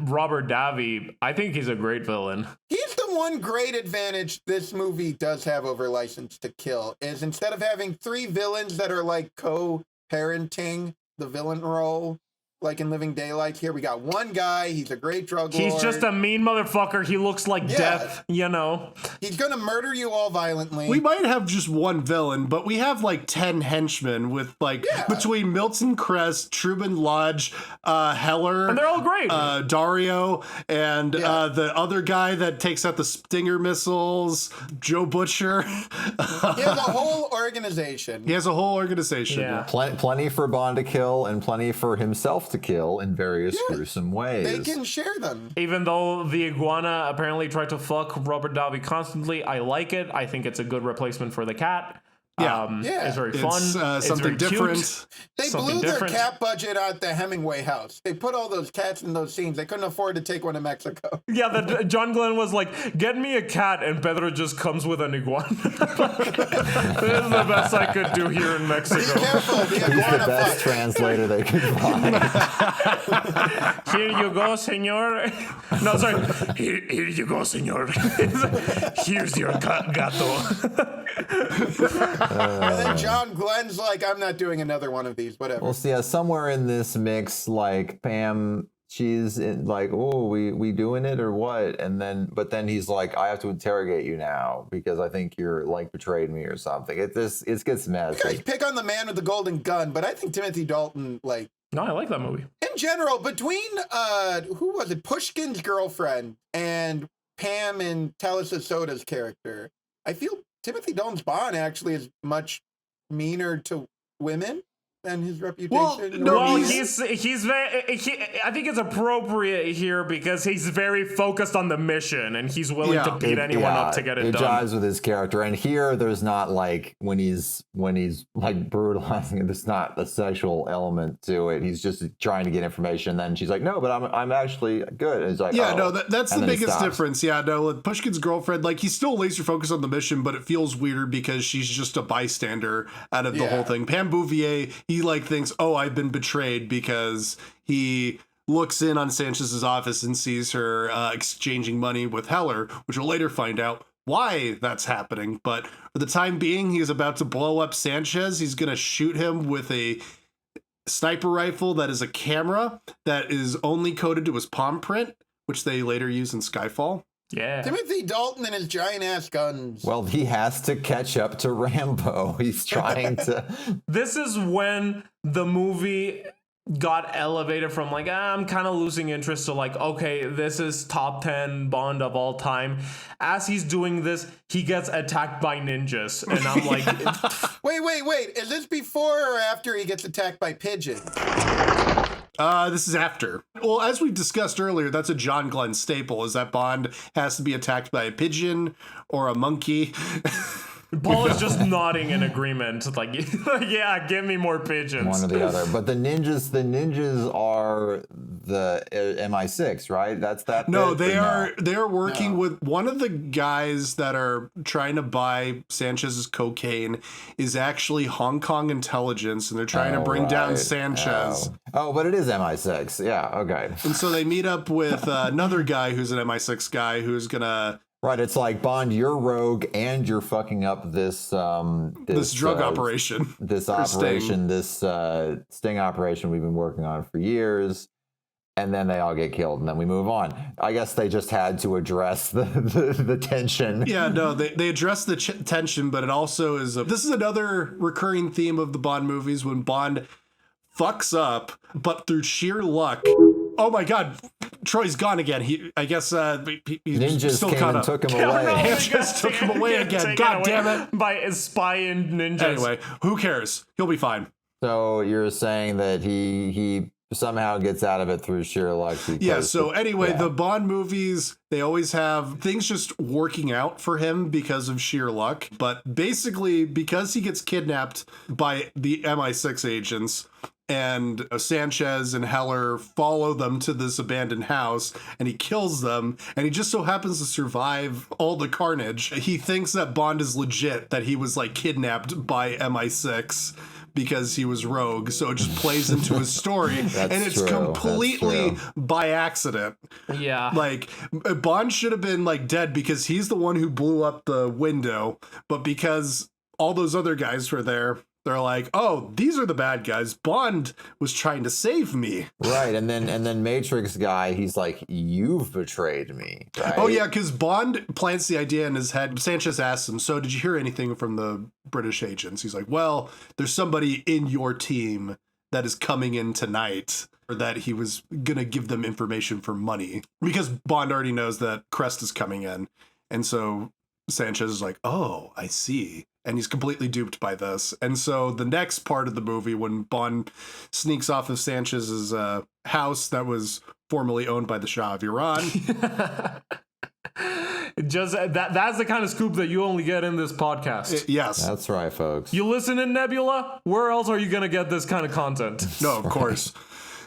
Robert Davi. I think he's a great villain. He's the one great advantage this movie does have over License to Kill, is instead of having 3 villains that are like co-parenting the villain role, like in Living Daylights, here we got one guy. He's a great drug lord. He's just a mean motherfucker. He looks like death, you know. He's gonna murder you all violently. We might have just one villain, but we have like 10 henchmen with like between Milton Crest, Truman Lodge, Heller, and they're all great. Dario, and the other guy that takes out the Stinger missiles, Joe Butcher. He has a whole organization. Yeah. Plenty for Bond to kill and plenty for himself to kill in various gruesome ways. They can share them. Even though the iguana apparently tried to fuck Robert Davi constantly, I like it. I think it's a good replacement for the cat. It's very fun. It's something very different. Cute. They blew their cat budget at the Hemingway house. They put all those cats in those scenes. They couldn't afford to take one to Mexico. Yeah, John Glenn was like, get me a cat, and Pedro just comes with an iguana. This is the best I could do here in Mexico. Be careful, the He's iguana the best translator they could find. Here you go, senor. No, sorry. Here you go, senor. Here's your gato. And then John Glenn's like, I'm not doing another one of these, whatever. Well, see, somewhere in this mix, like Pam, she's like, oh, we doing it or what? But then he's like, I have to interrogate you now because I think you're like betrayed me or something. It gets messy. You guys pick on the man with the golden gun, but I think Timothy Dalton, like, no, I like that movie. In general, between who was it, Pushkin's girlfriend and Pam and Talisa Soda's character, I feel Timothy Dalton's Bond actually is much meaner to women than his reputation. He's very. I think it's appropriate here because he's very focused on the mission and he's willing to beat anyone up to get it done. It jives with his character, and here there's not like when he's like brutalizing it. There's not a sexual element to it. He's just trying to get information. And then she's like, "No, but I'm actually good." And he's like, that's the biggest difference. Yeah, no, with Pushkin's girlfriend, like he's still laser focused on the mission, but it feels weird because she's just a bystander out of the whole thing. Pam Bouvier, he like thinks, oh, I've been betrayed because he looks in on Sanchez's office and sees her exchanging money with Heller, which we'll later find out why that's happening. But for the time being, he is about to blow up Sanchez. He's going to shoot him with a sniper rifle that is a camera that is only coded to his palm print, which they later use in Skyfall. Yeah. Timothy Dalton and his giant ass guns. Well, he has to catch up to Rambo. He's trying to. This is when the movie got elevated from like, I'm kind of losing interest to like, okay, this is top 10 Bond of all time. As he's doing this, he gets attacked by ninjas. And I'm like... Wait. Is this before or after he gets attacked by pigeons? This is after. Well, as we discussed earlier, that's a John Glenn staple, is that Bond has to be attacked by a pigeon or a monkey. Paul is just nodding in agreement. Like, yeah, give me more pigeons. One or the other. But the ninjas are the MI6, right? That's that. No, they are working with one of the guys that are trying to buy Sanchez's cocaine is actually Hong Kong intelligence, and they're trying to bring down Sanchez. Oh, but it is MI6. Yeah, okay. And so they meet up with another guy who's an MI6 guy who's gonna. Right, it's like, Bond, you're rogue and you're fucking up this drug operation. This sting operation we've been working on for years. And then they all get killed and then we move on. I guess they just had to address the tension. Yeah, no, they address the tension, but it also is this is another recurring theme of the Bond movies when Bond fucks up, but through sheer luck. Oh my God, Troy's gone again. I guess ninjas still came caught and up. took him away. Ninjas took him away again. God damn it! By spying ninjas. Anyway, who cares? He'll be fine. So you're saying that he somehow gets out of it through sheer luck. Yeah, so anyway, the Bond movies, they always have things just working out for him because of sheer luck. But basically, because he gets kidnapped by the MI6 agents, and Sanchez and Heller follow them to this abandoned house, and he kills them, and he just so happens to survive all the carnage. He thinks that Bond is legit, that he was like kidnapped by MI6 because he was rogue, so it just plays into his story, and it's completely by accident. Yeah. Like, Bond should have been like dead because he's the one who blew up the window, but because all those other guys were there, they're like, oh, these are the bad guys. Bond was trying to save me. Right, and then Matrix guy, he's like, you've betrayed me. Right? Oh, yeah, because Bond plants the idea in his head. Sanchez asks him, so did you hear anything from the British agents? He's like, well, there's somebody in your team that is coming in tonight, or that he was going to give them information for money. Because Bond already knows that Crest is coming in. And so Sanchez is like, oh, I see. And he's completely duped by this. And so the next part of the movie, when Bond sneaks off of Sanchez's house that was formerly owned by the Shah of Iran. Just that's the kind of scoop that you only get in this podcast. Yes. That's right, folks. You listen in Nebula? Where else are you going to get this kind of content? No, of course.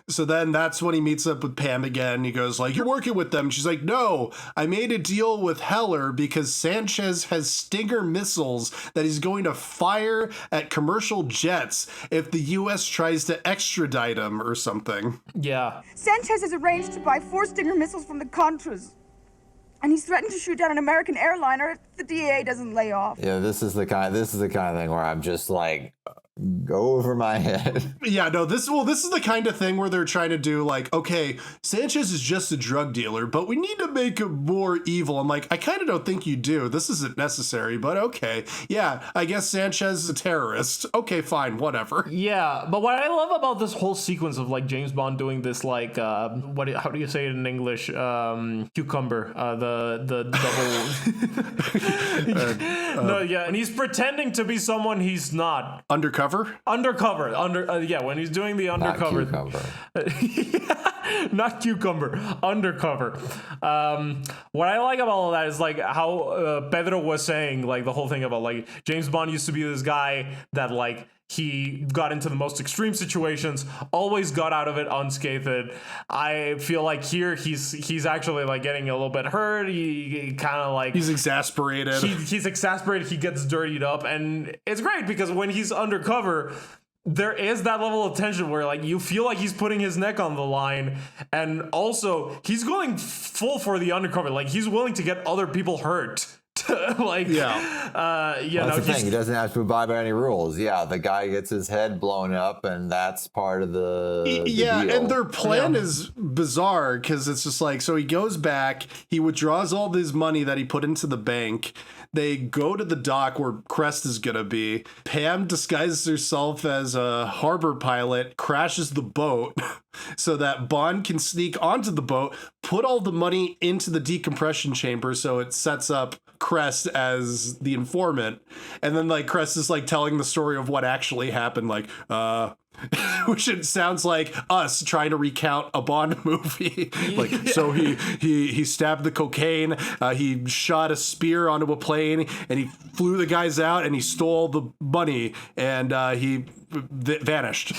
So then that's when he meets up with Pam again. He goes like, you're working with them. She's like, no, I made a deal with Heller because Sanchez has Stinger missiles that he's going to fire at commercial jets if the U.S. tries to extradite him or something. Yeah. Sanchez has arranged to buy 4 Stinger missiles from the Contras. And he's threatened to shoot down an American airliner if the DEA doesn't lay off. Yeah, this is the kind of thing where I'm just like, go over my head. Yeah, no, this is the kind of thing where they're trying to do like, okay, Sanchez is just a drug dealer, but we need to make him more evil. I'm like, I kind of don't think you do. This isn't necessary, but okay. Yeah, I guess Sanchez is a terrorist. Okay, fine, whatever. Yeah, but what I love about this whole sequence of like James Bond doing this like how do you say it in English? Cucumber. The double. No, yeah, and he's pretending to be someone he's not. Undercover. When he's doing the undercover. Not cucumber. Not cucumber. Undercover. What I like about all that is like how Pedro was saying, like the whole thing about like James Bond used to be this guy that like he got into the most extreme situations, always got out of it unscathed. I feel like here he's actually like getting a little bit hurt. He kind of like he's exasperated. He's exasperated. He gets dirtied up, and it's great because when he's undercover, there is that level of tension where like you feel like he's putting his neck on the line, and also he's going full for the undercover. Like he's willing to get other people hurt. Like, that's the thing. He doesn't have to abide by any rules. Yeah, the guy gets his head blown up, and that's part of the deal. And their plan is bizarre because it's just like, so he goes back, he withdraws all this money that he put into the bank. They go to the dock where Crest is gonna be. Pam disguises herself as a harbor pilot, crashes the boat so that Bond can sneak onto the boat, put all the money into the decompression chamber so it sets up Crest as the informant. And then like Crest is like telling the story of what actually happened, like which it sounds like us trying to recount a Bond movie. Like, so he stabbed the cocaine, he shot a spear onto a plane, and he flew the guys out, and he stole the money, and he vanished.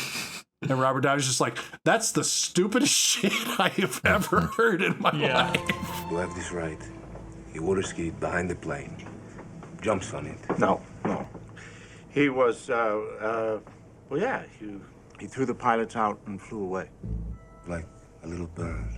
And Robert Downey's just like, that's the stupidest shit I have ever heard in my life. You have this right. He water skied behind the plane, jumps on it. No. He was, he threw the pilots out and flew away. Like a little bird.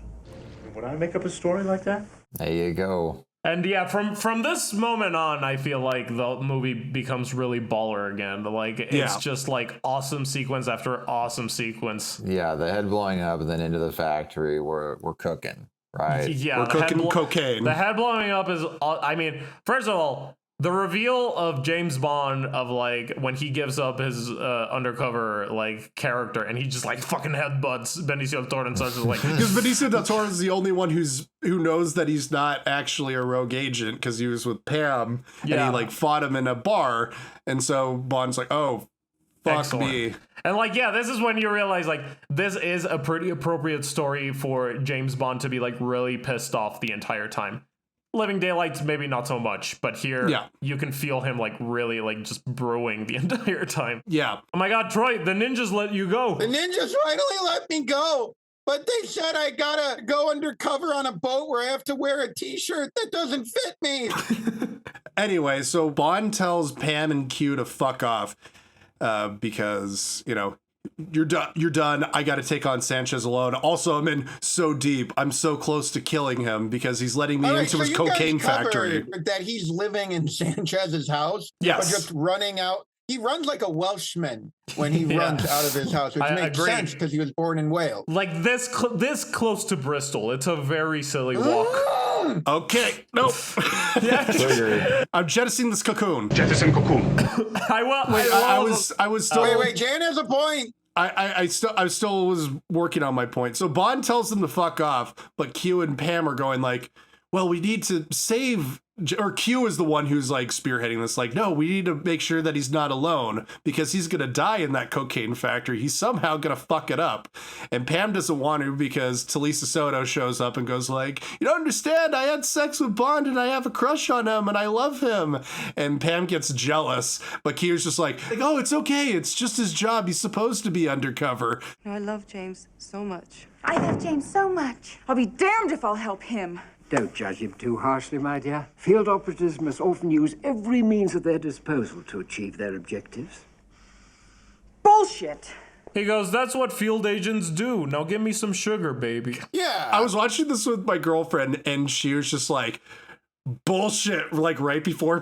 Would I make up a story like that? There you go. And yeah, from this moment on, I feel like the movie becomes really baller again. Like it's just like awesome sequence after awesome sequence. Yeah, the head blowing up and then into the factory. We're cooking, right? Yeah, we're cooking cocaine. The head blowing up is, I mean, first of all, the reveal of James Bond of like when he gives up his undercover like character and he just like fucking headbutts Benicio del Toro and starts like because Benicio del Toro is the only one who knows that he's not actually a rogue agent because he was with Pam and he like fought him in a bar, and so Bond's like, oh Fuck me. And like, yeah, this is when you realize like this is a pretty appropriate story for James Bond to be like really pissed off the entire time. Living Daylights, maybe not so much, but here you can feel him like really like just brewing the entire time. Yeah. Oh my God, Troy, the ninjas let you go. The ninjas finally let me go. But they said I gotta go undercover on a boat where I have to wear a t-shirt that doesn't fit me. Anyway, so Bond tells Pam and Q to fuck off because, you know, you're done. I got to take on Sanchez alone. Also, I'm in so deep. I'm so close to killing him because he's letting me into his cocaine factory. That he's living in Sanchez's house. Yes. Or just running out. He runs like a Welshman when he runs out of his house, which makes sense because he was born in Wales. Like this close to Bristol. It's a very silly walk. Okay. Nope. I'm jettisoning this cocoon. Jettison cocoon. I was still. Wait. Jan has a point. I still was working on my point. So Bond tells them to fuck off, but Q and Pam are going like, well, we need to save, or Q is the one who's like spearheading this. Like, no, we need to make sure that he's not alone because he's going to die in that cocaine factory. He's somehow going to fuck it up. And Pam doesn't want to because Talisa Soto shows up and goes like, you don't understand. I had sex with Bond and I have a crush on him and I love him. And Pam gets jealous, but Q's just like, oh, it's okay. It's just his job. He's supposed to be undercover. I love James so much. I love James so much. I'll be damned if I'll help him. Don't judge him too harshly, my dear. Field operatives must often use every means at their disposal to achieve their objectives. Bullshit. He goes, that's what field agents do. Now give me some sugar, baby. Yeah. I was watching this with my girlfriend and she was just like, bullshit, like right before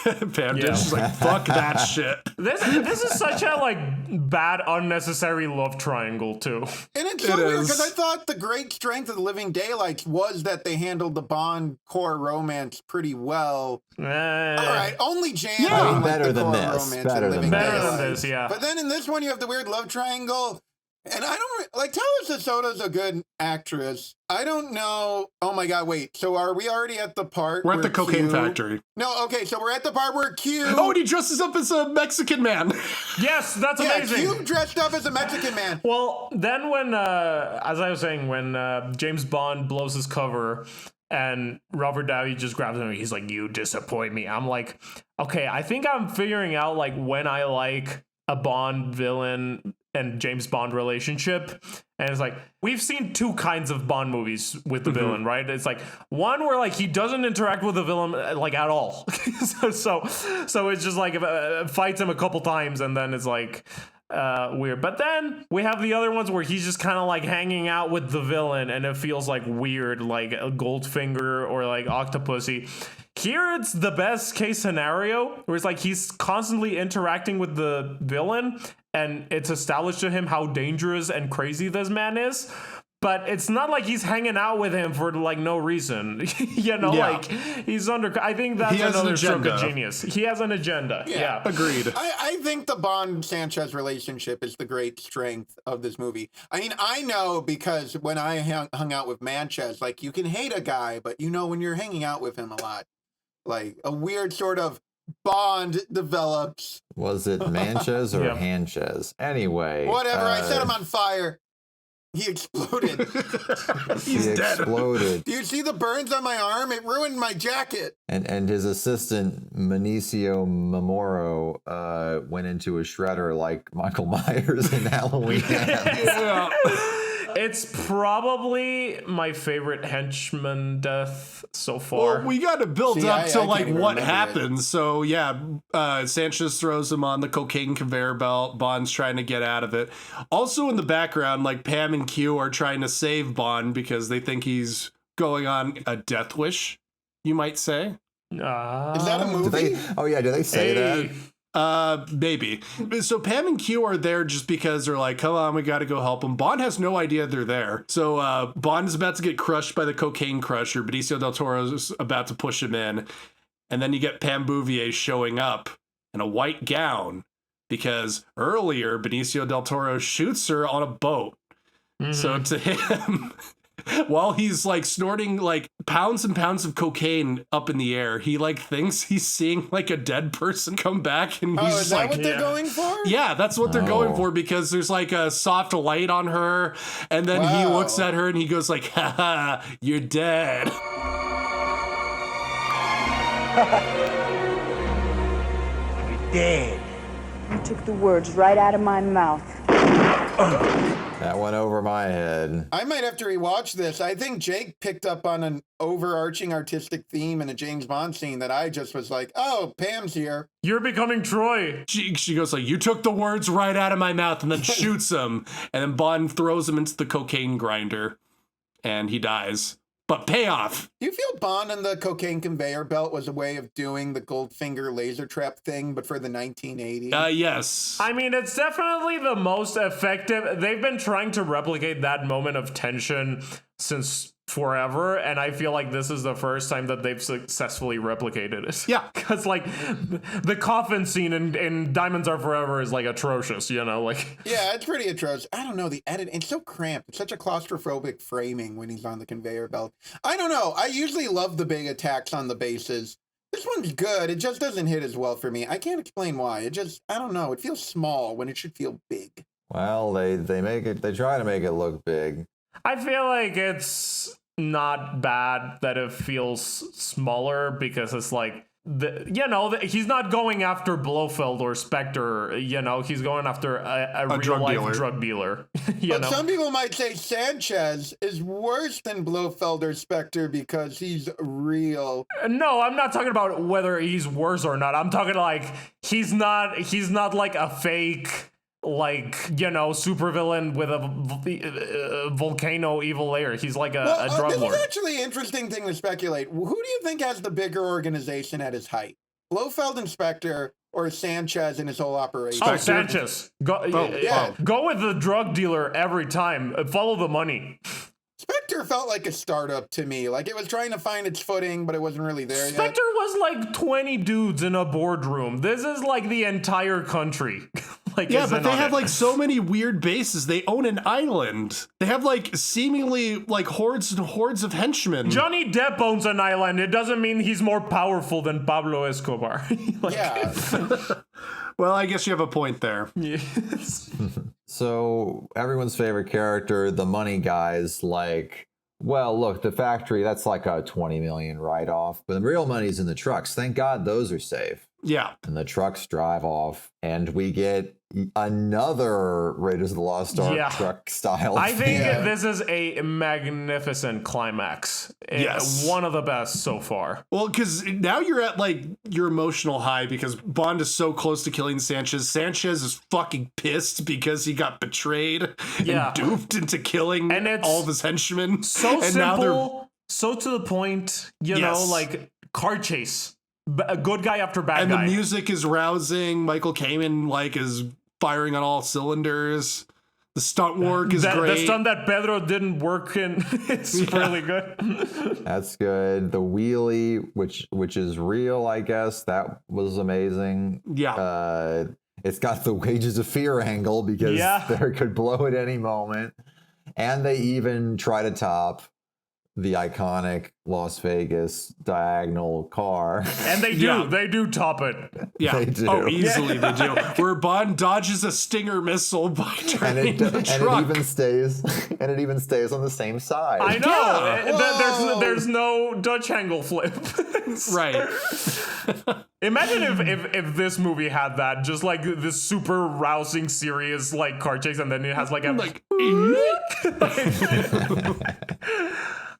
Pam did. She's like, fuck that shit. This is such a like bad, unnecessary love triangle too. And it's so weird because I thought the great strength of the Living Daylights was that they handled the Bond core romance pretty well. All right, only Jan. Yeah, better than this. Better than this, yeah. But then in this one, you have the weird love triangle. And I don't like Talisa Soto's a good actress. I don't know. Oh my God, wait. So are we already at the part We're at the cocaine factory. No, okay, so we're at the part where Q. Oh, and he dresses up as a Mexican man. Yes, that's amazing. Q dressed up as a Mexican man. Well, then when, as I was saying, when James Bond blows his cover and Robert Downey just grabs him, he's like, you disappoint me. I'm like, okay, I think I'm figuring out like when I like a Bond villain and James Bond relationship. And it's like, we've seen two kinds of Bond movies with the villain, right? It's like one where like he doesn't interact with the villain like at all. so it's just like fights him a couple times and then it's like weird. But then we have the other ones where he's just kind of like hanging out with the villain and it feels like weird, like a Goldfinger or like Octopussy. Here it's the best case scenario where it's like he's constantly interacting with the villain and it's established to him how dangerous and crazy this man is. But it's not like he's hanging out with him for like no reason, like he's under. I think that's another stroke of genius. He has an agenda. Yeah. Agreed. I think the Bond Sanchez relationship is the great strength of this movie. I mean, I know because when I hung out with Manchez, like you can hate a guy, but you know when you're hanging out with him a lot, like a weird sort of bond develops. Was it Manchez or Hanchez? Anyway, whatever. I set him on fire. He exploded. He's dead. Exploded. Do you see the burns on my arm? It ruined my jacket. And his assistant, Benicio Mamoro, went into a shredder like Michael Myers in Halloween. It's probably my favorite henchman death so far. Well, we got to build up to like what happens. So Sanchez throws him on the cocaine conveyor belt. Bond's trying to get out of it. Also in the background, like Pam and Q are trying to save Bond because they think he's going on a death wish, you might say. Is that a movie? Do they say that? Maybe. So Pam and Q are there just because they're like, come on, we got to go help them. Bond has no idea they're there. So Bond is about to get crushed by the cocaine crusher. Benicio del Toro is about to push him in. And then you get Pam Bouvier showing up in a white gown because earlier Benicio del Toro shoots her on a boat. So to him, while he's like snorting like pounds and pounds of cocaine up in the air, he like thinks he's seeing like a dead person come back, and he's is that like, what they're going for? Yeah, that's what they're going for, because there's like a soft light on her, and then he looks at her and he goes like, haha, you're dead. You're dead. You took the words right out of my mouth. That went over my head. I might have to rewatch this. I think Jake picked up on an overarching artistic theme in a James Bond scene that I just was like, oh, Pam's here. You're becoming Troy. She goes like, you took the words right out of my mouth, and then shoots him, and then Bond throws him into the cocaine grinder, and he dies. But payoff. Do you feel Bond and the cocaine conveyor belt was a way of doing the Goldfinger laser trap thing, but for the 1980s? Yes. I mean, it's definitely the most effective. They've been trying to replicate that moment of tension since forever, and I feel like this is the first time that they've successfully replicated it. Yeah. Because, like, the coffin scene in Diamonds Are Forever is, like, atrocious, you know? Like, yeah, it's pretty atrocious. I don't know, the edit, it's so cramped. It's such a claustrophobic framing when he's on the conveyor belt. I don't know. I usually love the big attacks on the bases. This one's good. It just doesn't hit as well for me. I can't explain why. It just, I don't know. It feels small when it should feel big. Well, they try to make it look big. I feel like it's not bad that it feels smaller, because it's like, he's not going after Blofeld or Spectre, he's going after a real-life drug dealer. But some people might say Sanchez is worse than Blofeld or Spectre because he's real. No, I'm not talking about whether he's worse or not. I'm talking like he's not like a fake, like, supervillain with a volcano evil lair. He's like a drug lord. This is actually an interesting thing to speculate. Who do you think has the bigger organization at his height? Blofeld and Spectre, or Sanchez and his whole operation? Oh, Sanchez. Go with the drug dealer every time. Follow the money. Spectre felt like a startup to me. Like it was trying to find its footing, but it wasn't really there yet. Spectre was like 20 dudes in a boardroom. This is like the entire country. But they have like so many weird bases. They own an island. They have like seemingly like hordes and hordes of henchmen. Johnny Depp owns an island. It doesn't mean he's more powerful than Pablo Escobar. Yeah. Well, I guess you have a point there. Yes. So everyone's favorite character, the money guy's like, well, look, the factory, that's like a 20 million write-off, but the real money's in the trucks. Thank God those are safe. Yeah. And the trucks drive off, and we get another Raiders of the Lost Ark truck style. I think this is a magnificent climax. Yes. One of the best so far. Well, because now you're at like your emotional high because Bond is so close to killing Sanchez. Sanchez is fucking pissed because he got betrayed and duped into killing all of his henchmen. So and simple, so to the point, you know, like car chase. A good guy after bad guy. And the music is rousing. Michael Kamen like is firing on all cylinders. The stunt work is great. The stunt that Pedro didn't work in is really good. That's good. The wheelie, which is real, I guess, that was amazing. Yeah. It's got the Wages of Fear angle because there could blow at any moment. And they even try to top the iconic Las Vegas diagonal car. And they do. They do top it. Yeah. They do. Oh, easily they do. Where Bond dodges a Stinger missile by turning the truck. And it even stays on the same side. I know. There's no Dutch angle flip. Right. Imagine if this movie had that, just like this super rousing, serious like car chase, and then it has like a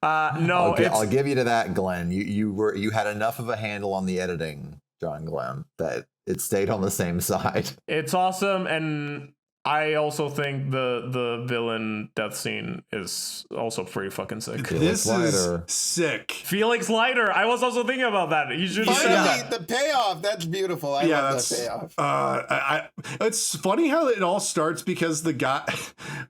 no, I'll give you to that, Glenn. You had enough of a handle on the editing, John Glenn, that it stayed on the same side. It's awesome, and I also think the villain death scene is also pretty fucking sick. This is sick. Felix Leiter. I was also thinking about that. You should finally that. The payoff. That's beautiful. I love that payoff. It's funny how it all starts because the guy,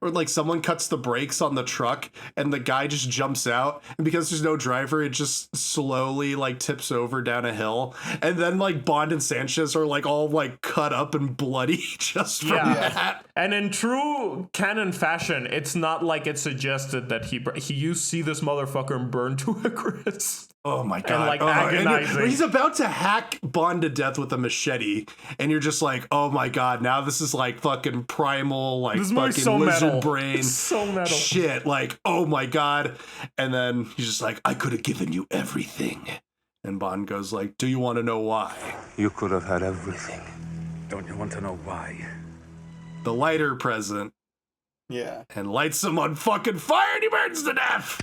or like someone cuts the brakes on the truck, and the guy just jumps out, and because there's no driver, it just slowly like tips over down a hill, and then like Bond and Sanchez are like all like cut up and bloody just from that. And in true canon fashion, it's not like it's suggested that you see this motherfucker burn to a crisp. Oh my god! And like agonizing. agonizing. He's about to hack Bond to death with a machete, and you're just like, oh my god! Now this is like fucking primal, like this fucking so lizard metal. brain, It's so metal shit. Like, oh my god! And then he's just like, I could have given you everything. And Bond goes like, do you want to know why? You could have had everything. Don't you want to know why? The lighter present. Yeah. And lights him on fucking fire and he burns to death.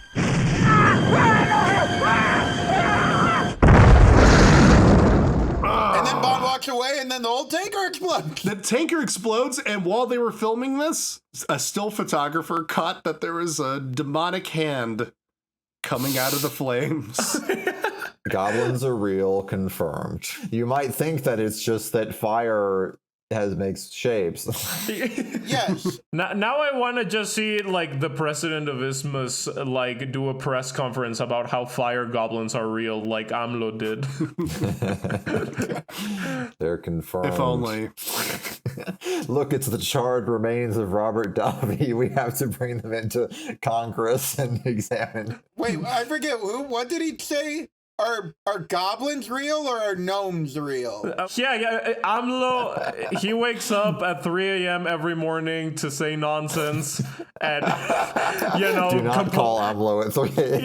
And then Bond walks away, and then the whole tanker explodes. The tanker explodes, and while they were filming this, a still photographer caught that there was a demonic hand coming out of the flames. Goblins are real, confirmed. You might think that it's just that fire makes shapes. Yes. Now I want to just see like the president of Isthmus like do a press conference about how fire goblins are real, like AMLO did. They're confirmed. If only. Look, it's the charred remains of Robert Davi. We have to bring them into Congress and examine. Wait, I forget what did he say? Are goblins real or are gnomes real? Yeah. AMLO, he wakes up at 3 a.m. every morning to say nonsense and, you know... Do not call AMLO at 3 a.m.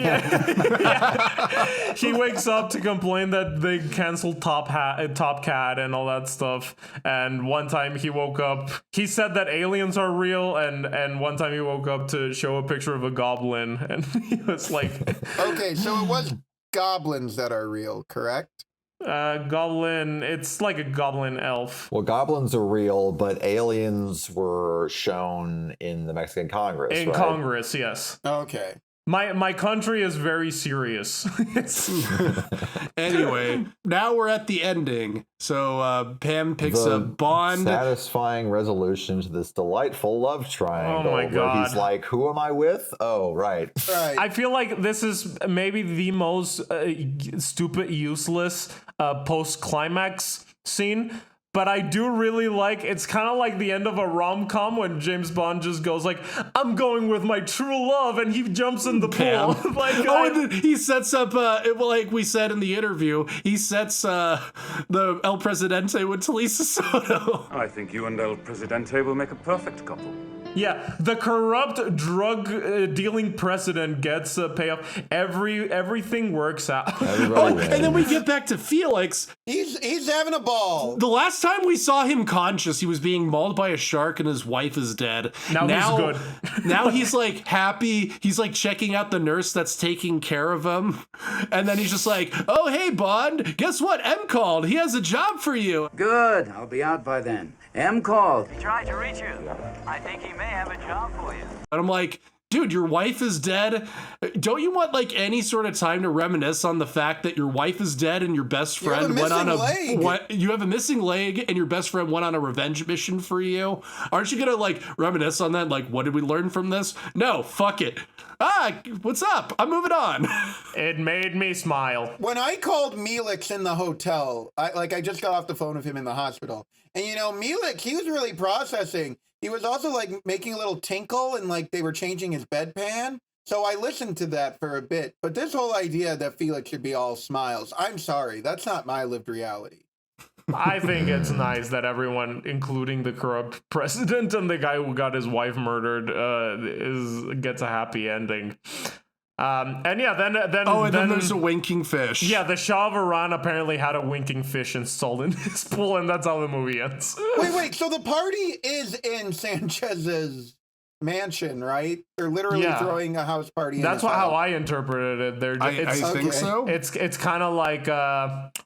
Yeah. He wakes up to complain that they canceled Top Cat and all that stuff. And one time he woke up... He said that aliens are real, and one time he woke up to show a picture of a goblin. And he was like... Okay, so it was... goblins that are real, correct? Goblin, it's like a goblin elf. Well, goblins are real, but aliens were shown in the Mexican Congress, In right? Congress, yes. Okay. My country is very serious. Anyway, now we're at the ending. So Pam picks up Bond. Satisfying resolution to this delightful love triangle. Oh my God. Where he's like, who am I with? Oh, right. I feel like this is maybe the most stupid, useless post-climax scene. But I do really like, it's kind of like the end of a rom-com when James Bond just goes like, I'm going with my true love, and he jumps in the pool. Like, and then he sets up, like we said in the interview, he sets the El Presidente with Talisa Soto. I think you and El Presidente will make a perfect couple. Yeah, the corrupt drug dealing president gets a payoff. Everything works out. And then we get back to Felix. He's having a ball. The last time we saw him conscious, he was being mauled by a shark and his wife is dead. Now he's good. Now he's like happy. He's like checking out the nurse that's taking care of him. And then he's just like, oh, hey, Bond, guess what? M called. He has a job for you. Good. I'll be out by then. M called. He tried to reach you. I think he may have a job for you. And I'm like, dude, your wife is dead. Don't you want like any sort of time to reminisce on the fact that your wife is dead and your best friend went on you have a missing leg and your best friend went on a revenge mission for you? Aren't you gonna like reminisce on that? Like, what did we learn from this? No, fuck it. What's up? I'm moving on. It made me smile. When I called Melix in the hotel, I just got off the phone with him in the hospital. And you know, Melix, he was really processing. He was also like making a little tinkle and like they were changing his bedpan. So I listened to that for a bit. But this whole idea that Felix should be all smiles, I'm sorry, that's not my lived reality. I think it's nice that everyone, including the corrupt president and the guy who got his wife murdered, gets a happy ending. And yeah, then there's a winking fish. Yeah, the Shah of Iran apparently had a winking fish installed in his pool, and that's how the movie ends. Wait, so the party is in Sanchez's mansion, right? They're literally throwing a house party. That's how I interpreted it. I think so. It's kind of like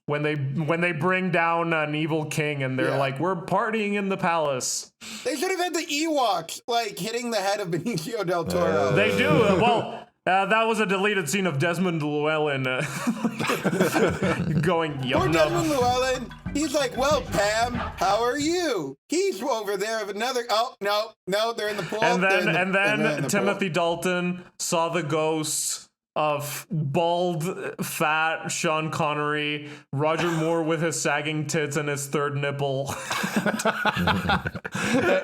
when they bring down an evil king, and they're like, we're partying in the palace. They should have had the Ewoks like hitting the head of Benicio del Toro. They do. Well. That was a deleted scene of Desmond Llewellyn going, yum. Poor Desmond Llewellyn. He's like, well, Pam, how are you? He's over there with another. Oh, no, they're in the pool. And then Timothy Dalton saw the ghosts of bald, fat Sean Connery, Roger Moore with his sagging tits and his third nipple,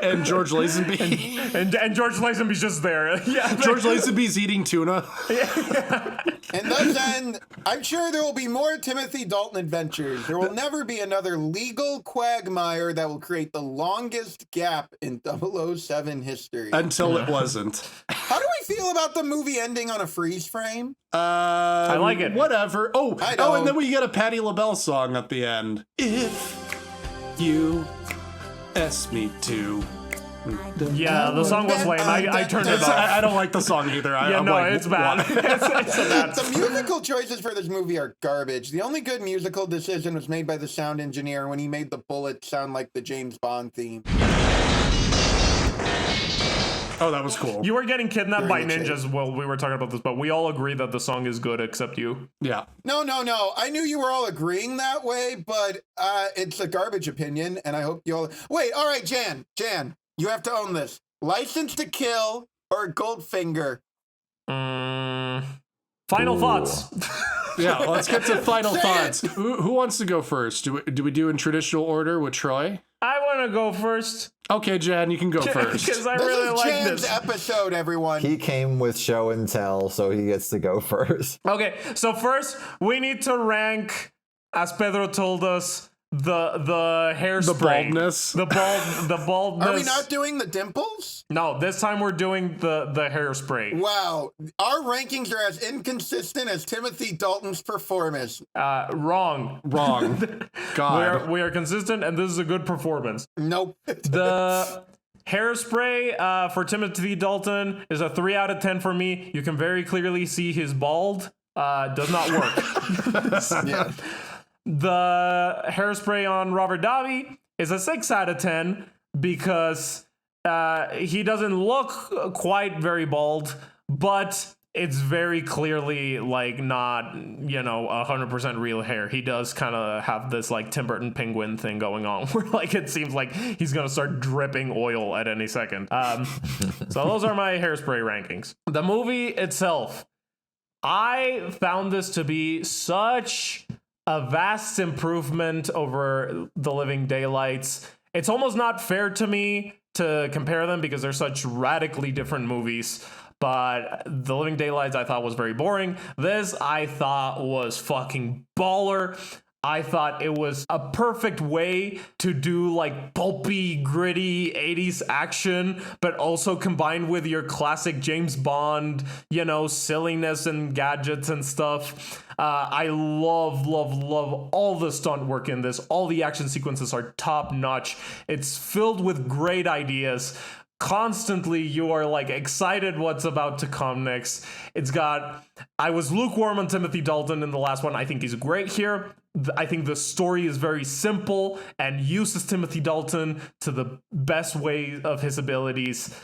and George Lazenby, and George Lazenby's just there. Yeah, George Lazenby's eating tuna. And thus then, I'm sure there will be more Timothy Dalton adventures. There will never be another legal quagmire that will create the longest gap in 007 history. Until it wasn't. How do we feel about the movie ending on a freeze frame? I like it. Whatever. Oh, and then we get a Patti LaBelle song at the end. If you ask me to. Yeah, the song was lame. I turned it off. I don't like the song either. It's bad. It's bad. The musical choices for this movie are garbage. The only good musical decision was made by the sound engineer when he made the bullet sound like the James Bond theme. Oh, that was cool. You were getting kidnapped by ninjas while we were talking about this, but we all agree that the song is good except you. Yeah. No. I knew you were all agreeing that way, but it's a garbage opinion, and I hope you all... Wait, all right, Jan, you have to own this. License to Kill or Goldfinger? Final thoughts. Yeah, let's get to final thoughts. Who wants to go first? Do we do in traditional order with Troy? I want to go first. Okay, Jan, you can go first. Because I really like Jan's this episode, everyone. He came with show and tell, so he gets to go first. Okay, so first we need to rank, as Pedro told us, the hairspray. The baldness. The baldness. Are we not doing the dimples? No, this time we're doing the hairspray. Wow. Our rankings are as inconsistent as Timothy Dalton's performance. Wrong. God. We are consistent, and this is a good performance. Nope. The hairspray for Timothy Dalton is a 3 out of 10 for me. You can very clearly see his bald. Does not work. Yeah. The hairspray on Robert Davi is a 6 out of 10 because he doesn't look quite very bald, but it's very clearly like not, 100% real hair. He does kind of have this like Tim Burton penguin thing going on where like it seems like he's going to start dripping oil at any second. So those are my hairspray rankings. The movie itself, I found this to be such a vast improvement over The Living Daylights. It's almost not fair to me to compare them because they're such radically different movies. But The Living Daylights I thought was very boring. This I thought was fucking baller. I thought it was a perfect way to do like pulpy, gritty 80s action, but also combined with your classic James Bond, silliness and gadgets and stuff. I love all the stunt work in this. All the action sequences are top notch. It's filled with great ideas. Constantly you are like excited what's about to come next. I was lukewarm on Timothy Dalton in the last one. I think he's great here. I think the story is very simple and uses Timothy Dalton to the best way of his abilities.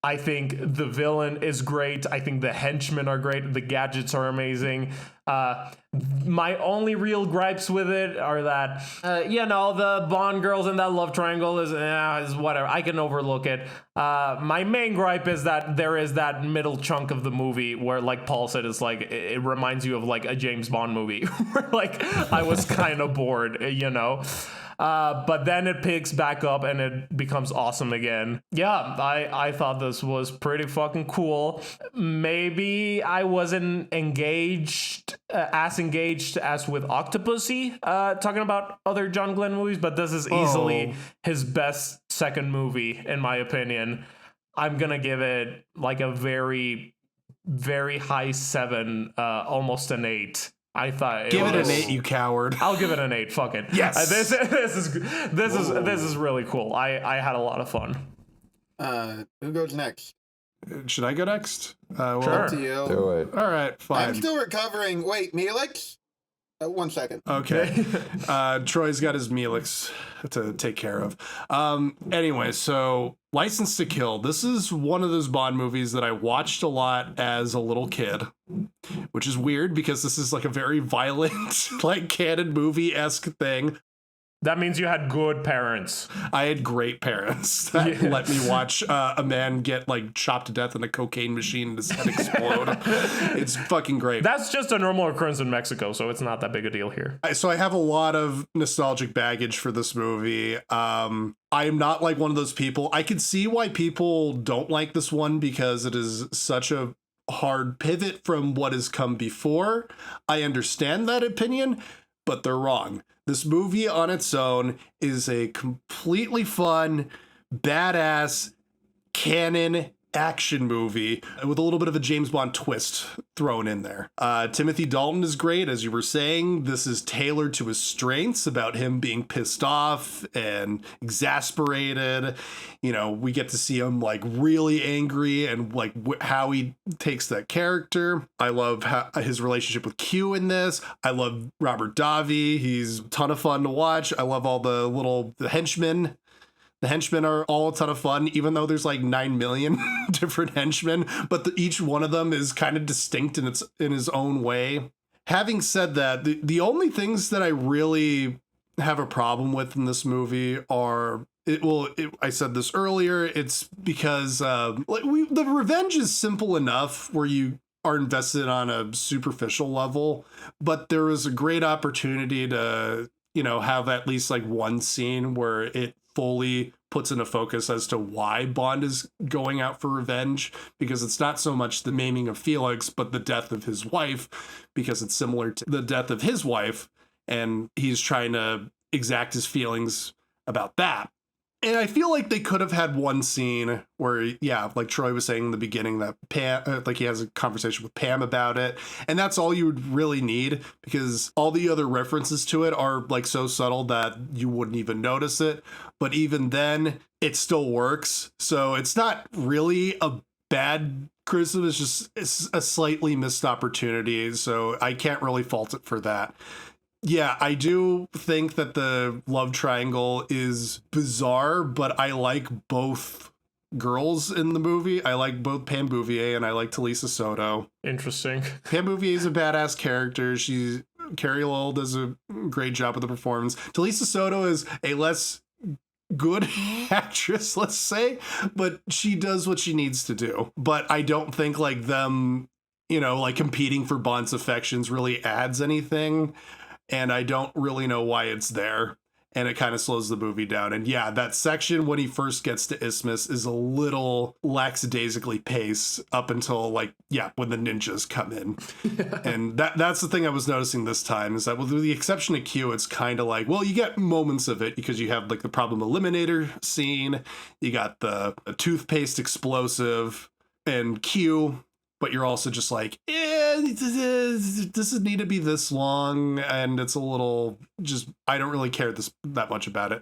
I think the villain is great. I think the henchmen are great. The gadgets are amazing. My only real gripes with it are that, the Bond girls in that love triangle is whatever. I can overlook it. My main gripe is that there is that middle chunk of the movie where, like Paul said, it's like, it reminds you of like a James Bond movie where like I was kind of bored, but then it picks back up and it becomes awesome again. Yeah, I thought this was pretty fucking cool. Maybe I wasn't as engaged as with Octopussy, talking about other John Glenn movies, but this is easily his best second movie, in my opinion. I'm gonna give it like a very, very high 7, almost an 8. I thought give it an 8, you coward. I'll give it an 8. Fuck it. Yes. This is really cool. I had a lot of fun. Who goes next? Should I go next? Sure. Up to you. Do it. All right, fine. I'm still recovering. Wait, Melix? 1 second. Okay. Troy's got his Melix to take care of. Anyway, so License to Kill. This is one of those Bond movies that I watched a lot as a little kid, which is weird because this is like a very violent, like canon movie-esque thing. That means you had good parents. I had great parents that let me watch a man get like chopped to death in a cocaine machine and his head explode. It's fucking great. That's just a normal occurrence in Mexico, so it's not that big a deal here. So I have a lot of nostalgic baggage for this movie. I am not like one of those people. I could see why people don't like this one because it is such a hard pivot from what has come before. I understand that opinion, but they're wrong. This movie on its own is a completely fun, badass, canon action movie with a little bit of a James Bond twist thrown in there. Timothy Dalton is great, as you were saying. This is tailored to his strengths about him being pissed off and exasperated. You know, we get to see him like really angry and like how he takes that character. I love his relationship with Q in this. I love Robert Davi. He's a ton of fun to watch. I love all the henchmen. The henchmen are all a ton of fun, even though there's like 9 million different henchmen, but each one of them is kind of distinct in his own way. Having said that, the only things that I really have a problem with in this movie are, I said this earlier, it's because the revenge is simple enough where you are invested on a superficial level, but there was a great opportunity to, have at least like one scene where it fully puts into focus as to why Bond is going out for revenge, because it's not so much the maiming of Felix, but the death of his wife, because it's similar to the death of his wife, and he's trying to exact his feelings about that. And I feel like they could have had one scene where, yeah, like Troy was saying in the beginning, that Pam, like he has a conversation with Pam about it. And that's all you would really need, because all the other references to it are like so subtle that you wouldn't even notice it. But even then, it still works. So it's not really a bad criticism. It's a slightly missed opportunity. So I can't really fault it for that. Yeah, I do think that the love triangle is bizarre, but I like both girls in the movie. I like both Pam Bouvier and I like Talisa Soto. Interesting. Pam Bouvier is a badass character. Carrie Lowell does a great job with the performance. Talisa Soto is a less good actress, let's say, but she does what she needs to do. But I don't think like them, like competing for Bond's affections really adds anything. And I don't really know why it's there. And it kind of slows the movie down. And yeah, that section when he first gets to Isthmus is a little lackadaisically paced up until when the ninjas come in. And that's the thing I was noticing this time, is that with the exception of Q, it's kind of like, well, you get moments of it because you have like the problem eliminator scene. You got the toothpaste explosive and Q. But you're also just like, does it need to be this long? And it's a little I don't really care that much about it.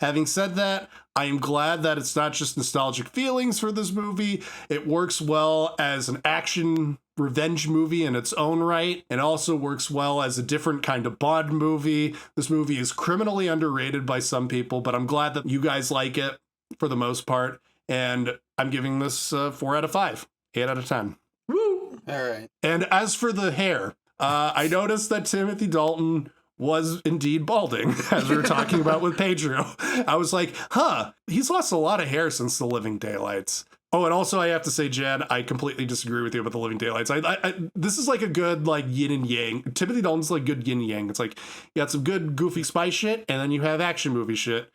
Having said that, I am glad that it's not just nostalgic feelings for this movie. It works well as an action revenge movie in its own right, and also works well as a different kind of Bond movie. This movie is criminally underrated by some people, but I'm glad that you guys like it for the most part. And I'm giving this 4 out of 5, 8 out of 10. All right. And as for the hair, I noticed that Timothy Dalton was indeed balding, as we were talking about with Pedro. I was like, he's lost a lot of hair since The Living Daylights. Oh, and also I have to say, Jan, I completely disagree with you about The Living Daylights. This is like a good yin and yang. Timothy Dalton's like good yin and yang. It's like you got some good goofy spy shit, and then you have action movie shit,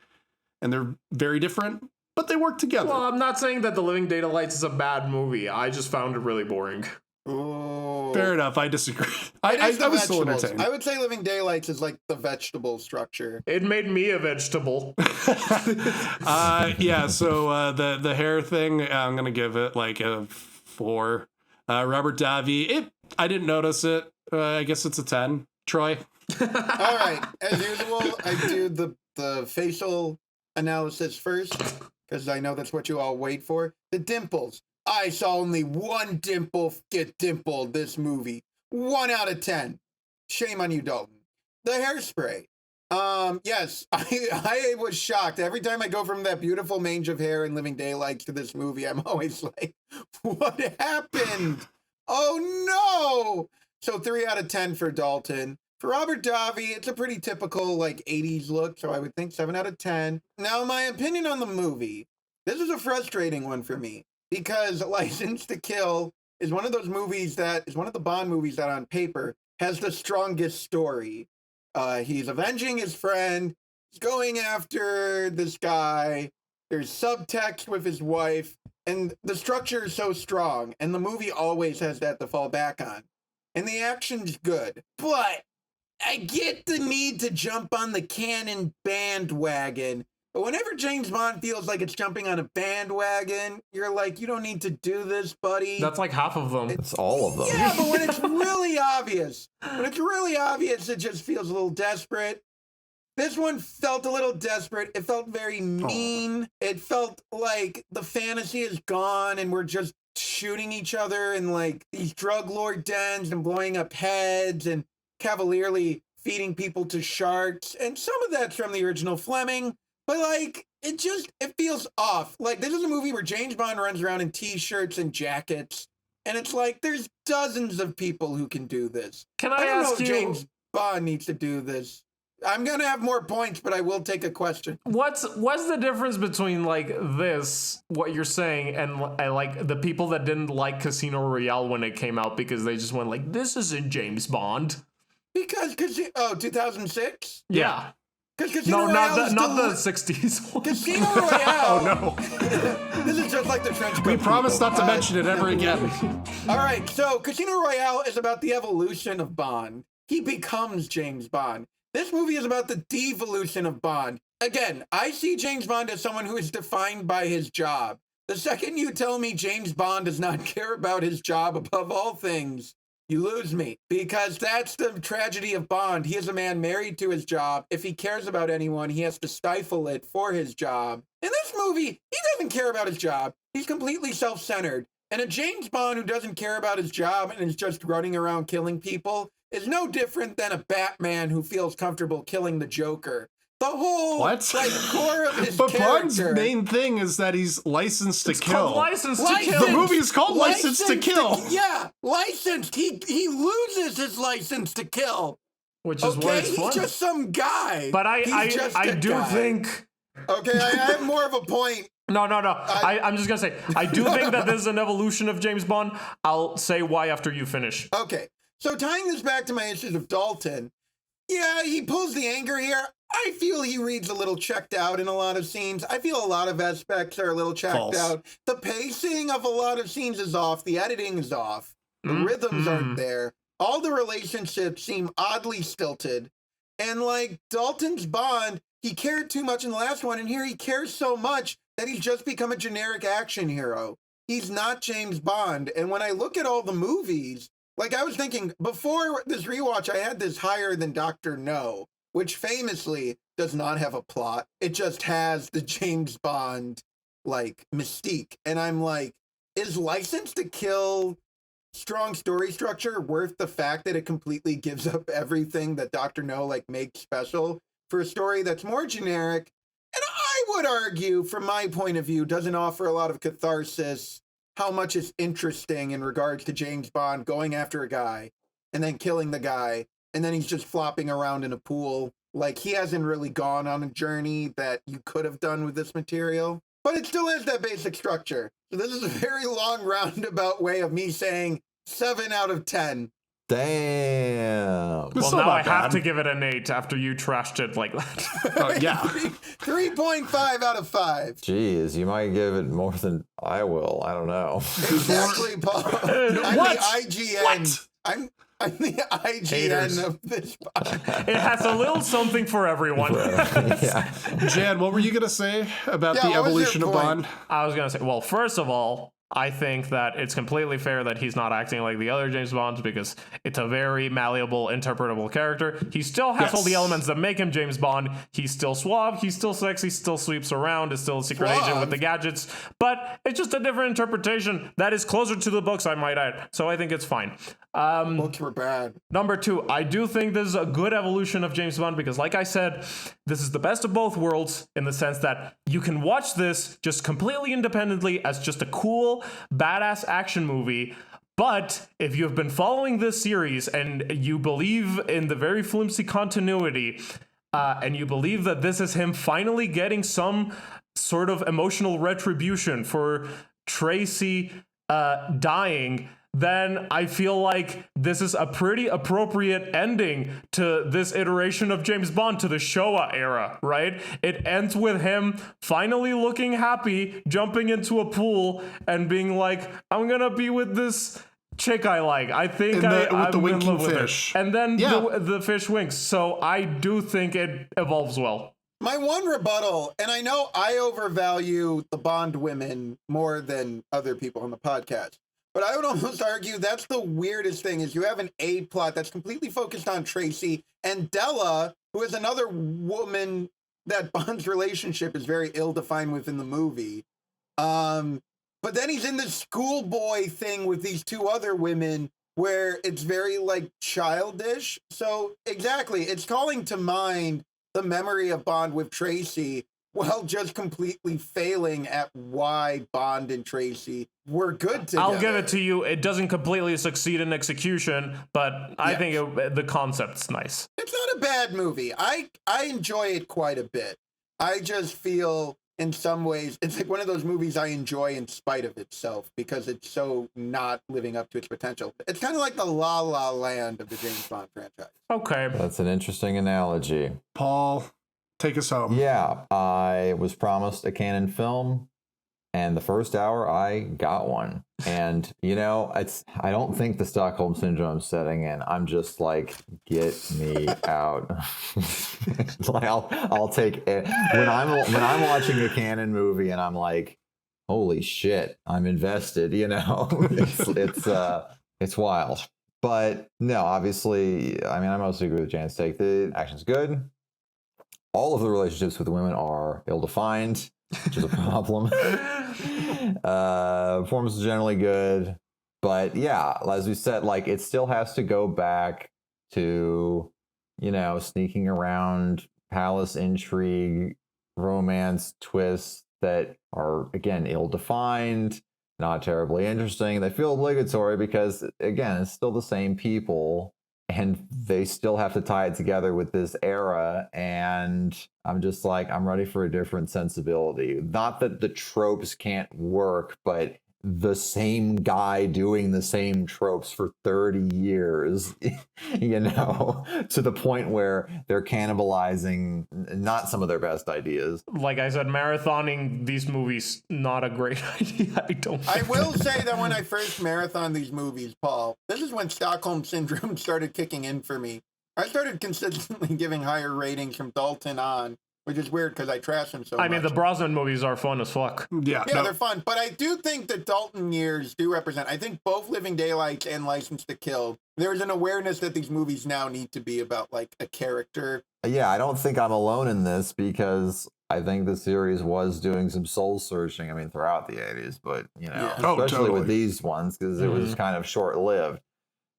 and they're very different, but they work together. Well, I'm not saying that The Living Daylights is a bad movie. I just found it really boring. Ooh. Fair enough. I disagree. I was still entertained. I would say Living Daylights is like the vegetable structure. It made me a vegetable. Yeah. So the hair thing, I'm gonna give it like a 4. Robert Davi. I didn't notice it. I guess it's a 10. Troy. All right. As usual, I do the facial analysis first because I know that's what you all wait for. The dimples. I saw only one dimple get dimpled this movie. 1 out of 10. Shame on you, Dalton. The hairspray. Yes, I was shocked. Every time I go from that beautiful mange of hair in Living Daylights to this movie, I'm always like, what happened? Oh, no. So 3 out of 10 for Dalton. For Robert Davi, it's a pretty typical, like, 80s look, so I would think 7 out of 10. Now, my opinion on the movie, this is a frustrating one for me, because License to Kill is one of those movies that is one of the Bond movies that on paper has the strongest story. He's avenging his friend, he's going after this guy, there's subtext with his wife, and the structure is so strong, and the movie always has that to fall back on. And the action's good, but I get the need to jump on the canon bandwagon. But whenever James Bond feels like it's jumping on a bandwagon, you're like, you don't need to do this, buddy. That's like half of them. It's all of them. Yeah, but when it's really obvious, it just feels a little desperate. This one felt a little desperate. It felt very mean. It felt like the fantasy is gone and we're just shooting each other in like these drug lord dens and blowing up heads and cavalierly feeding people to sharks. And some of that's from the original Fleming, but like it feels off. Like this is a movie where James Bond runs around in t-shirts and jackets, and it's like there's dozens of people who can do this. Can I don't ask know if you? James Bond needs to do this. I'm gonna have more points, but I will take a question. What's the difference between like this, what you're saying, and like the people that didn't like Casino Royale when it came out because they just went like, this isn't James Bond? Because 2006? Yeah. Because Casino Royale not the 60s one. Casino Royale. Oh no. This is just like the trench coat. We promise not to mention it ever again. All right, so Casino Royale is about the evolution of Bond. He becomes James Bond. This movie is about the devolution of Bond. Again, I see James Bond as someone who is defined by his job. The second you tell me James Bond does not care about his job above all things, you lose me. Because that's the tragedy of Bond. He is a man married to his job. If he cares about anyone, he has to stifle it for his job. In this movie, he doesn't care about his job. He's completely self-centered. And a James Bond who doesn't care about his job and is just running around killing people is no different than a Batman who feels comfortable killing the Joker. The whole like core of his but character. Bond's main thing is that he's licensed to kill. Called License to Kill. The movie is called License to Kill. Yeah, licensed. He loses his license to kill. Which is why it's fun. He's just some guy. But I do think. Okay, I have more of a point. No. I'm just gonna say I do think that this is an evolution of James Bond. I'll say why after you finish. Okay. So tying this back to my issues of Dalton, yeah, he pulls the anger here. I feel he reads a little checked out in a lot of scenes. I feel a lot of aspects are a little checked out. The pacing of a lot of scenes is off. The editing is off. The rhythms aren't there. All the relationships seem oddly stilted. And like Dalton's Bond, he cared too much in the last one, and here he cares so much that he's just become a generic action hero. He's not James Bond. And when I look at all the movies, like I was thinking, before this rewatch, I had this Higher Than Dr. No, which famously does not have a plot. It just has the James Bond, like, mystique. And I'm like, is License to Kill strong story structure worth the fact that it completely gives up everything that Dr. No, like, makes special for a story that's more generic? And I would argue, from my point of view, doesn't offer a lot of catharsis. How much is interesting in regards to James Bond going after a guy and then killing the guy, and then he's just flopping around in a pool. Like, he hasn't really gone on a journey that you could have done with this material, but it still has that basic structure. So this is a very long roundabout way of me saying 7 out of 10. Damn. Well, now I have to give it an 8 after you trashed it like that. Yeah. 3.5 out of 5. Jeez, you might give it more than I will. I don't know. Exactly, Paul. I'm the IGN. What? I'm the IGN of this podcast. It has a little something for everyone. Yeah. Jan, what were you going to say about the evolution of Bond? I was going to say, well, first of all, I think that it's completely fair that he's not acting like the other James Bonds because it's a very malleable, interpretable character. He still has all the elements that make him James Bond. He's still suave, he's still sexy, still sweeps around, is still a secret agent with the gadgets. But it's just a different interpretation that is closer to the books, I might add. So I think it's fine. Books were bad. Number 2, I do think this is a good evolution of James Bond because, like I said, this is the best of both worlds in the sense that you can watch this just completely independently as just a cool, badass action movie, But if you've been following this series and you believe in the very flimsy continuity, and you believe that this is him finally getting some sort of emotional retribution for Tracy dying, then I feel like this is a pretty appropriate ending to this iteration of James Bond, to the Showa era, right? It ends with him finally looking happy, jumping into a pool and being like, I'm gonna be with this chick I like. I think I'm the winking in love with fish. her. And then the fish winks. So I do think it evolves well. My one rebuttal, and I know I overvalue the Bond women more than other people on the podcast, but I would almost argue that's the weirdest thing, is you have an A plot that's completely focused on Tracy and Della, who is another woman that Bond's relationship is very ill-defined within the movie. But then he's in this schoolboy thing with these two other women where it's very like childish. So exactly, it's calling to mind the memory of Bond with Tracy while just completely failing at why Bond and Tracy were good together. I'll give it to you. It doesn't completely succeed in execution, but I think the concept's nice. It's not a bad movie. I enjoy it quite a bit. I just feel in some ways it's like one of those movies I enjoy in spite of itself because it's so not living up to its potential. It's kind of like the La La Land of the James Bond franchise. Okay. That's an interesting analogy. Paul, take us home. Yeah, I was promised a Canon film, and the first hour I got one. And, you know, I don't think the Stockholm Syndrome's setting in. I'm just like, get me out. Like, I'll take it. When I'm watching a Canon movie and I'm like, holy shit, I'm invested, you know? It's wild. But no, obviously, I mean, I mostly agree with Jan's take. The action's good. All of the relationships with the women are ill-defined, which is a problem. Performance is generally good. But yeah, as we said, like, it still has to go back to, you know, sneaking around, palace intrigue, romance twists that are, again, ill-defined, not terribly interesting. They feel obligatory because, again, it's still the same people. And they still have to tie it together with this era. And I'm just like, I'm ready for a different sensibility. Not that the tropes can't work, but the same guy doing the same tropes for 30 years, you know, to the point where they're cannibalizing not some of their best ideas. Like I said, marathoning these movies, not a great idea. I will say that when I first marathoned these movies, Paul, this is when Stockholm Syndrome started kicking in for me. I started consistently giving higher ratings from Dalton on, which is weird because I trash him so much. I mean, the Brosnan movies are fun as fuck. Yeah, they're fun. But I do think the Dalton years do represent, I think both Living Daylights and License to Kill, there's an awareness that these movies now need to be about like a character. Yeah, I don't think I'm alone in this because I think the series was doing some soul searching, I mean, throughout the 80s, but, you know, especially with these ones because it was kind of short-lived.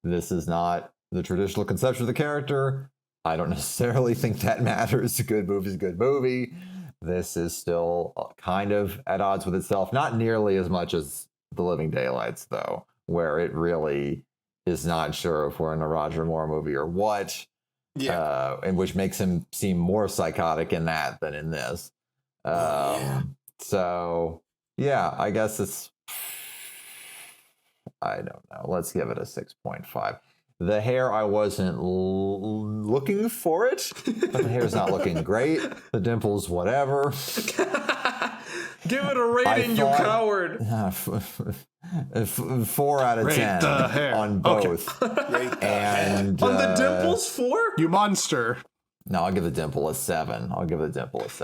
This is not the traditional conception of the character. I don't necessarily think that matters. A good movie is a good movie. This is still kind of at odds with itself. Not nearly as much as The Living Daylights, though, where it really is not sure if we're in a Roger Moore movie or what. Yeah. And which makes him seem more psychotic in that than in this. So, yeah, I guess it's... I don't know. Let's give it a 6.5. The hair, I wasn't looking for it, but the hair's not looking great. The dimples, whatever. Give it a rating, you coward. 4 out of 10 on both. And on the dimples, 4? You monster. No, I'll give the dimple a 7.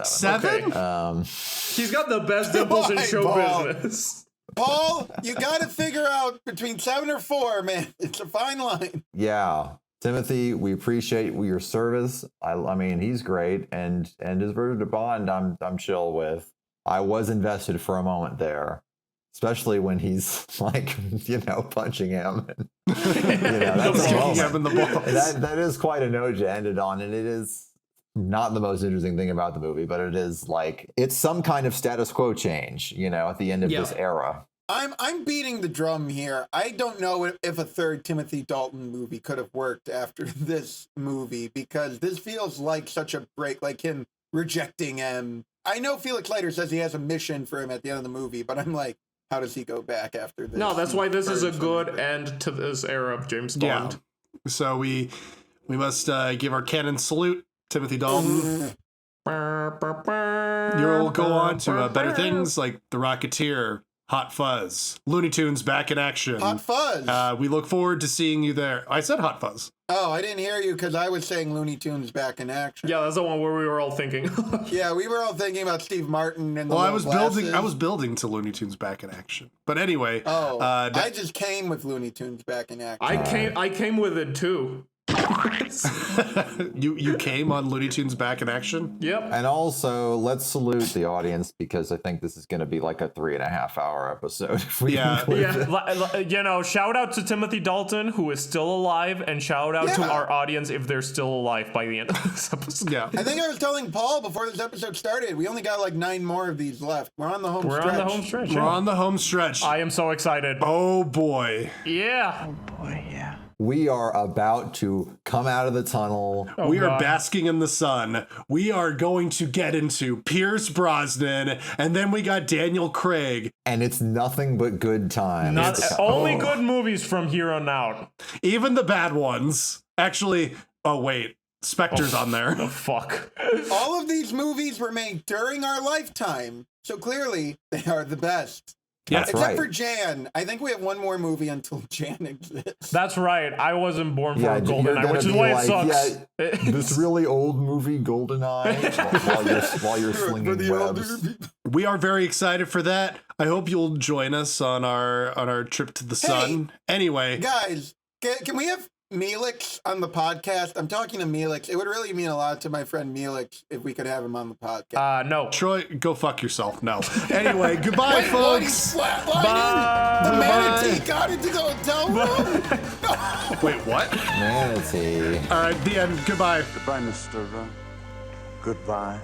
7? Okay. He's got the best dimples in show business. Paul, you got to figure out between 7 or 4, man. It's a fine line. Yeah. Timothy, we appreciate your service. I mean, he's great. And his version of Bond, I'm chill with. I was invested for a moment there, especially when he's like, you know, punching him. And, you know, that's kicking him in the balls. That is quite a note to end it on. And it is not the most interesting thing about the movie, but it is like, it's some kind of status quo change, you know, at the end of this era. I'm beating the drum here. I don't know if a third Timothy Dalton movie could have worked after this movie, because this feels like such a break, like him rejecting M. I know Felix Leiter says he has a mission for him at the end of the movie, but I'm like, how does he go back after this? No, that's why this is a good end to this era of James Bond. Yeah. So we must give our canon salute, Timothy Dalton. You'll go on to better things like The Rocketeer, Hot Fuzz, Looney Tunes back in action. Hot Fuzz. We look forward to seeing you there. I said Hot Fuzz. Oh, I didn't hear you because I was saying Looney Tunes back in action. Yeah, that's the one where we were all thinking. Yeah, we were all thinking about Steve Martin and the I was building to Looney Tunes back in action. But anyway, I just came with Looney Tunes back in action. I came with it too. You came on Looney Tunes back in action? Yep. And also, let's salute the audience, because I think this is going to be like a 3.5 hour episode. If we You know, shout out to Timothy Dalton, who is still alive, and shout out to our audience if they're still alive by the end of this episode. Yeah. I think I was telling Paul before this episode started, we only got like 9 more of these left. We're on the home stretch. We're on the home stretch. I am so excited. Oh boy. Yeah. Oh boy, yeah. We are about to come out of the tunnel. We are basking in the sun. We are going to get into Pierce Brosnan, and then we got Daniel Craig. And it's nothing but good times. Only good movies from here on out. Even the bad ones. Actually, oh wait, Spectre's on there. The fuck? All of these movies were made during our lifetime, so clearly they are the best. Yeah, except for Jan. I think we have one more movie until Jan exists. That's right. I wasn't born for GoldenEye, which is why it sucks. This really old movie, GoldenEye, while you're slinging webs. We are very excited for that. I hope you'll join us on our trip to the sun. Anyway, guys, can we have Melix on the podcast? I'm talking to Melix. It would really mean a lot to my friend Melix if we could have him on the podcast. No. Troy, go fuck yourself. No. Anyway, goodbye, folks. Bye. The manatee got into the hotel room. Wait, what? Manatee. All right, the end. Goodbye. Goodbye, Mr. Goodbye.